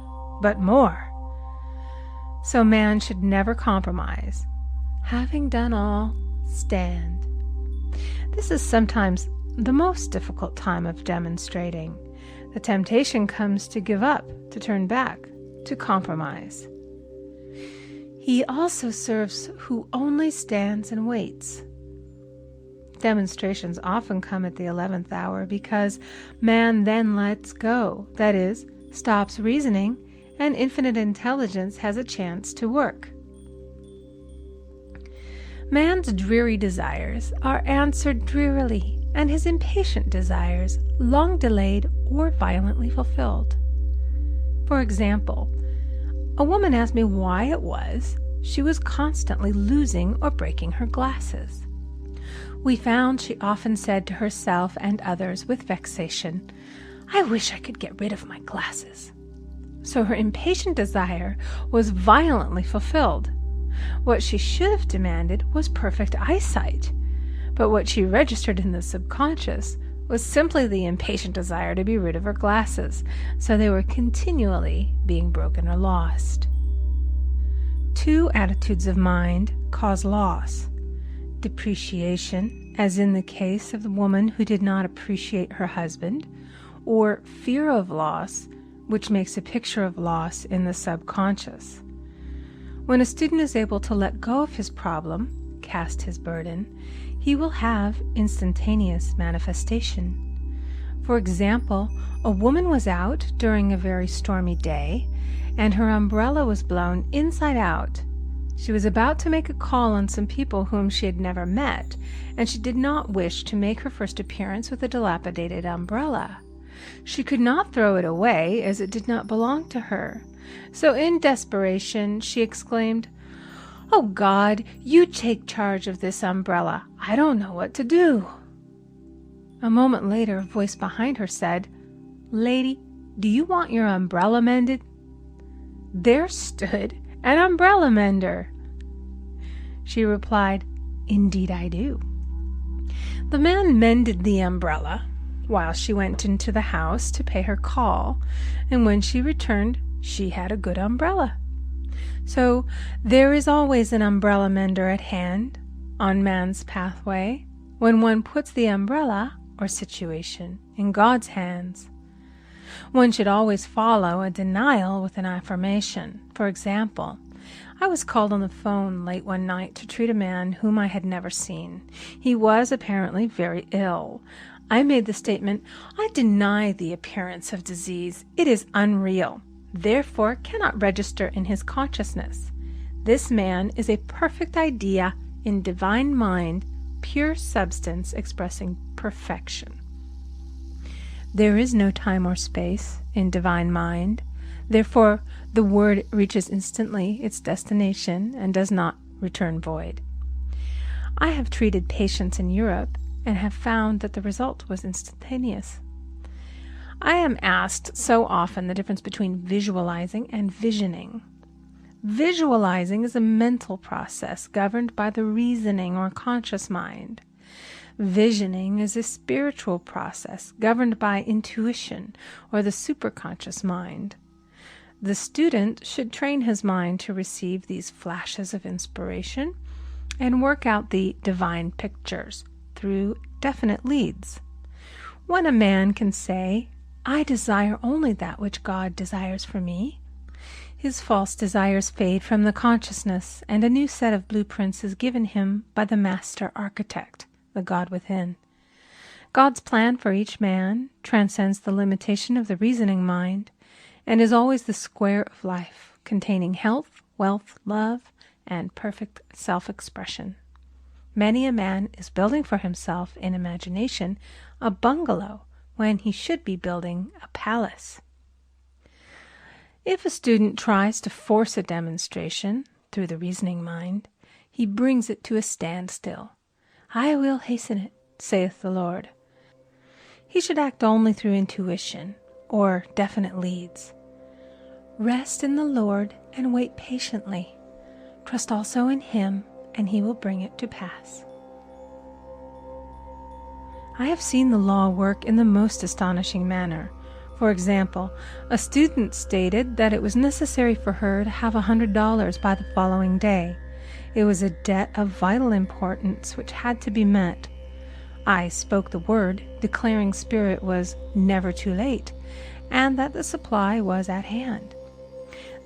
but more. So man should never compromise. Having done all, stand. This is sometimes the most difficult time of demonstrating. The temptation comes to give up, to turn back, to compromise. He also serves who only stands and waits. Demonstrations often come at the 11th hour because man then lets go, that is, stops reasoning, and infinite intelligence has a chance to work. Man's dreary desires are answered drearily, and his impatient desires long delayed or violently fulfilled. For example, a woman asked me why it was she was constantly losing or breaking her glasses. We found she often said to herself and others with vexation, I wish I could get rid of my glasses. So her impatient desire was violently fulfilled. What she should have demanded was perfect eyesight, but what she registered in the subconscious was simply the impatient desire to be rid of her glasses, so they were continually being broken or lost. Two attitudes of mind cause loss. Depreciation, as in the case of the woman who did not appreciate her husband, or fear of loss, which makes a picture of loss in the subconscious. When a student is able to let go of his problem, cast his burden, he will have instantaneous manifestation. For example, a woman was out during a very stormy day, and her umbrella was blown inside out. She was about to make a call on some people whom she had never met, and she did not wish to make her first appearance with a dilapidated umbrella. She could not throw it away, as it did not belong to her. So in desperation she exclaimed, "Oh God, you take charge of this umbrella. I don't know what to do." A moment later, a voice behind her said, "Lady, do you want your umbrella mended?" There stood an umbrella mender. She replied, "Indeed I do." The man mended the umbrella while she went into the house to pay her call, and when she returned, she had a good umbrella. So there is always an umbrella mender at hand on man's pathway when one puts the umbrella or situation in God's hands. One should always follow a denial with an affirmation. For example, I was called on the phone late one night to treat a man whom I had never seen. He was apparently very ill. I made the statement, "I deny the appearance of disease. It is unreal, therefore cannot register in his consciousness. This man is a perfect idea in divine mind, pure substance expressing perfection." There is no time or space in divine mind. Therefore, the word reaches instantly its destination and does not return void. I have treated patients in Europe and have found that the result was instantaneous. I am asked so often the difference between visualizing and visioning. Visualizing is a mental process governed by the reasoning or conscious mind. Visioning is a spiritual process governed by intuition or the superconscious mind. The student should train his mind to receive these flashes of inspiration and work out the divine pictures through definite leads. When a man can say, "I desire only that which God desires for me," his false desires fade from the consciousness, and a new set of blueprints is given him by the master architect, the God within. God's plan for each man transcends the limitation of the reasoning mind and is always the square of life, containing health, wealth, love, and perfect self-expression. Many a man is building for himself in imagination a bungalow when he should be building a palace. If a student tries to force a demonstration through the reasoning mind, he brings it to a standstill. "I will hasten it, saith the Lord." He should act only through intuition or definite leads. Rest in the Lord and wait patiently. Trust also in Him, and He will bring it to pass. I have seen the law work in the most astonishing manner. For example, a student stated that it was necessary for her to have $100 by the following day. It was a debt of vital importance which had to be met. I spoke the word, declaring Spirit was never too late, and that the supply was at hand.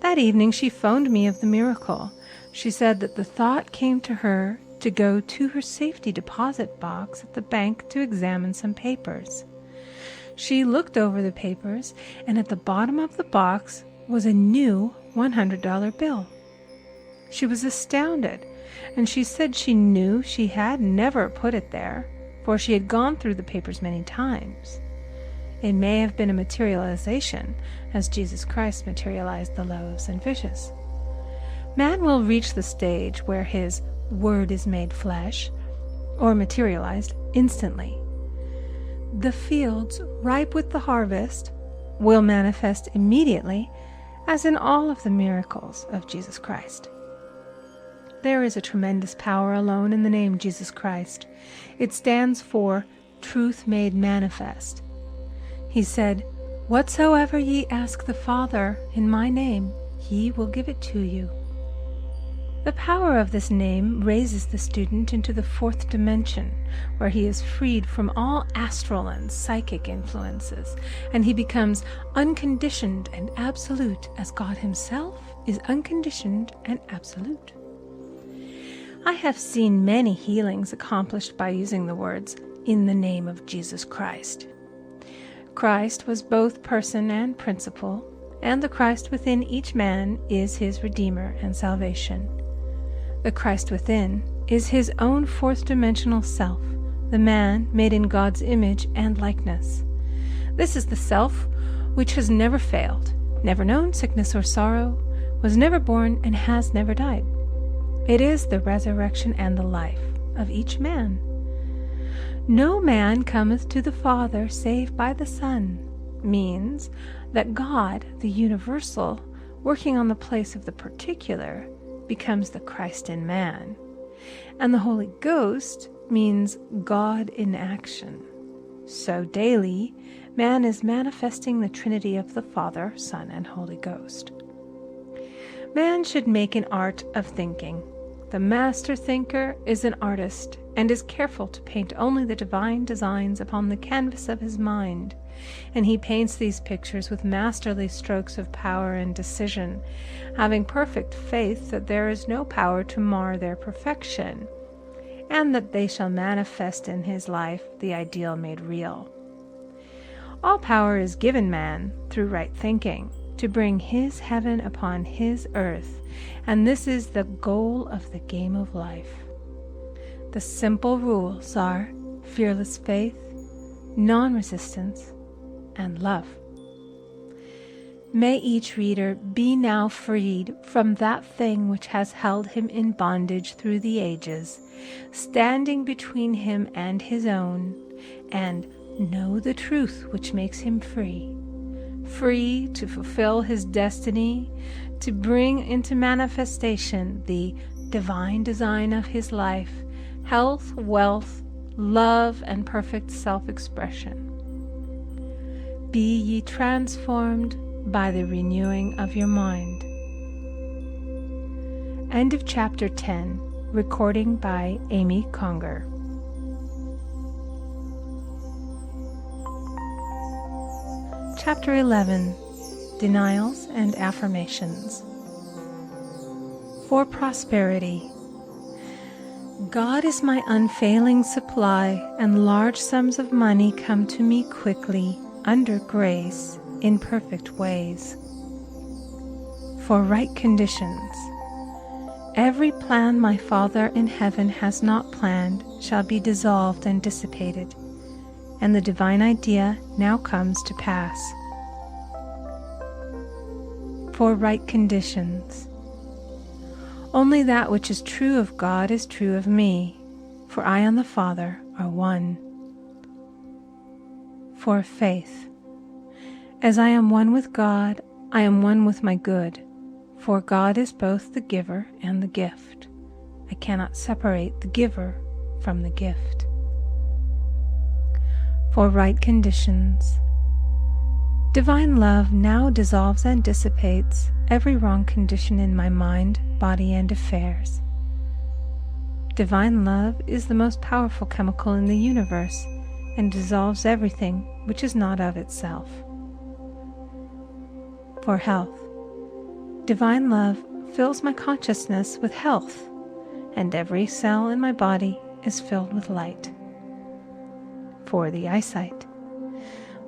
That evening she phoned me of the miracle. She said that the thought came to her to go to her safety deposit box at the bank to examine some papers. She looked over the papers, and at the bottom of the box was a new $100 bill. She was astounded, and she said she knew she had never put it there, for she had gone through the papers many times. It may have been a materialization, as Jesus Christ materialized the loaves and fishes. Man will reach the stage where his word is made flesh, or materialized instantly. The fields, ripe with the harvest, will manifest immediately, as in all of the miracles of Jesus Christ. There is a tremendous power alone in the name Jesus Christ. It stands for truth made manifest. He said, "Whatsoever ye ask the Father in my name, He will give it to you." The power of this name raises the student into the fourth dimension, where he is freed from all astral and psychic influences, and he becomes unconditioned and absolute, as God Himself is unconditioned and absolute. I have seen many healings accomplished by using the words, "in the name of Jesus Christ." Christ was both person and principle, and the Christ within each man is his Redeemer and salvation. The Christ within is his own fourth-dimensional self, the man made in God's image and likeness. This is the self which has never failed, never known sickness or sorrow, was never born, and has never died. It is the resurrection and the life of each man. "No man cometh to the Father save by the Son," means that God, the universal, working on the place of the particular, becomes the Christ in man. And the Holy Ghost means God in action. So daily, man is manifesting the Trinity of the Father, Son, and Holy Ghost. Man should make an art of thinking. The master thinker is an artist and is careful to paint only the divine designs upon the canvas of his mind, and he paints these pictures with masterly strokes of power and decision, having perfect faith that there is no power to mar their perfection, and that they shall manifest in his life the ideal made real. All power is given man through right thinking, to bring his heaven upon his earth, and this is the goal of the game of life. The simple rules are fearless faith, non-resistance, and love. May each reader be now freed from that thing which has held him in bondage through the ages, standing between him and his own, and know the truth which makes him free. Free to fulfill his destiny, to bring into manifestation the divine design of his life, health, wealth, love, and perfect self-expression. Be ye transformed by the renewing of your mind. End of chapter 10. Recording by Amy Conger. Chapter 11. Denials and Affirmations. For prosperity. God is my unfailing supply, and large sums of money come to me quickly, under grace, in perfect ways. For right conditions. Every plan my Father in heaven has not planned shall be dissolved and dissipated, and the divine idea now comes to pass. For right conditions. Only that which is true of God is true of me, for I and the Father are one. For faith. As I am one with God, I am one with my good, for God is both the giver and the gift. I cannot separate the giver from the gift. For right conditions. Divine love now dissolves and dissipates every wrong condition in my mind, body, and affairs. Divine love is the most powerful chemical in the universe and dissolves everything which is not of itself. For health. Divine love fills my consciousness with health, and every cell in my body is filled with light. For the eyesight.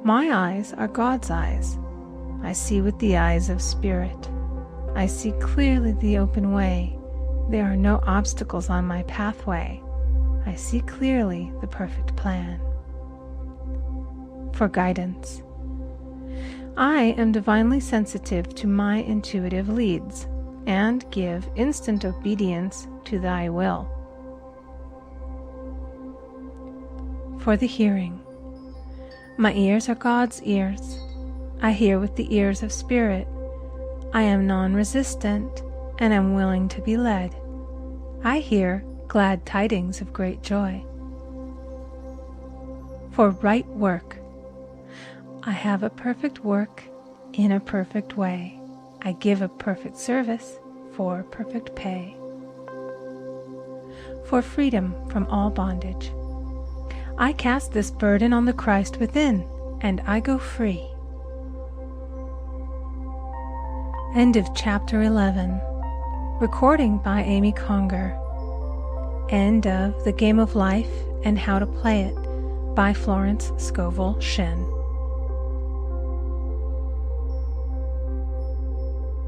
My eyes are God's eyes. I see with the eyes of spirit. I see clearly the open way. There are no obstacles on my pathway. I see clearly the perfect plan. For guidance. I am divinely sensitive to my intuitive leads, and give instant obedience to thy will. For the hearing. My ears are God's ears. I hear with the ears of spirit. I am non-resistant, and am willing to be led. I hear glad tidings of great joy. For right work. I have a perfect work in a perfect way. I give a perfect service for perfect pay. For freedom from all bondage. I cast this burden on the Christ within, and I go free. End of chapter 11. Recording by Amy Conger. End of The Game of Life and How to Play It by Florence Scovel Shen.